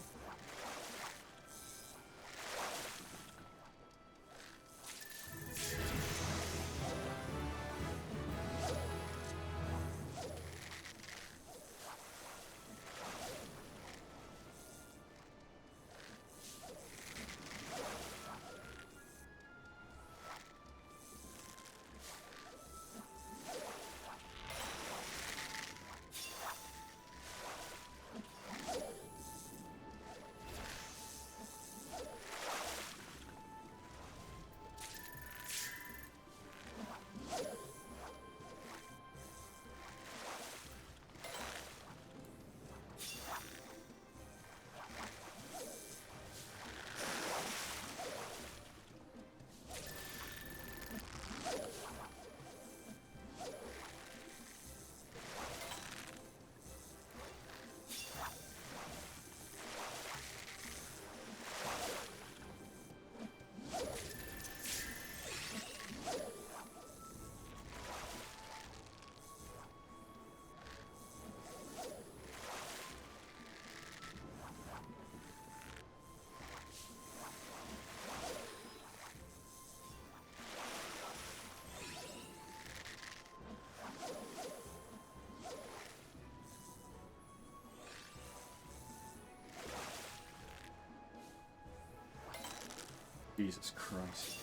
Jesus Christ.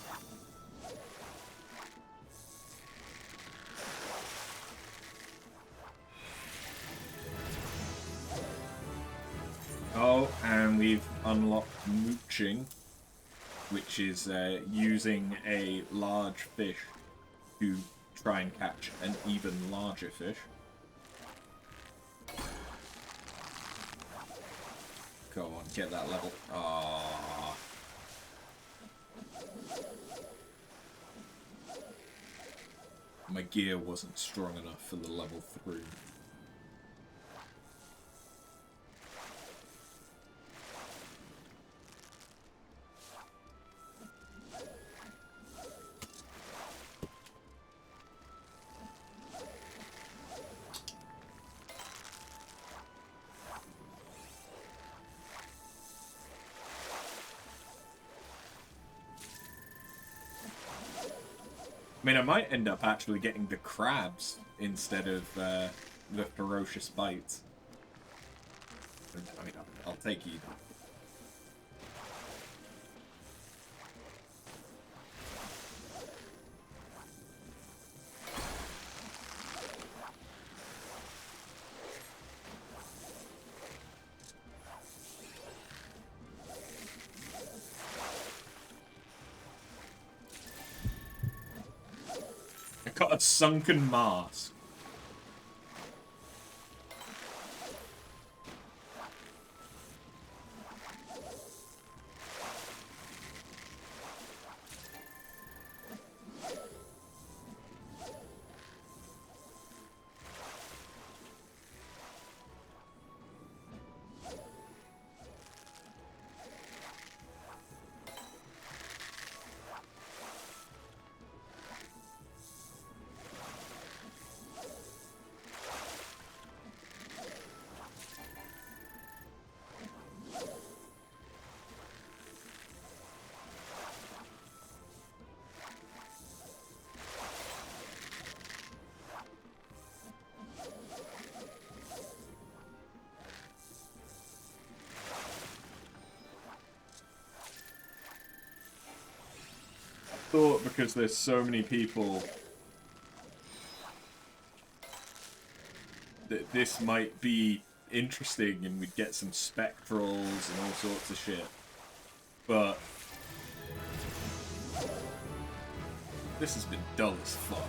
Oh, and we've unlocked mooching, which is using a large fish to try and catch an even larger fish. Go on, get that level. Ah. My gear wasn't strong enough for the level 3. I mean, I might end up actually getting the crabs instead of the ferocious bites. I mean, I'll take either. Got a sunken mask. Thought because there's so many people that this might be interesting and we'd get some spectrals and all sorts of shit. But this has been dull as fuck.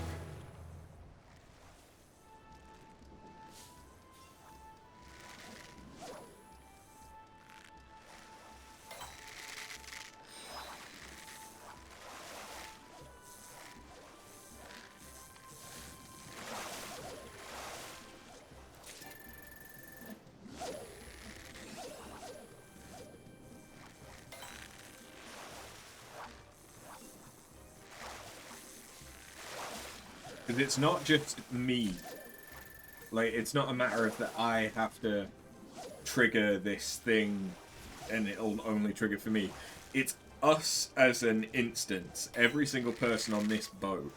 Because it's not just me. Like, it's not a matter of that I have to trigger this thing and it'll only trigger for me. It's us as an instance. Every single person on this boat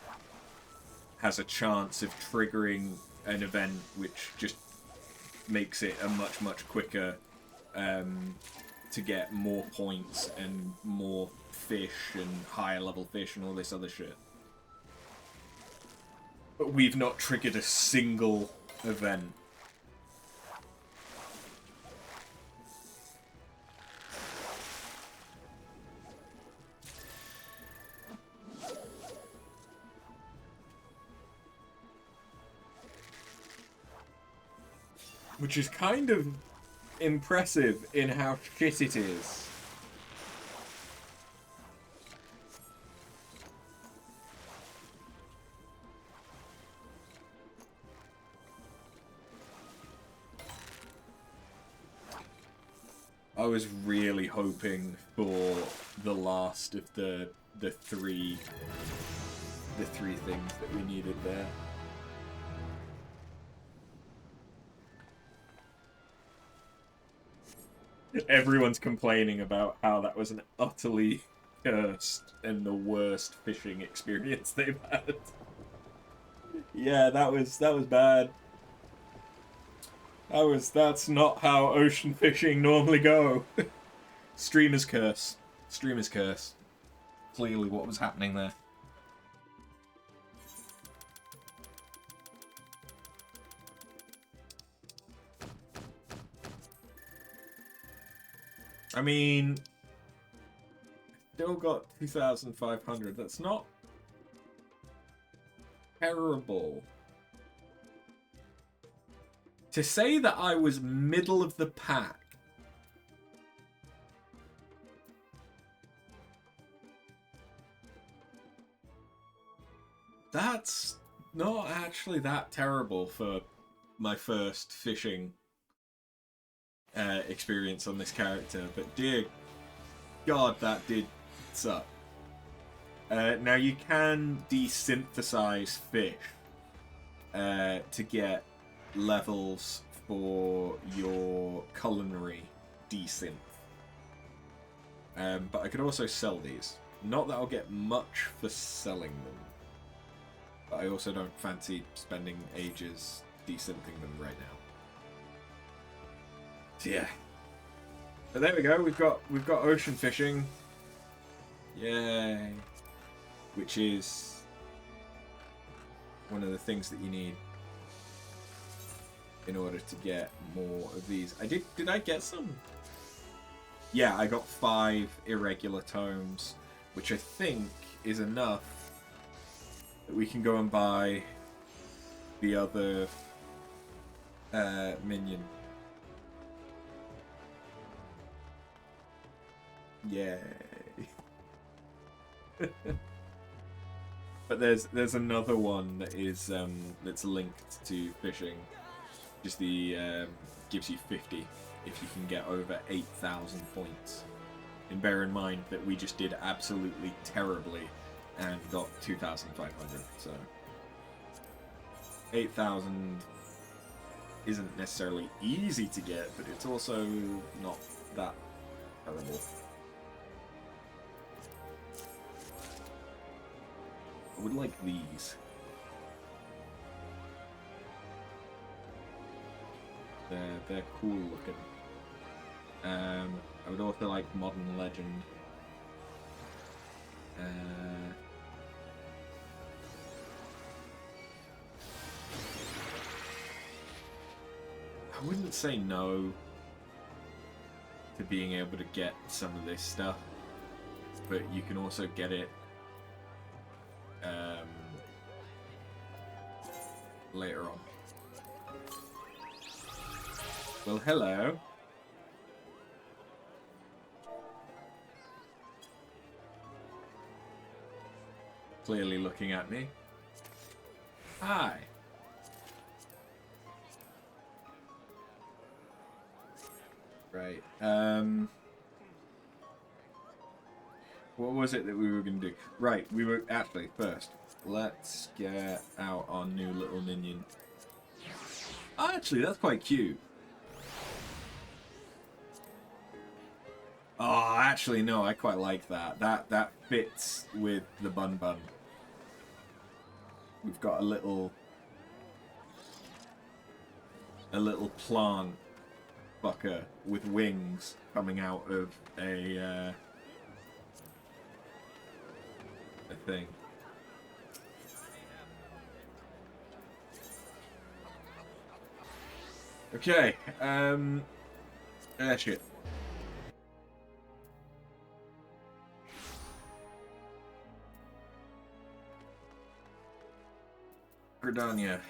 has a chance of triggering an event which just makes it a much, much quicker to get more points and more fish and higher level fish and all this other shit. But we've not triggered a single event. Which is kind of impressive in how shit it is. I was really hoping for the last of the three things that we needed there. Everyone's complaining about how that was an utterly cursed and the worst fishing experience they've had. Yeah, that was bad. That's not how ocean fishing normally go. Streamer's curse. Streamer's curse. clearly what was happening there. I mean, still got 2,500. That's not terrible. To say that I was middle of the pack, that's not actually that terrible for my first fishing experience on this character, but dear God, that did suck. Now you can desynthesize fish to get levels for your culinary desynth. But I could also sell these. Not that I'll get much for selling them, but I also don't fancy spending ages desynthing them right now. So yeah. But there we go. We've got ocean fishing. Yay! Which is one of the things that you need in order to get more of these. Did I get some? Yeah, I got 5 irregular tomes, which I think is enough that we can go and buy the other minion. Yay. But there's another one that is that's linked to fishing. Just the gives you 50 if you can get over 8,000 points. And bear in mind that we just did absolutely terribly and got 2,500. So 8,000 isn't necessarily easy to get, but it's also not that terrible. I would like these. They're cool looking. I would also like Modern Legend. I wouldn't say no to being able to get some of this stuff, but you can also get it later on. Well, hello. Clearly looking at me. Hi. Right. What was it that we were going to do? Right, we were actually first. Let's get out our new little minion. Oh, actually, that's quite cute. Oh, actually, no, I quite like that. That fits with the bun bun. We've got a little plant fucker with wings coming out of a thing. Okay, shit. Gridania.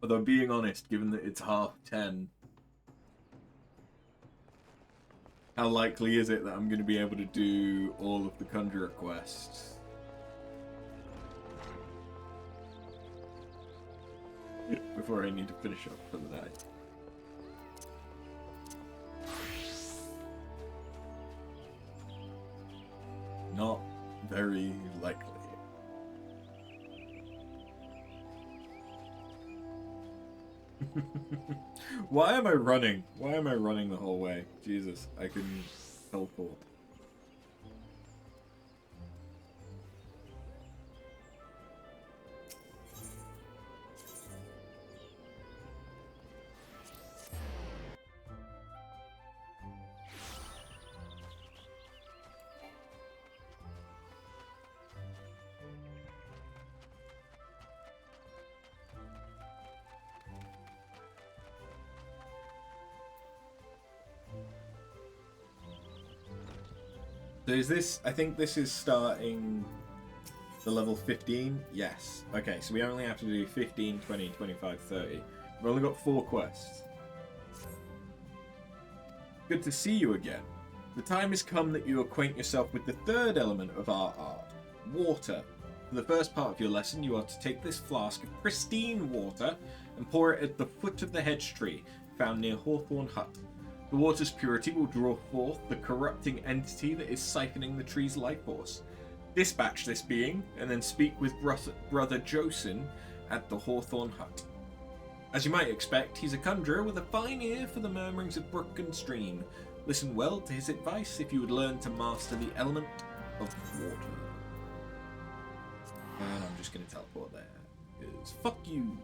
Although, being honest, given that it's 10:30, how likely is it that I'm going to be able to do all of the Conjurer quests? Before I need to finish up for the night. Not very likely. Why am I running? Why am I running the whole way? Jesus, I can teleport. So is this... I think this is starting the level 15? Yes. Okay, so we only have to do 15, 20, 25, 30. We've only got 4 quests. Good to see you again. The time has come that you acquaint yourself with the third element of our art, water. For the first part of your lesson, you are to take this flask of pristine water and pour it at the foot of the hedge tree found near Hawthorn Hut. The water's purity will draw forth the corrupting entity that is siphoning the tree's life force. Dispatch this being, and then speak with Brother Josin at the Hawthorn Hut. As you might expect, he's a conjurer with a fine ear for the murmurings of brook and stream. Listen well to his advice if you would learn to master the element of water. And I'm just going to teleport there, because fuck you.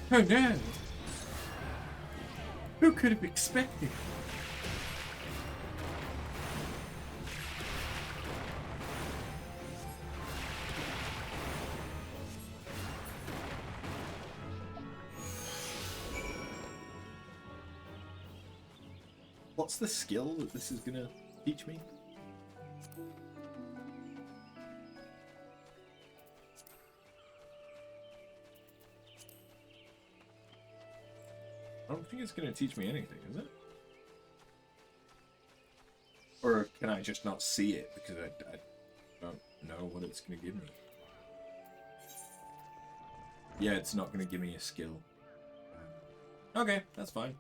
Oh no! Who could have expected? What's the skill that this is gonna teach me? I don't think it's going to teach me anything, is it? Or can I just not see it because I don't know what it's going to give me? Yeah, it's not going to give me a skill. Okay, that's fine.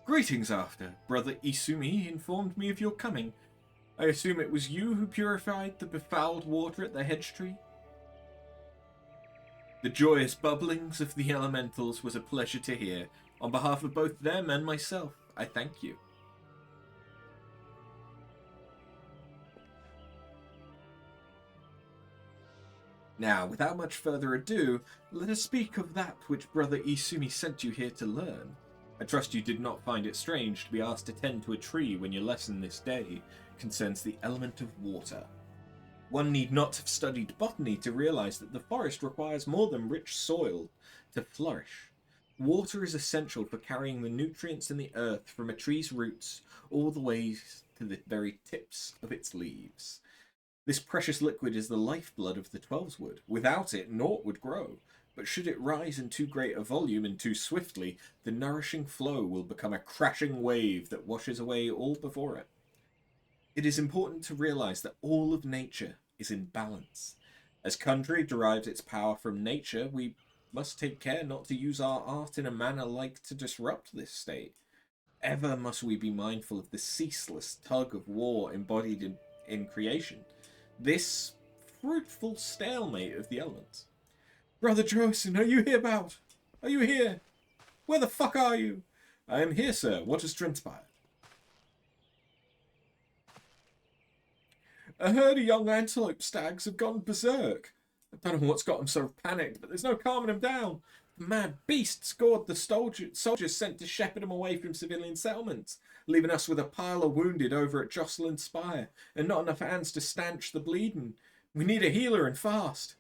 Greetings, After. Brother Isumi informed me of your coming. I assume it was you who purified the befouled water at the hedge tree? The joyous bubblings of the elementals was a pleasure to hear. On behalf of both them and myself, I thank you. Now, without much further ado, let us speak of that which Brother Isumi sent you here to learn. I trust you did not find it strange to be asked to tend to a tree when your lesson this day concerns the element of water. One need not have studied botany to realize that the forest requires more than rich soil to flourish. Water is essential for carrying the nutrients in the earth from a tree's roots all the way to the very tips of its leaves. This precious liquid is the lifeblood of the Twelveswood. Without it, naught would grow. But should it rise in too great a volume and too swiftly, the nourishing flow will become a crashing wave that washes away all before it. It is important to realize that all of nature is in balance. As country derives its power from nature, we must take care not to use our art in a manner like to disrupt this state. Ever must we be mindful of the ceaseless tug of war embodied in creation. This fruitful stalemate of the elements. Brother Josin, are you hereabout? Are you here? Where the fuck are you? I am here, sir. What has transpired? A herd of young antelope stags have gone berserk. I don't know what's got them so panicked, but there's no calming them down. The mad beasts gored the soldiers sent to shepherd them away from civilian settlements, leaving us with a pile of wounded over at Jocelyn Spire, and not enough hands to stanch the bleeding. We need a healer and fast.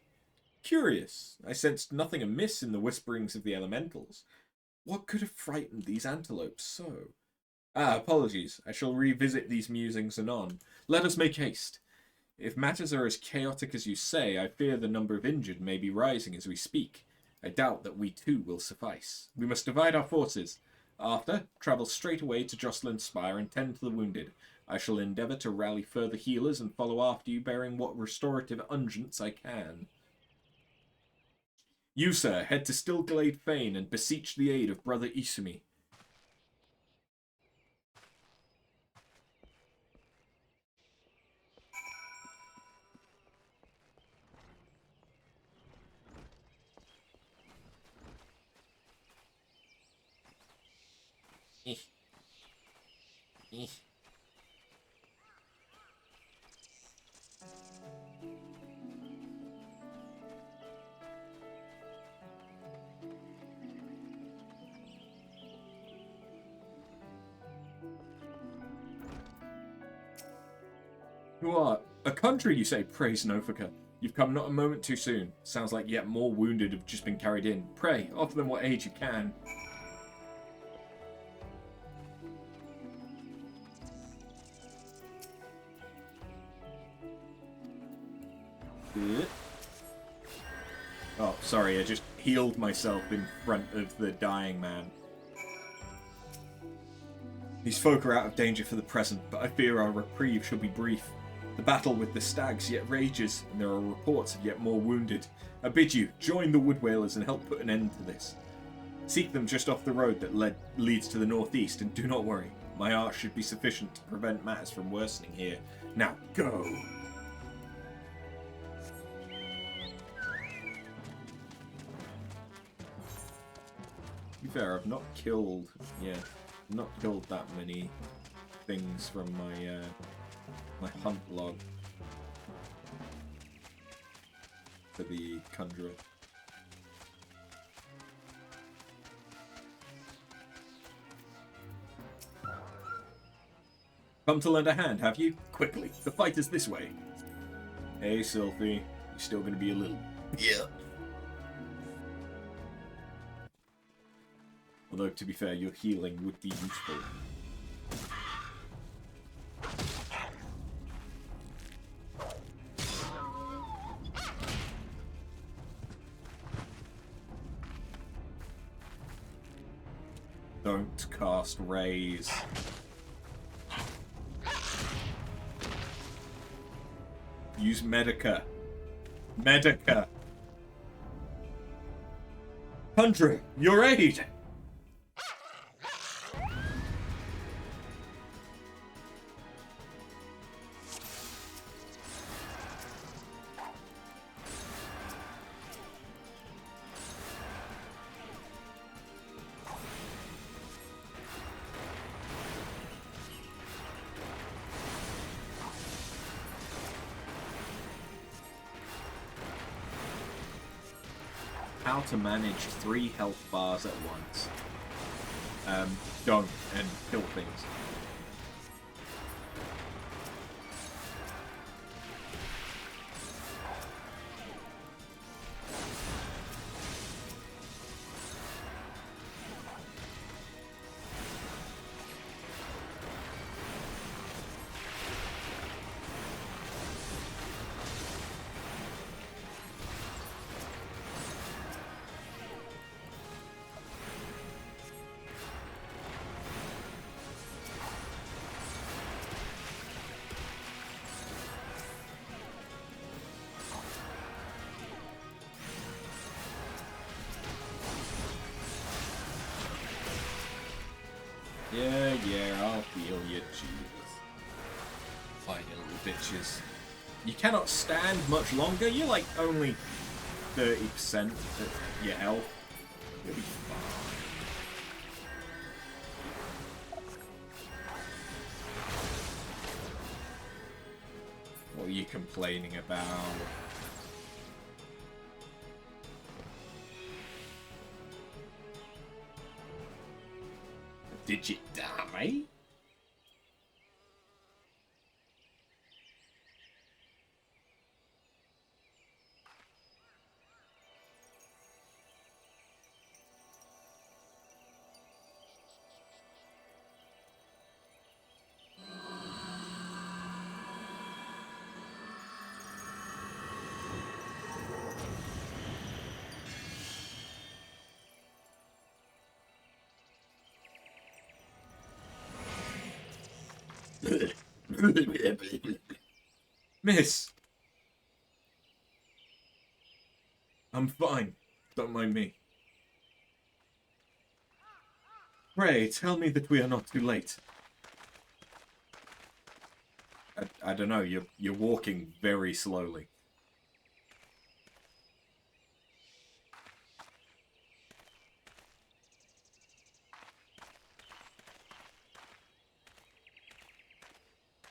Curious, I sensed nothing amiss in the whisperings of the elementals. What could have frightened these antelopes so? Apologies. I shall revisit these musings anon. Let us make haste. If matters are as chaotic as you say, I fear the number of injured may be rising as we speak. I doubt that we too will suffice. We must divide our forces. After, travel straight away to Jocelyn Spire and tend to the wounded. I shall endeavour to rally further healers and follow after you, bearing what restorative unguents I can. You, sir, head to Stillglade Fane and beseech the aid of Brother Isumi. You are a conjurer, you say? Praise Nofaka. You've come not a moment too soon. Sounds like yet more wounded have just been carried in. Pray, offer them what aid you can. Oh, sorry, I just healed myself in front of the dying man. These folk are out of danger for the present, but I fear our reprieve shall be brief. The battle with the stags yet rages, and there are reports of yet more wounded. I bid you, join the wood whalers and help put an end to this. Seek them just off the road that leads to the northeast, and do not worry. My art should be sufficient to prevent matters from worsening here. Now, go! To be fair, I've not killed... Yeah, not killed that many things from my, my hunt log for the Conjurer. Come to lend a hand, have you? Quickly, the fight is this way. Hey, Sylphie, you still gonna be a little... Yeah. Although, to be fair, your healing would be useful. Don't cast Raise. Use Medica. Medica. Conjurer, your aid! How to manage 3 health bars at once. Don't, and kill things. Yeah, I'll heal you, Jesus. Fine, you little bitches. You cannot stand much longer. You're like only 30% of your health. You'll be fine. What are you complaining about? Did you die? Miss! I'm fine. Don't mind me. Pray, tell me that we are not too late. I don't know, you're walking very slowly.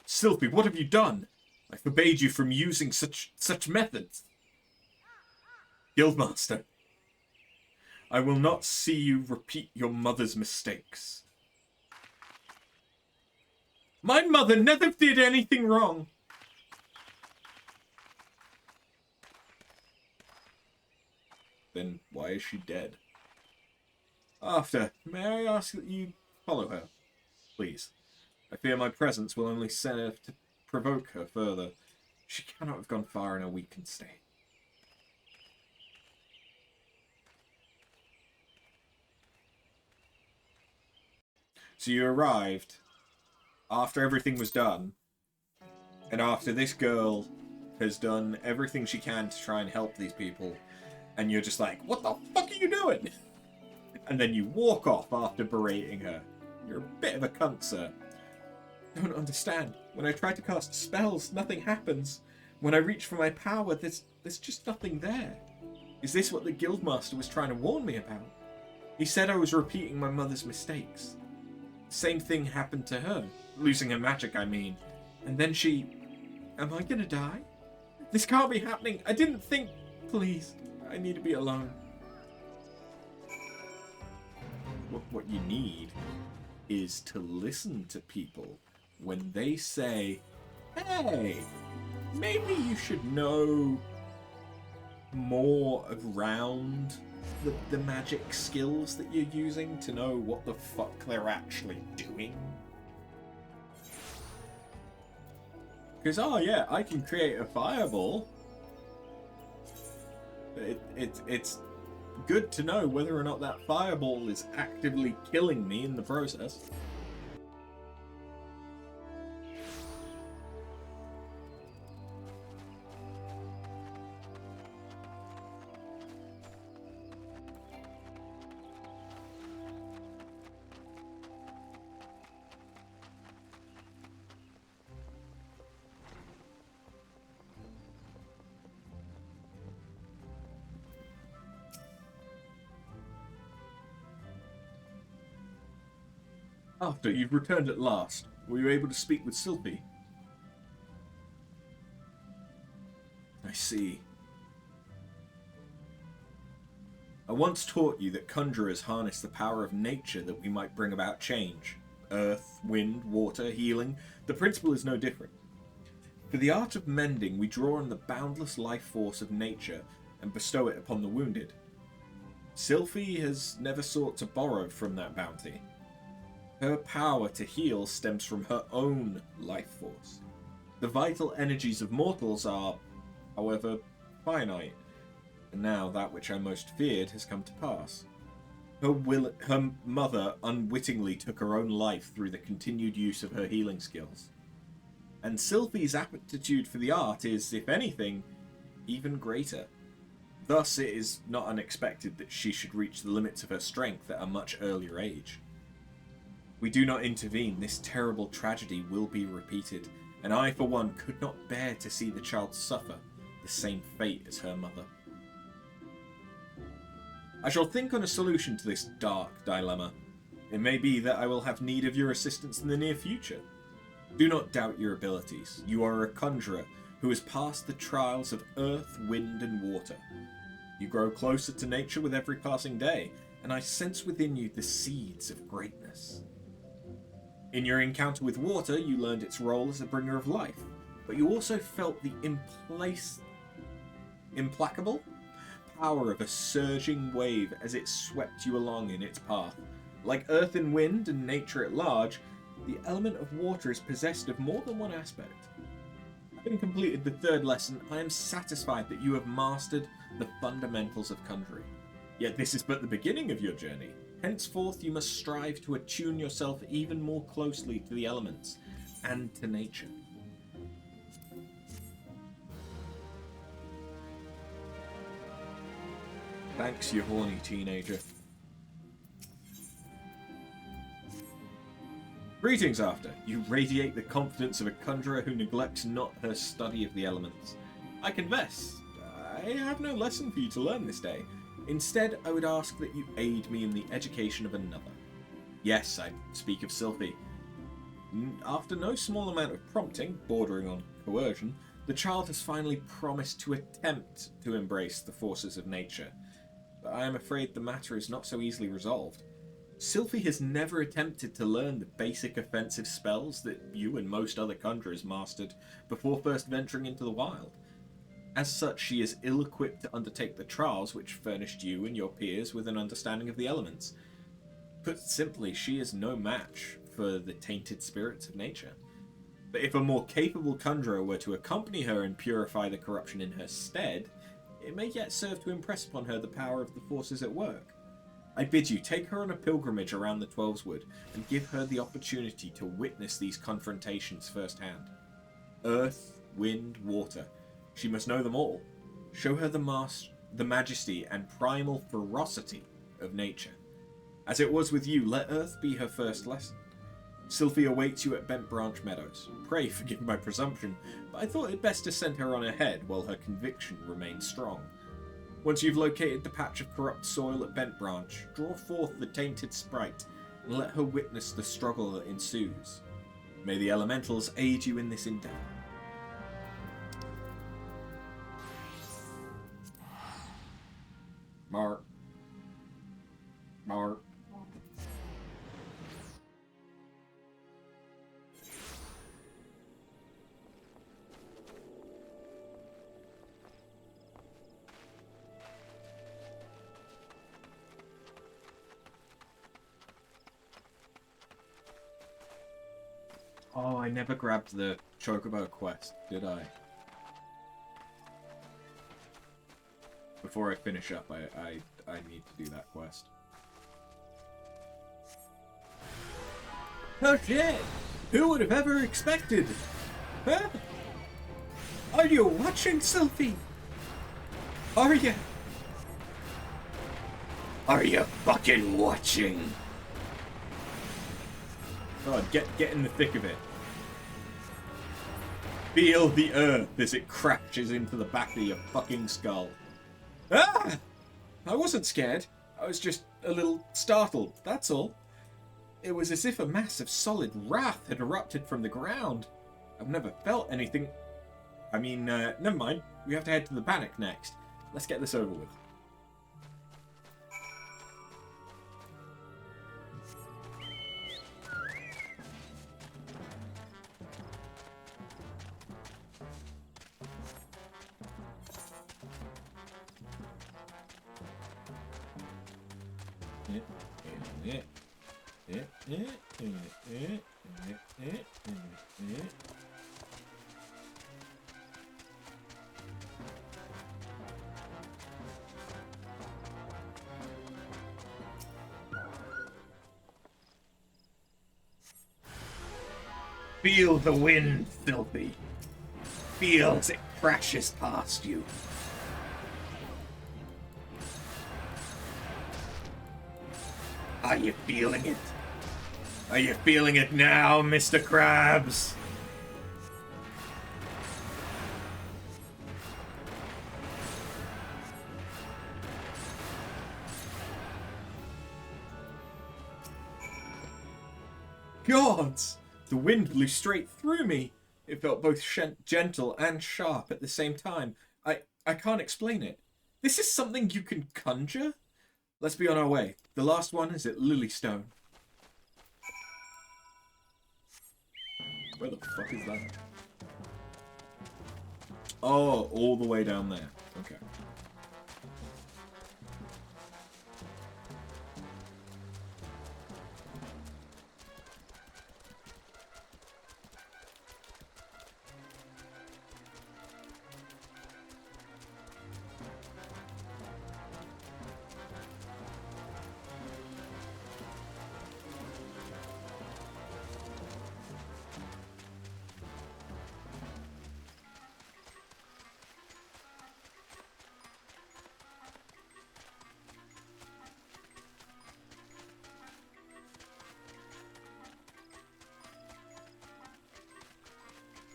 Sylphie, what have you done? I forbade you from using such methods. Guildmaster, I will not see you repeat your mother's mistakes. My mother never did anything wrong. Then why is she dead? After, may I ask that you follow her, please? I fear my presence will only serve to provoke her further. She cannot have gone far in a weakened state. So you arrived after everything was done, and after this girl has done everything she can to try and help these people, and you're just like, what the fuck are you doing? And then you walk off after berating her. You're a bit of a cunt, sir. Don't understand. When I try to cast spells, nothing happens. When I reach for my power, there's just nothing there. Is this what the Guildmaster was trying to warn me about? He said I was repeating my mother's mistakes. Same thing happened to her. Losing her magic, I mean. And then she... Am I gonna die? This can't be happening. I didn't think... Please, I need to be alone. What you need is to listen to people when they say, hey, maybe you should know more around the magic skills that you're using to know what the fuck they're actually doing. Because, oh yeah, I can create a fireball. It's good to know whether or not that fireball is actively killing me in the process. After you've returned at last, were you able to speak with Sylphie? I see. I once taught you that conjurers harness the power of nature that we might bring about change. Earth, wind, water, healing. The principle is no different. For the art of mending, we draw on the boundless life force of nature and bestow it upon the wounded. Sylphie has never sought to borrow from that bounty. Her power to heal stems from her own life force. The vital energies of mortals are, however, finite, and now that which I most feared has come to pass. Her mother unwittingly took her own life through the continued use of her healing skills. And Sylphie's aptitude for the art is, if anything, even greater. Thus, it is not unexpected that she should reach the limits of her strength at a much earlier age. We do not intervene, this terrible tragedy will be repeated, and I, for one, could not bear to see the child suffer the same fate as her mother. I shall think on a solution to this dark dilemma. It may be that I will have need of your assistance in the near future. Do not doubt your abilities. You are a conjurer who has passed the trials of earth, wind, and water. You grow closer to nature with every passing day, and I sense within you the seeds of greatness. In your encounter with water, you learned its role as a bringer of life, but you also felt the implacable power of a surging wave as it swept you along in its path. Like earth and wind and nature at large, the element of water is possessed of more than one aspect. Having completed the third lesson, I am satisfied that you have mastered the fundamentals of conjuring. Yet this is but the beginning of your journey. Henceforth, you must strive to attune yourself even more closely to the elements and to nature. Thanks, you horny teenager. Greetings, After. You radiate the confidence of a conjurer who neglects not her study of the elements. I confess, I have no lesson for you to learn this day. Instead, I would ask that you aid me in the education of another. Yes, I speak of Sylphie. After no small amount of prompting, bordering on coercion, the child has finally promised to attempt to embrace the forces of nature. But I am afraid the matter is not so easily resolved. Sylphie has never attempted to learn the basic offensive spells that you and most other conjurers mastered before first venturing into the wild. As such, she is ill-equipped to undertake the trials which furnished you and your peers with an understanding of the elements. Put simply, she is no match for the tainted spirits of nature. But if a more capable conjurer were to accompany her and purify the corruption in her stead, it may yet serve to impress upon her the power of the forces at work. I bid you take her on a pilgrimage around the Twelveswood and give her the opportunity to witness these confrontations firsthand. Earth, wind, water. She must know them all. Show her the majesty and primal ferocity of nature. As it was with you, let Earth be her first lesson. Sylphie awaits you at Bent Branch Meadows. Pray forgive my presumption, but I thought it best to send her on ahead while her conviction remains strong. Once you've located the patch of corrupt soil at Bent Branch, draw forth the tainted sprite and let her witness the struggle that ensues. May the elementals aid you in this endeavour. Mark. Oh, I never grabbed the Chocobo quest, did I? Before I finish up, I need to do that quest. Oh shit! Who would have ever expected? Huh? Are you watching, Sylphie? Are you? Are you fucking watching? God, get in the thick of it. Feel the earth as it crashes into the back of your fucking skull. Ah! I wasn't scared. I was just a little startled, that's all. It was as if a mass of solid wrath had erupted from the ground. I've never felt anything... I mean, never mind. We have to head to the Bannock next. Let's get this over with. Feel the wind, Sylphie. Feel as it crashes past you. Are you feeling it? Are you feeling it now, Mr. Krabs? Gods! The wind blew straight through me. It felt both gentle and sharp at the same time. I can't explain it. This is something you can conjure? Let's be on our way. The last one is at Lilystone. Where the fuck is that? Oh, all the way down there. Okay.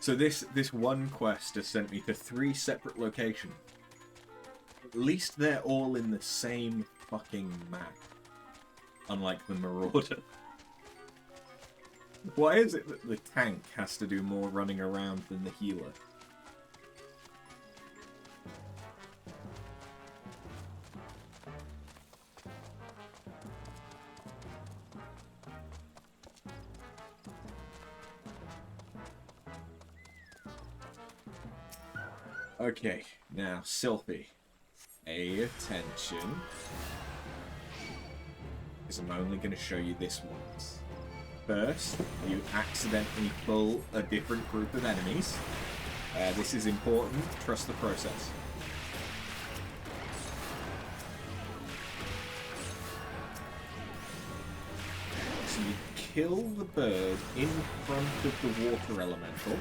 So this one quest has sent me to 3 separate locations. At least they're all in the same fucking map. Unlike the Marauder. Why is it that the tank has to do more running around than the healer? Okay, now, Sylphie. Pay attention. Because I'm only going to show you this once. First, you accidentally pull a different group of enemies. This is important. Trust the process. So you kill the bird in front of the water elemental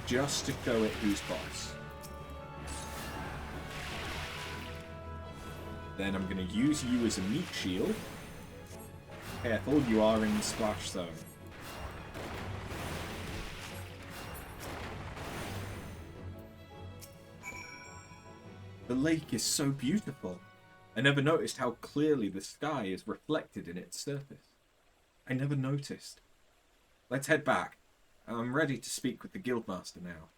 just to show it who's boss. Then I'm going to use you as a meat shield. Careful, you are in the splash zone. The lake is so beautiful. I never noticed how clearly the sky is reflected in its surface. I never noticed. Let's head back. I'm ready to speak with the guildmaster now.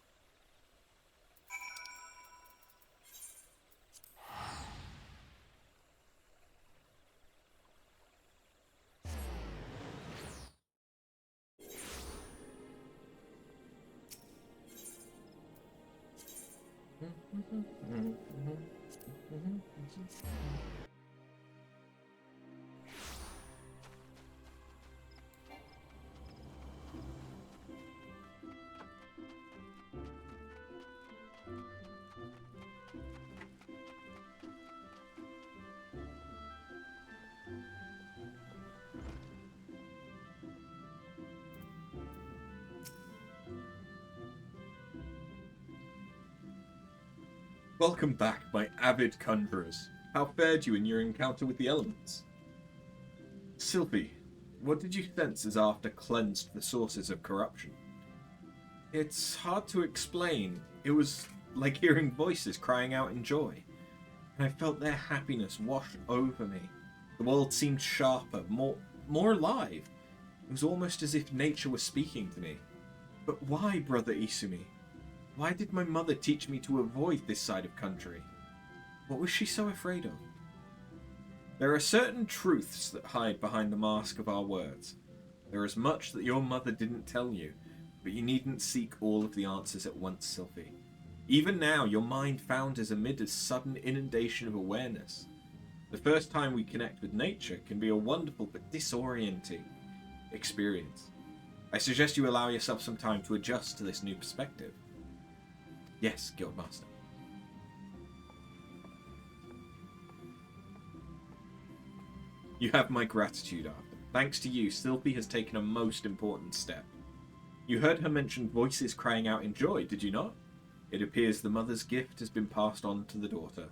Welcome back, my avid conjurers. How fared you in your encounter with the elements? Sylphie, what did you sense as After cleansed the sources of corruption? It's hard to explain. It was like hearing voices crying out in joy. And I felt their happiness wash over me. The world seemed sharper, more alive. It was almost as if nature was speaking to me. But why, Brother Isumi? Why did my mother teach me to avoid this side of country? What was she so afraid of? There are certain truths that hide behind the mask of our words. There is much that your mother didn't tell you, but you needn't seek all of the answers at once, Sylphie. Even now, your mind founders amid a sudden inundation of awareness. The first time we connect with nature can be a wonderful but disorienting experience. I suggest you allow yourself some time to adjust to this new perspective. Yes, Guildmaster. You have my gratitude, Arthur. Thanks to you, Sylphie has taken a most important step. You heard her mention voices crying out in joy, did you not? It appears the mother's gift has been passed on to the daughter.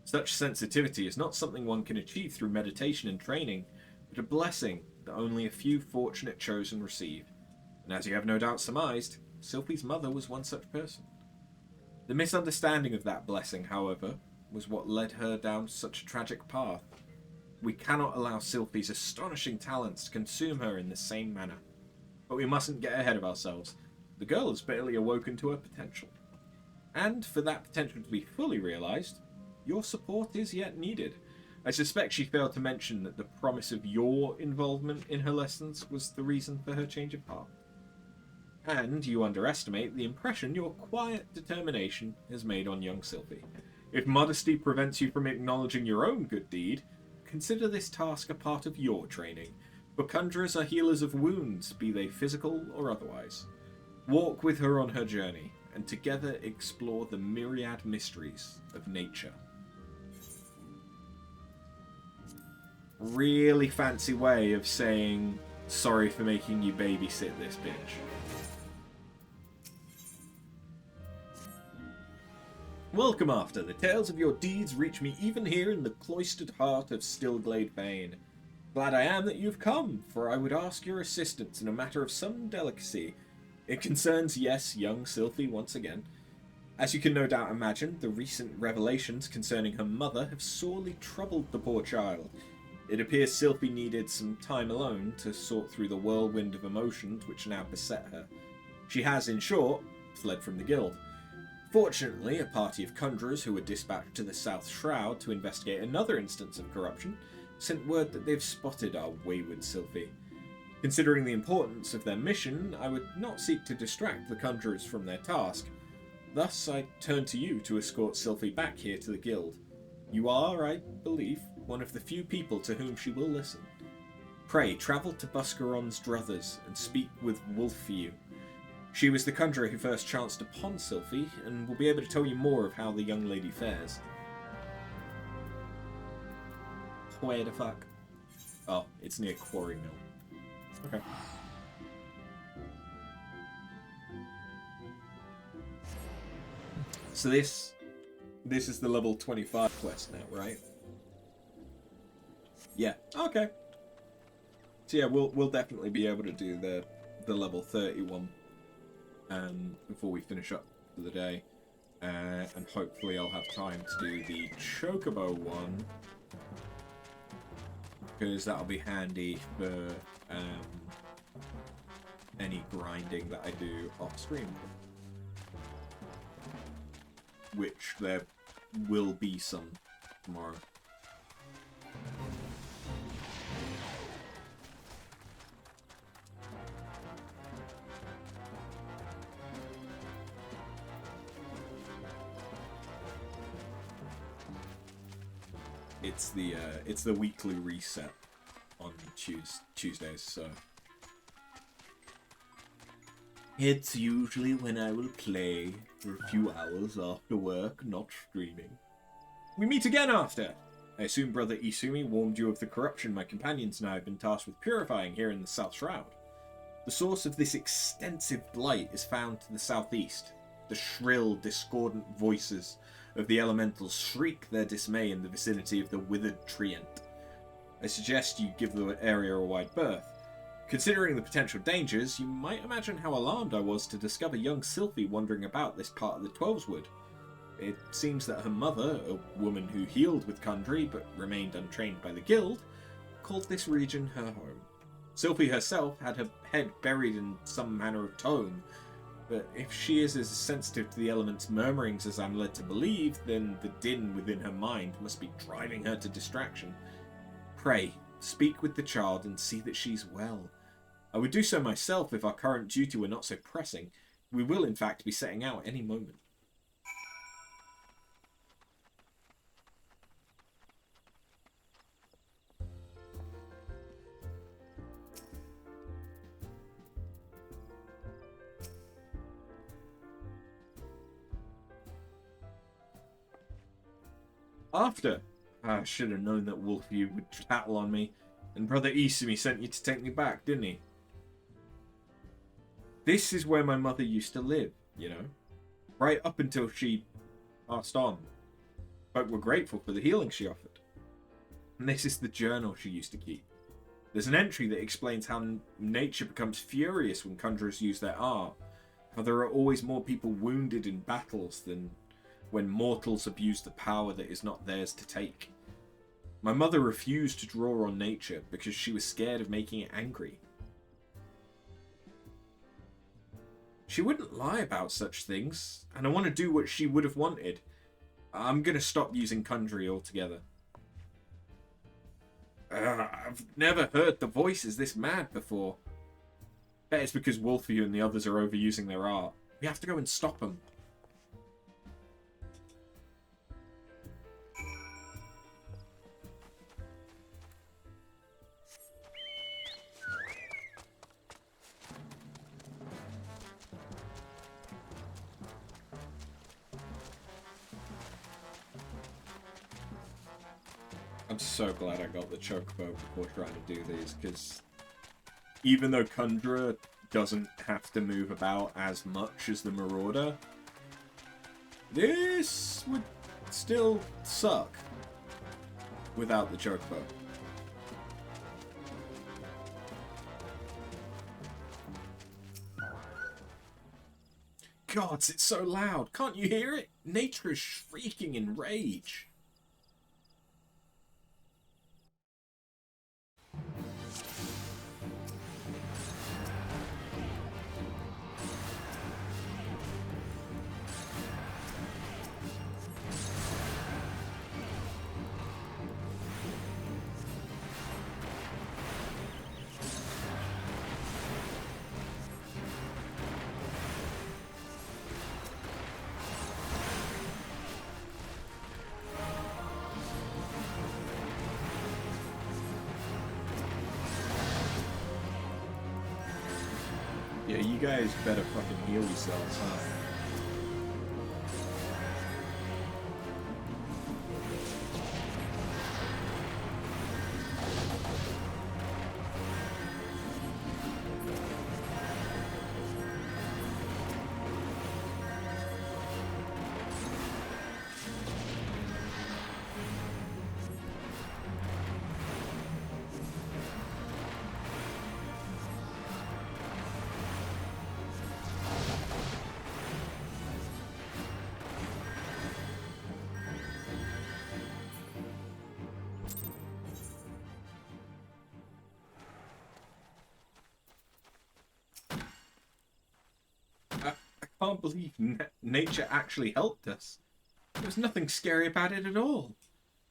Such sensitivity is not something one can achieve through meditation and training, but a blessing that only a few fortunate chosen receive. And as you have no doubt surmised, Sylphie's mother was one such person. The misunderstanding of that blessing, however, was what led her down such a tragic path. We cannot allow Sylphie's astonishing talents to consume her in the same manner. But we mustn't get ahead of ourselves. The girl has barely awoken to her potential. And for that potential to be fully realised, your support is yet needed. I suspect she failed to mention that the promise of your involvement in her lessons was the reason for her change of heart. And you underestimate the impression your quiet determination has made on young Sylphie. If modesty prevents you from acknowledging your own good deed, consider this task a part of your training. For conjurers are healers of wounds, be they physical or otherwise. Walk with her on her journey, and together explore the myriad mysteries of nature. Really fancy way of saying, sorry for making you babysit this bitch. Welcome, After. The tales of your deeds reach me even here in the cloistered heart of Stillglade Vane. Glad I am that you've come, for I would ask your assistance in a matter of some delicacy. It concerns, yes, young Sylphie once again. As you can no doubt imagine, the recent revelations concerning her mother have sorely troubled the poor child. It appears Sylphie needed some time alone to sort through the whirlwind of emotions which now beset her. She has, in short, fled from the guild. Fortunately, a party of conjurers who were dispatched to the South Shroud to investigate another instance of corruption sent word that they've spotted our wayward Sylphie. Considering the importance of their mission, I would not seek to distract the conjurers from their task. Thus, I turn to you to escort Sylphie back here to the guild. You are, I believe, one of the few people to whom she will listen. Pray, travel to Buscaron's druthers and speak with Wolfview. She was the conjurer who first chanced upon Sylphie, and will be able to tell you more of how the young lady fares. Where the fuck? Oh, it's near Quarry Mill. Okay. So this is the level 25 quest now, right? Yeah. Okay. So yeah, we'll definitely be able to do the level 31 before we finish up for the day, and hopefully I'll have time to do the Chocobo one, because that'll be handy for any grinding that I do off stream. Which there will be some tomorrow. It's the weekly reset on Tuesdays, so it's usually when I will play for a few hours after work, not streaming. We meet again after! I assume Brother Isumi warned you of the corruption my companions and I have been tasked with purifying here in the South Shroud. The source of this extensive blight is found to the southeast. The shrill, discordant voices of the elementals shriek their dismay in the vicinity of the withered treant. I suggest you give the area a wide berth. Considering the potential dangers, you might imagine how alarmed I was to discover young Sylphie wandering about this part of the Twelveswood. It seems that her mother, a woman who healed with Conjurer but remained untrained by the guild, called this region her home. Sylphie herself had her head buried in some manner of tome, but if she is as sensitive to the element's murmurings as I'm led to believe, then the din within her mind must be driving her to distraction. Pray, speak with the child and see that she's well. I would do so myself if our current duty were not so pressing. We will, in fact, be setting out any moment. After, I should have known that Wolfview would tattle on me, and Brother Isumi sent you to take me back, didn't he? This is where my mother used to live, you know, right up until she passed on. But we're grateful for the healing she offered. And this is the journal she used to keep. There's an entry that explains how nature becomes furious when conjurers use their art, how there are always more people wounded in battles than when mortals abuse the power that is not theirs to take. My mother refused to draw on nature because she was scared of making it angry. She wouldn't lie about such things, and I want to do what she would have wanted. I'm going to stop using Conjurer altogether. I've never heard the voices this mad before. Bet it's because Wolfview and the others are overusing their art. We have to go and stop them. I'm so glad I got the Chocobo before trying to do these, because even though Conjurer doesn't have to move about as much as the Marauder, this would still suck without the Chocobo. Gods, it's so loud. Can't you hear it? Nature is shrieking in rage. Yeah, you guys better fucking heal yourselves, huh? I can't believe nature actually helped us. There was nothing scary about it at all.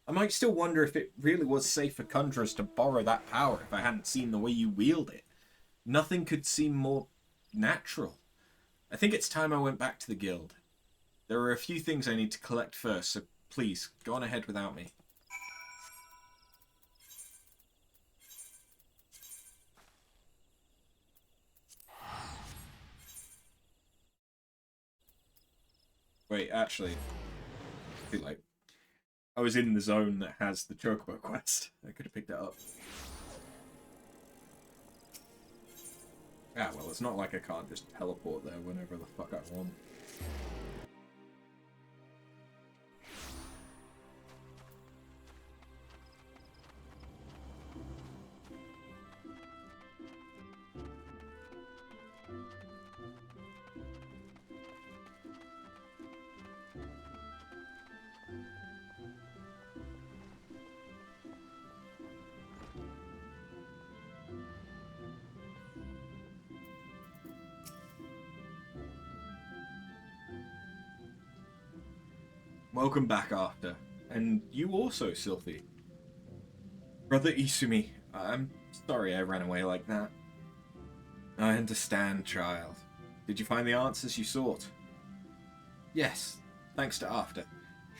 I might still wonder if it really was safe for conjurers to borrow that power if I hadn't seen the way you wield it. Nothing could seem more natural. I think it's time I went back to the guild. There are a few things I need to collect first, so please, go on ahead without me. Wait, actually, I feel like I was in the zone that has the Chocobo quest. I could have picked it up. Ah, well, it's not like I can't just teleport there whenever the fuck I want. Welcome back, After. And you also, Sylphie. Brother Isumi, I'm sorry I ran away like that. I understand, child. Did you find the answers you sought? Yes, thanks to After.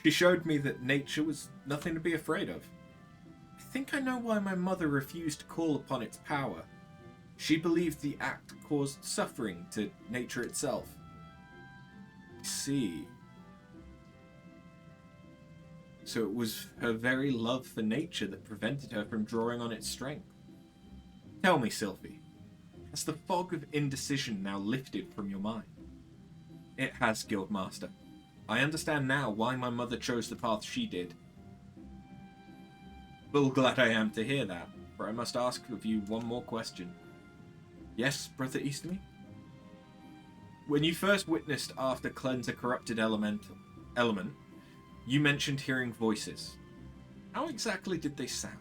She showed me that nature was nothing to be afraid of. I think I know why my mother refused to call upon its power. She believed the act caused suffering to nature itself. I see. So it was her very love for nature that prevented her from drawing on its strength. Tell me, Sylphie, has the fog of indecision now lifted from your mind? It has, Guildmaster. I understand now why my mother chose the path she did. Well, glad I am to hear that, for I must ask of you one more question. Yes, Brother Easterly? When you first witnessed After cleanse a corrupted element, you mentioned hearing voices. How exactly did they sound?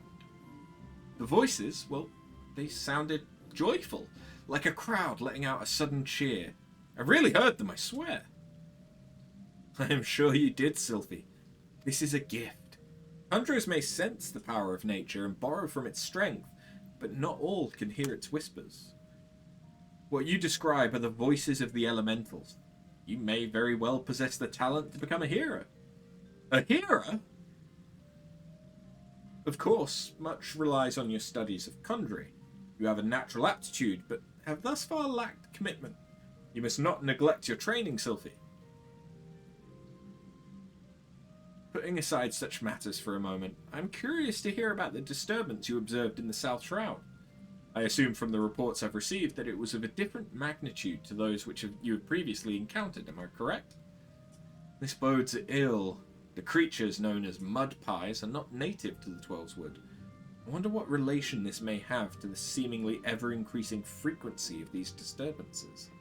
The voices, well, they sounded joyful, like a crowd letting out a sudden cheer. I really heard them, I swear. I am sure you did, Sylphie. This is a gift. Conjurers may sense the power of nature and borrow from its strength, but not all can hear its whispers. What you describe are the voices of the elementals. You may very well possess the talent to become a hero. A hero? Of course, much relies on your studies of conjuring. You have a natural aptitude, but have thus far lacked commitment. You must not neglect your training, Sylphie. Putting aside such matters for a moment, I'm curious to hear about the disturbance you observed in the South Shroud. I assume from the reports I've received that it was of a different magnitude to those which you have previously encountered, am I correct? This bodes ill. The creatures known as mud pies are not native to the Twelveswood. I wonder what relation this may have to the seemingly ever-increasing frequency of these disturbances.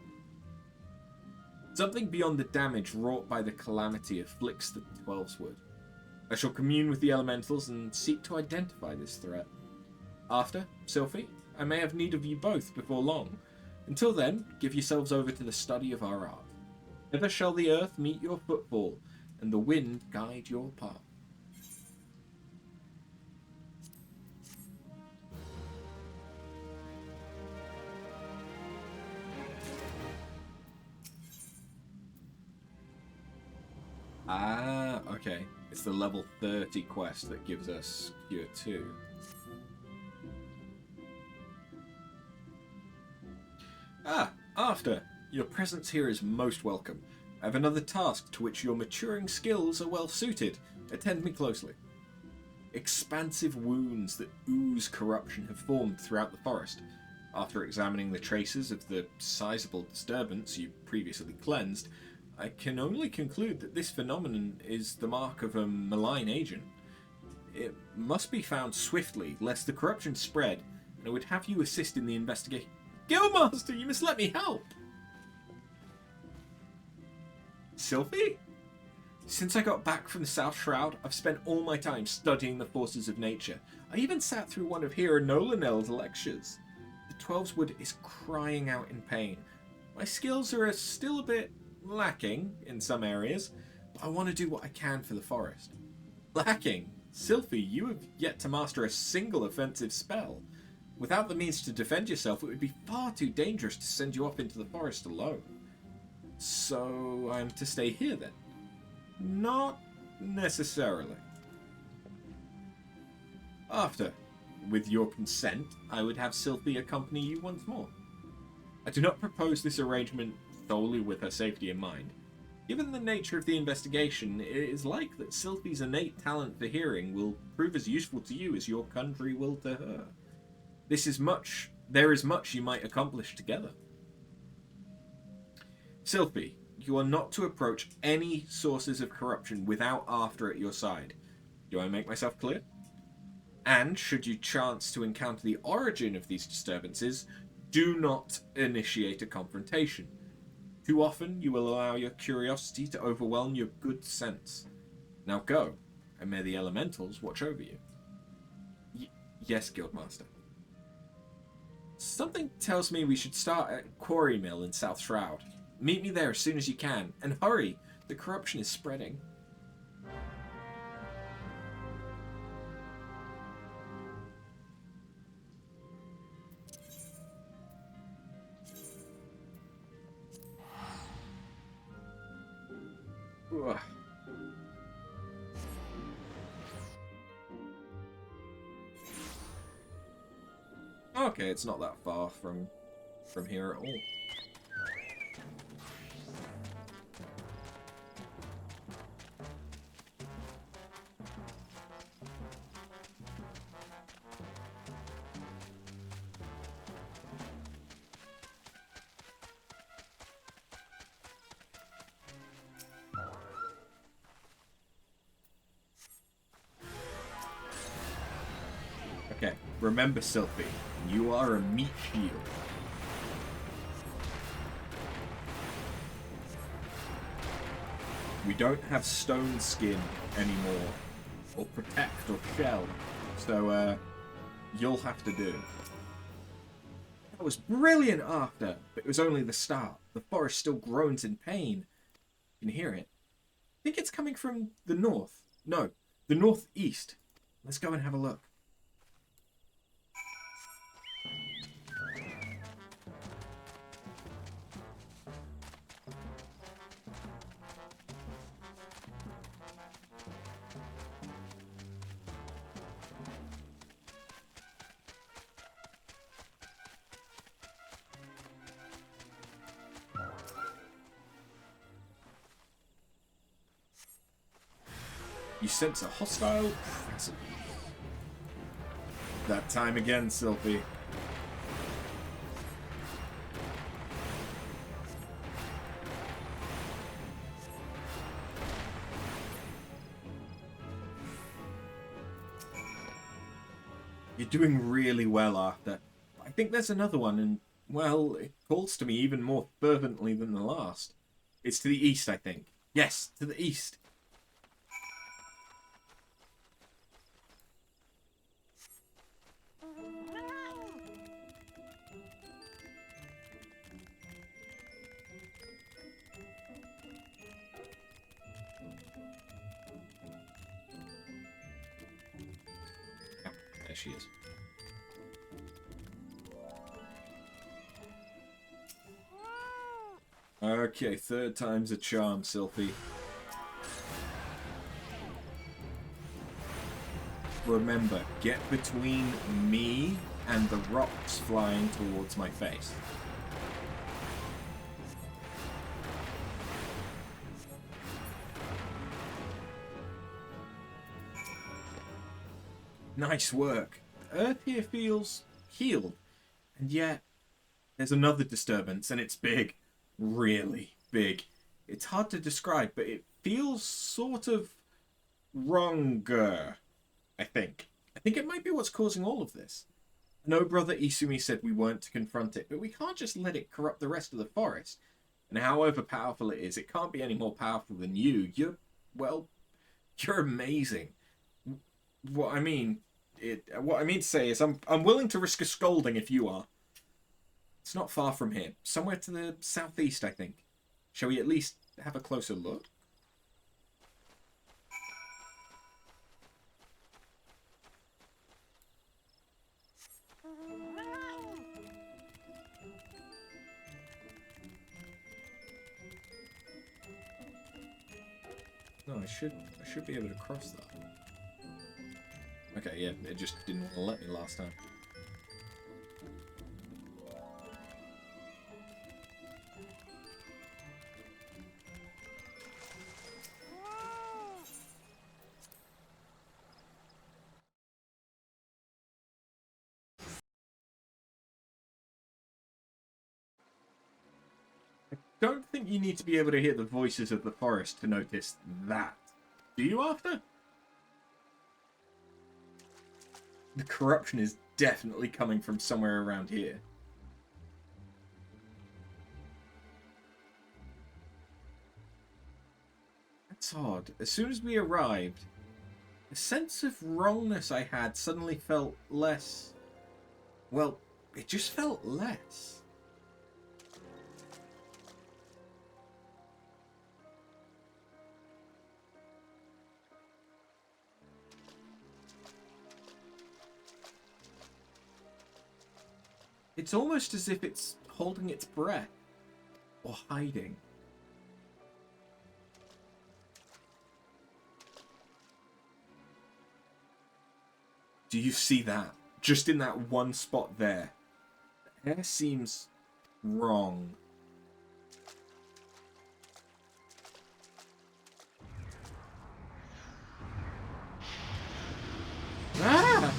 Something beyond the damage wrought by the calamity afflicts the Twelveswood. I shall commune with the elementals and seek to identify this threat. After, Sylphie, I may have need of you both before long. Until then, give yourselves over to the study of our art. Ever shall the earth meet your footfall, and the wind guide your path. Ah, okay. It's the level 30 quest that gives us Cure 2. Ah, After, your presence here is most welcome. I have another task to which your maturing skills are well suited. Attend me closely. Expansive wounds that ooze corruption have formed throughout the forest. After examining the traces of the sizable disturbance you previously cleansed, I can only conclude that this phenomenon is the mark of a malign agent. It must be found swiftly, lest the corruption spread, and I would have you assist in the investigation. Guildmaster, you must let me help! Sylphie? Since I got back from the South Shroud, I've spent all my time studying the forces of nature. I even sat through one of Hero Nolanel's lectures. The Twelves Wood is crying out in pain. My skills are still a bit lacking in some areas, but I want to do what I can for the forest. Lacking? Sylphie, you have yet to master a single offensive spell. Without the means to defend yourself, it would be far too dangerous to send you off into the forest alone. So I'm to stay here then? Not necessarily. After, with your consent, I would have Sylphie accompany you once more. I do not propose this arrangement solely with her safety in mind. Given the nature of the investigation, it is like that Sylphie's innate talent for hearing will prove as useful to you as your country will to her. There is much you might accomplish together. Sylphie, you are not to approach any sources of corruption without After at your side. Do I make myself clear? And should you chance to encounter the origin of these disturbances, do not initiate a confrontation. Too often you will allow your curiosity to overwhelm your good sense. Now go, and may the elementals watch over you. Yes, Guildmaster. Something tells me we should start at Quarry Mill in South Shroud. Meet me there as soon as you can, and hurry! The corruption is spreading. Ugh. Okay, it's not that far from here at all. Okay, remember Sylphie, you are a meat shield. We don't have stone skin anymore, or protect or shell, so you'll have to do. That was brilliant After, but it was only the start. The forest still groans in pain. You can hear it. I think it's coming from the north. No, the northeast. Let's go and have a look. You sense a hostile presence. That time again, Sylphie. You're doing really well, After. I think there's another one, and, well, it calls to me even more fervently than the last. It's to the east, I think. Yes, to the east. There she is. Okay, third time's a charm, Sylphie. Remember, get between me and the rocks flying towards my face. Nice work. Earth here feels healed, and yet there's another disturbance, and it's big. Really big. It's hard to describe, but it feels sort of wronger, I think. I think it might be what's causing all of this. I know Brother Isumi said we weren't to confront it, but we can't just let it corrupt the rest of the forest. And however powerful it is, it can't be any more powerful than you. Well, you're amazing. What I mean to say is I'm willing to risk a scolding if you are. It's not far from here. Somewhere to the southeast, I think. Shall we at least have a closer look? No, I should be able to cross that. Okay, yeah, it just didn't want to let me last time. Don't think you need to be able to hear the voices of the forest to notice that. Do you, Arthur? The corruption is definitely coming from somewhere around here. That's odd. As soon as we arrived, the sense of wrongness I had suddenly felt less... Well, it just felt less. It's almost as if it's holding its breath. Or hiding. Do you see that? Just in that one spot there. The hair seems wrong. Ah!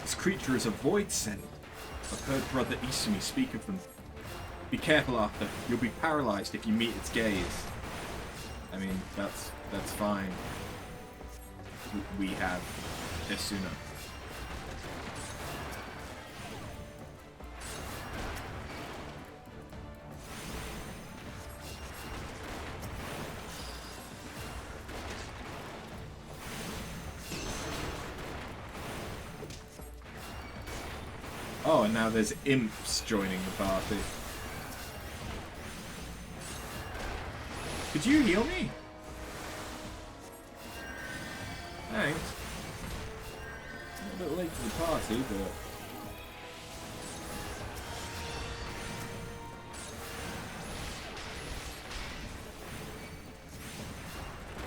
This creature is a void scent. I've heard Brother Isumi speak of them. Be careful, Arthur. You'll be paralyzed if you meet its gaze. I mean, that's fine. We have Esuna. Oh, and now there's imps joining the party. Could you heal me? Thanks. A little bit late to the party, but...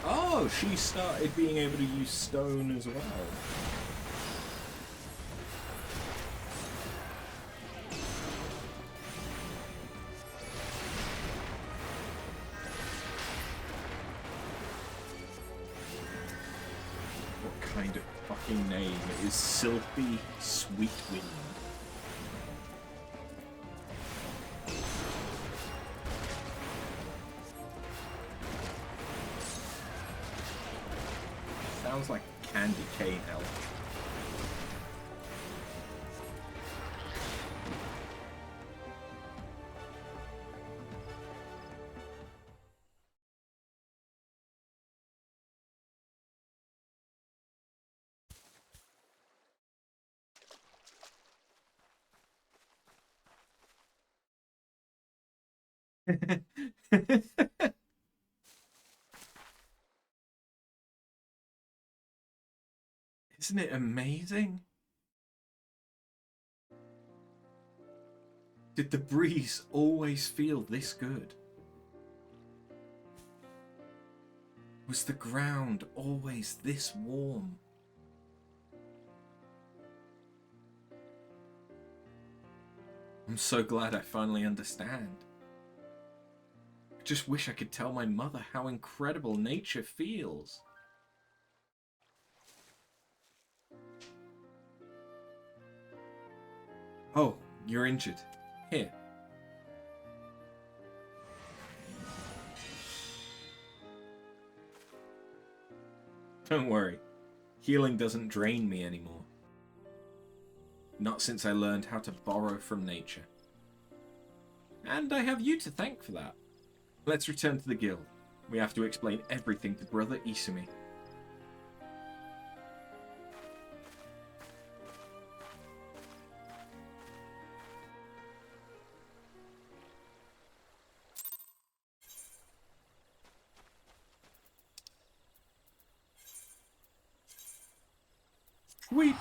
Oh, she started being able to use stone as well. Kind of fucking name is Silphy Sweetwind. Sounds like candy cane elf. Isn't it amazing? Did the breeze always feel this good? Was the ground always this warm? I'm so glad I finally understand. I just wish I could tell my mother how incredible nature feels. Oh, you're injured. Here. Don't worry. Healing doesn't drain me anymore. Not since I learned how to borrow from nature. And I have you to thank for that. Let's return to the guild. We have to explain everything to Brother Isumi. Sweet!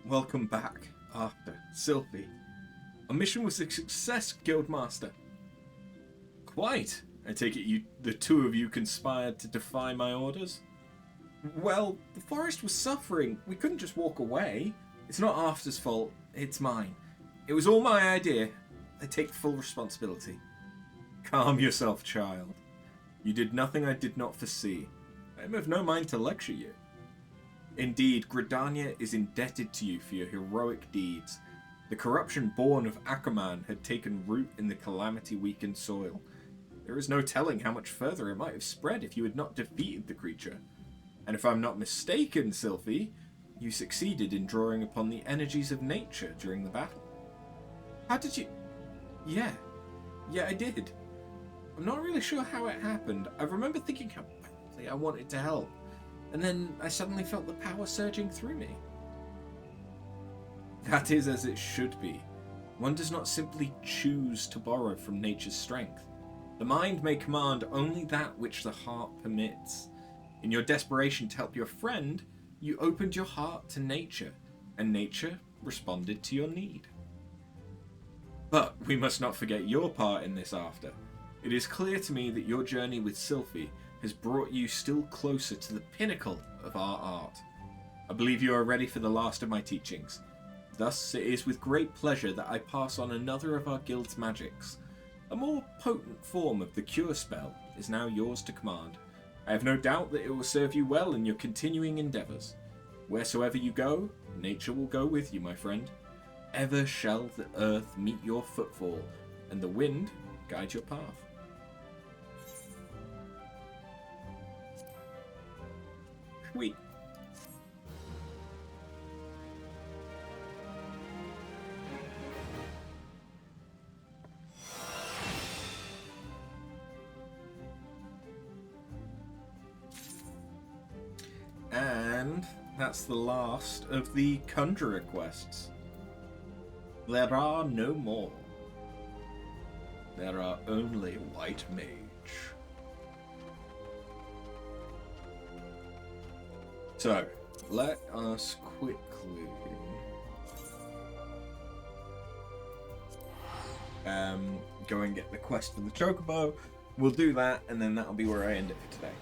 Welcome back, after Sylphie. Our mission was a success, Guildmaster. Quite. I take it the two of you conspired to defy my orders? Well, the forest was suffering. We couldn't just walk away. It's not After's fault, it's mine. It was all my idea. I take full responsibility. Calm yourself, child. You did nothing I did not foresee. I am of no mind to lecture you. Indeed, Gridania is indebted to you for your heroic deeds. The corruption born of Ackerman had taken root in the calamity-weakened soil. There is no telling how much further it might have spread if you had not defeated the creature. And if I'm not mistaken, Sylphie, you succeeded in drawing upon the energies of nature during the battle. How did you... Yeah, I did. I'm not really sure how it happened. I remember thinking how badly I wanted to help. And then I suddenly felt the power surging through me. That is as it should be. One does not simply choose to borrow from nature's strength. The mind may command only that which the heart permits. In your desperation to help your friend, you opened your heart to nature, and nature responded to your need. But we must not forget your part in this after. It is clear to me that your journey with Sylphie has brought you still closer to the pinnacle of our art. I believe you are ready for the last of my teachings. Thus, it is with great pleasure that I pass on another of our guild's magics. A more potent form of the cure spell is now yours to command. I have no doubt that it will serve you well in your continuing endeavours. Wheresoever you go, nature will go with you, my friend. Ever shall the earth meet your footfall, and the wind guide your path. Sweet. And that's the last of the Conjurer quests. There are no more. There are only White Mage. So, let us quickly go and get the quest for the Chocobo. We'll do that, and then that'll be where I end it for today.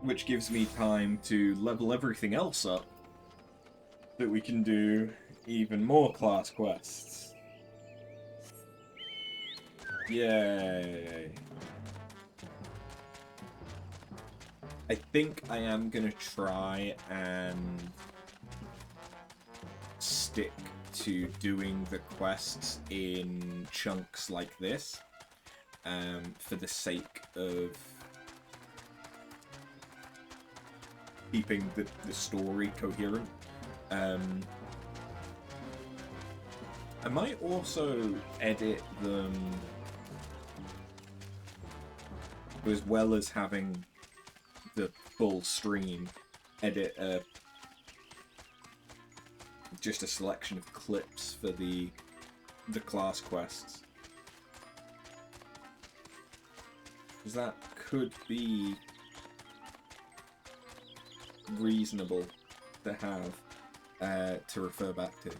Which gives me time to level everything else up, that we can do even more class quests. Yay! I think I am going to try and stick to doing the quests in chunks like this, for the sake of keeping the story coherent. I might also edit them as well as having the full stream, edit just a selection of clips for the class quests. Because that could be reasonable to have to refer back to.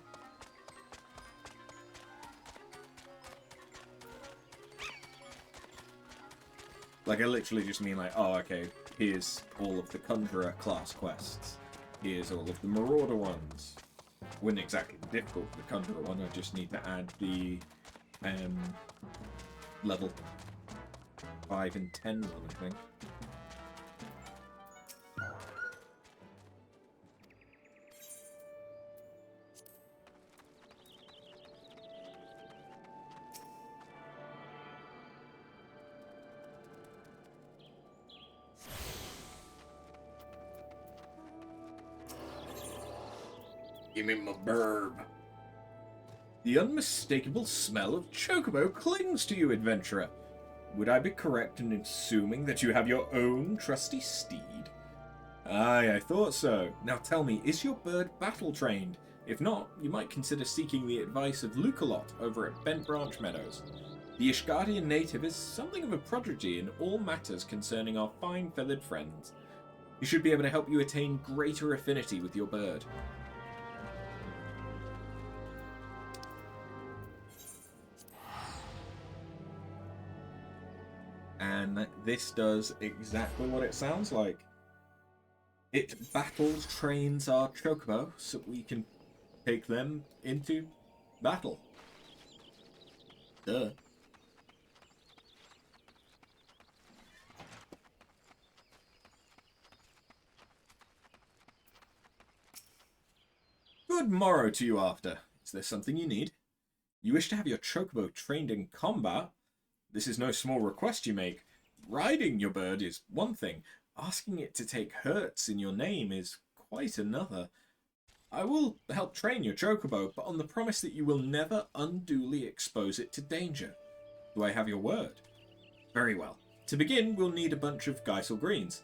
Like, I literally just mean like, oh, okay, here's all of the Conjurer class quests. Here's all of the Marauder ones. Wouldn't exactly be difficult for the Conjurer one, I just need to add the level 5 and 10 one, I think. Give me my burb. The unmistakable smell of chocobo clings to you, adventurer. Would I be correct in assuming that you have your own trusty steed? Aye, I thought so. Now tell me, is your bird battle-trained? If not, you might consider seeking the advice of Lukalot over at Bent Branch Meadows. The Ishgardian native is something of a prodigy in all matters concerning our fine feathered friends. He should be able to help you attain greater affinity with your bird. And this does exactly what it sounds like. It battles, trains our chocobo so we can take them into battle. Duh. Good morrow to you after. Is there something you need? You wish to have your chocobo trained in combat? This is no small request you make. Riding your bird is one thing. Asking it to take hurts in your name is quite another. I will help train your chocobo, but on the promise that you will never unduly expose it to danger. Do I have your word? Very well. To begin, we'll need a bunch of Geisel greens.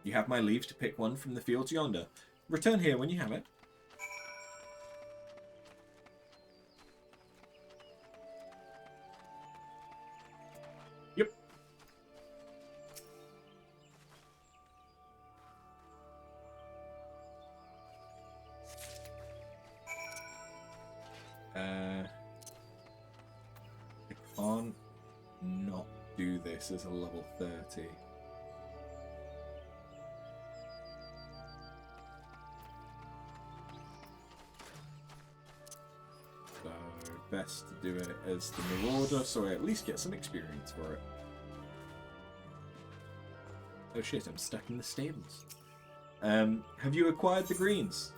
You have my leave to pick one from the fields yonder. Return here when you have it. Yep. I can't not do this as a level 30. So, best to do it as the Marauder, so I at least get some experience for it. Oh shit, I'm stuck in the stables. Have you acquired the greens?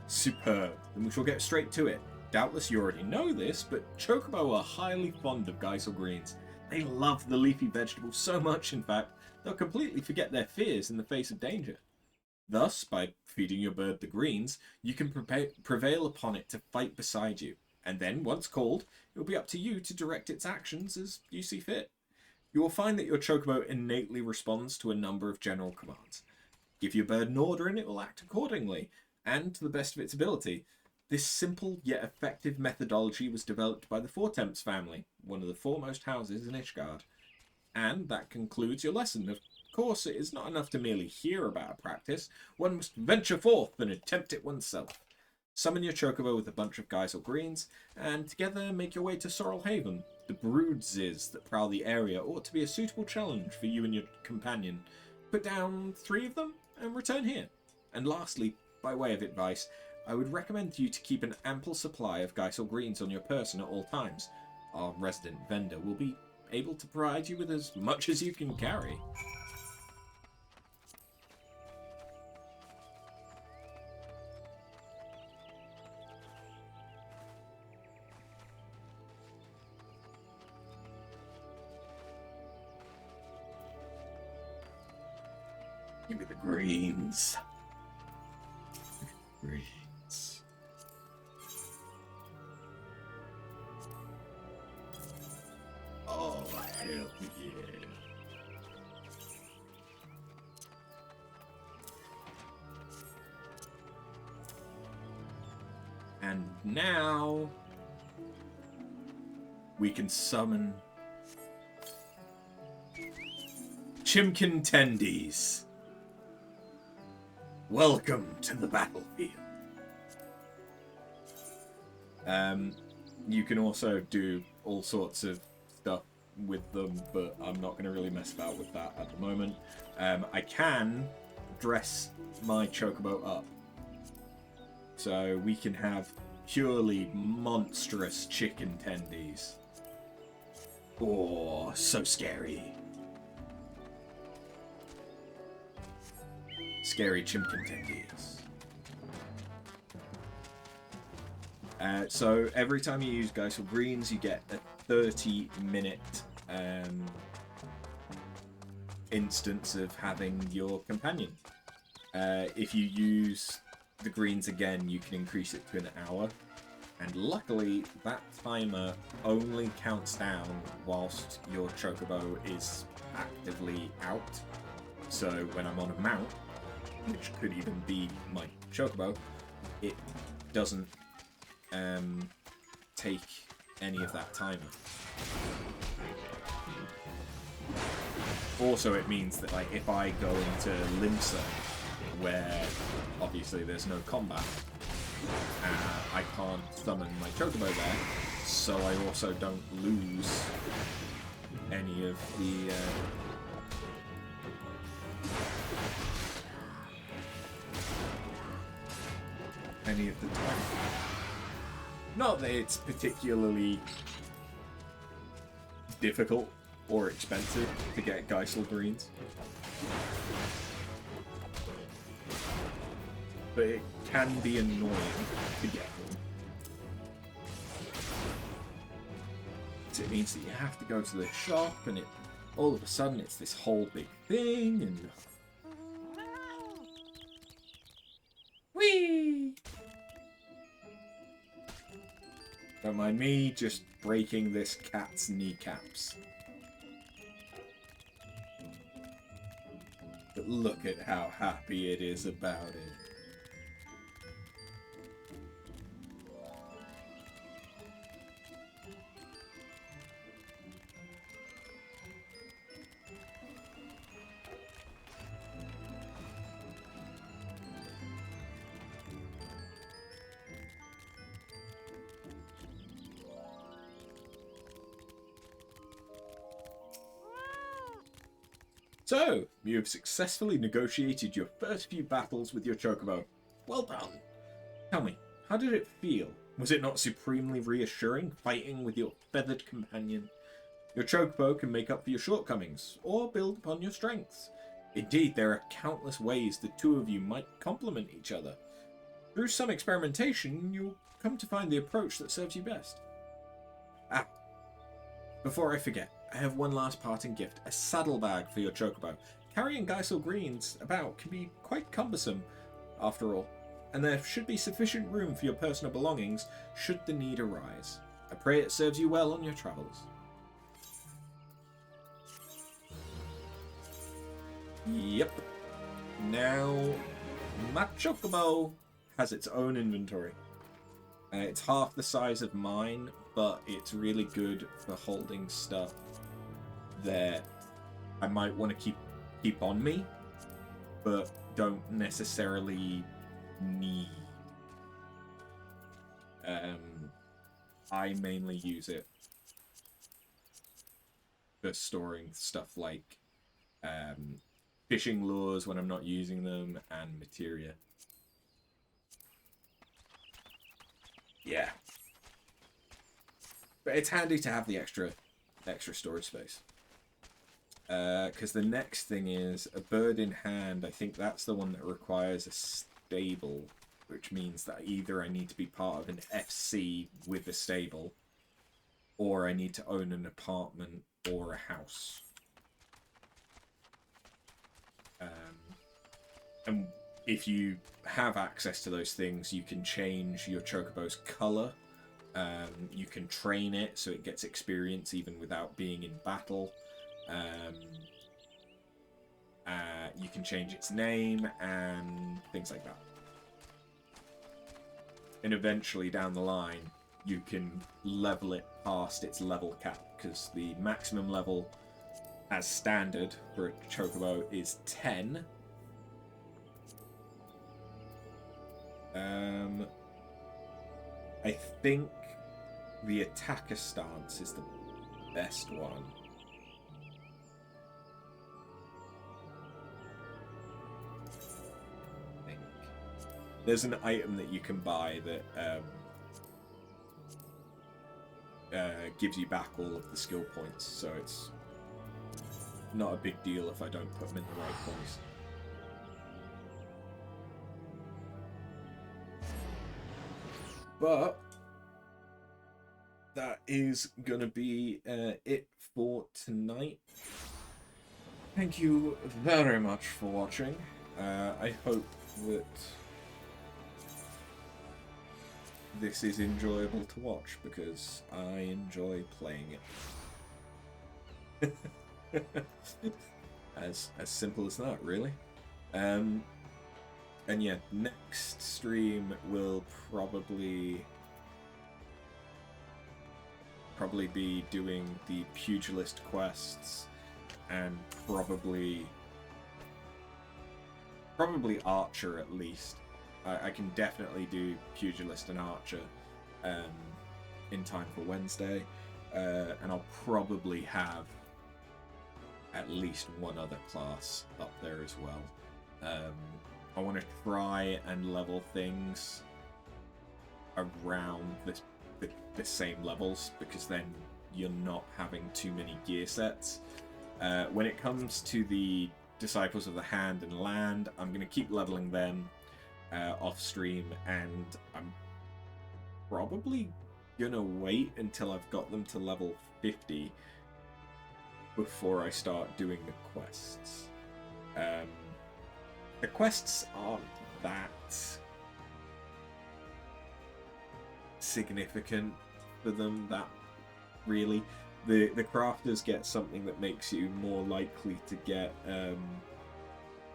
Superb. Then we shall get straight to it. Doubtless you already know this, but chocobo are highly fond of Geisel greens. They love the leafy vegetable so much, in fact, they'll completely forget their fears in the face of danger. Thus, by feeding your bird the greens, you can prevail upon it to fight beside you, and then, once called, it will be up to you to direct its actions as you see fit. You will find that your chocobo innately responds to a number of general commands. Give your bird an order and it will act accordingly, and to the best of its ability. This simple yet effective methodology was developed by the Fortemps family, one of the foremost houses in Ishgard. And that concludes your lesson. Of course, it is not enough to merely hear about a practice. One must venture forth and attempt it oneself. Summon your chocobo with a bunch of Geisel greens, and together make your way to Sorrel Haven. The broodses that prowl the area ought to be a suitable challenge for you and your companion. Put down 3 of them, and return here. And lastly, by way of advice, I would recommend you to keep an ample supply of Geisel greens on your person at all times. Our resident vendor will be able to provide you with as much as you can carry. Give me the greens. Greens. Oh, hell yeah. And now we can summon Chimkin Tendies. Welcome to the battlefield. You can also do all sorts of stuff with them, but I'm not going to really mess about with that at the moment. I can dress my chocobo up. So we can have purely monstrous chicken tendies. Oh, so scary. Scary chimkin tendies. So every time you use Geisel Greens, you get a 30-minute instance of having your companion. If you use the greens again, you can increase it to an hour. And luckily, that timer only counts down whilst your chocobo is actively out. So when I'm on a mount, which could even be my chocobo, it doesn't take any of that timer. Also, it means that like if I go into Limsa, where obviously there's no combat, I can't summon my chocobo there, so I also don't lose any of the time. Not that it's particularly difficult or expensive to get Geisel Greens, but it can be annoying to get them. So it means that you have to go to the shop, and it all of a sudden it's this whole big thing, and whee! Don't mind me just breaking this cat's kneecaps. But look at how happy it is about it. So, you have successfully negotiated your first few battles with your chocobo. Well done. Tell me, how did it feel? Was it not supremely reassuring fighting with your feathered companion? Your chocobo can make up for your shortcomings, or build upon your strengths. Indeed, there are countless ways the two of you might complement each other. Through some experimentation, you'll come to find the approach that serves you best. Ah, before I forget, I have one last parting gift, a saddlebag for your chocobo. Carrying Geisel Greens about can be quite cumbersome, after all, and there should be sufficient room for your personal belongings should the need arise. I pray it serves you well on your travels. Yep. Now, my chocobo has its own inventory. It's half the size of mine, but it's really good for holding stuff that I might want to keep on me, but don't necessarily need. I mainly use it for storing stuff like fishing lures when I'm not using them, and materia. Yeah. But it's handy to have the extra storage space. Because the next thing is a bird in hand. I think that's the one that requires a stable, which means that either I need to be part of an FC with a stable, or I need to own an apartment or a house. And if you have access to those things, you can change your chocobo's color. You can train it so it gets experience even without being in battle. You can change its name and things like that. And eventually down the line, you can level it past its level cap, because the maximum level as standard for a chocobo is 10. I think the attacker stance is the best one. I think there's an item that you can buy that gives you back all of the skill points, so it's not a big deal if I don't put them in the right place. But that is gonna be it for tonight. Thank you very much for watching. I hope that this is enjoyable to watch, because I enjoy playing it. as simple as that, really. And yeah, next stream will probably be doing the pugilist quests, and probably archer at least. I can definitely do pugilist and archer in time for Wednesday, and I'll probably have at least one other class up there as well. I want to try and level things around the same levels, because then you're not having too many gear sets. When it comes to the Disciples of the Hand and Land, I'm going to keep leveling them off stream, and I'm probably going to wait until I've got them to level 50 before I start doing the quests. The quests aren't that significant for them, that really. The crafters get something that makes you more likely to get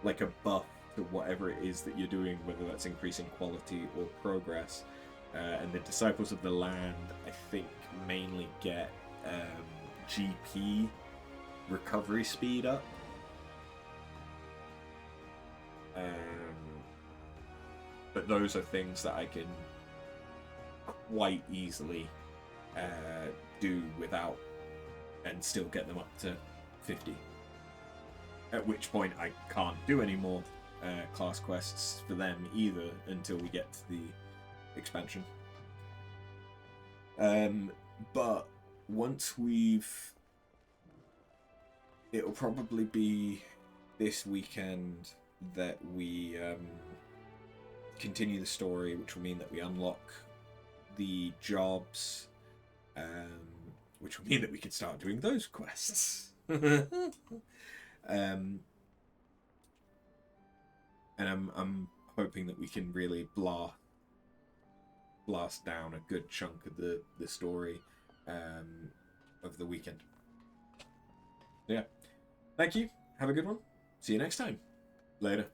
like a buff to whatever it is that you're doing, whether that's increasing quality or progress. And the Disciples of the Land, I think, mainly get GP recovery speed up. But those are things that I can quite easily do without, and still get them up to 50. At which point I can't do any more class quests for them either until we get to the expansion. But once it'll probably be this weekend that we continue the story, which will mean that we unlock the jobs, which will mean that we can start doing those quests. And I'm hoping that we can really blast down a good chunk of the story of the weekend. Yeah. Thank you. Have a good one. See you next time. Later.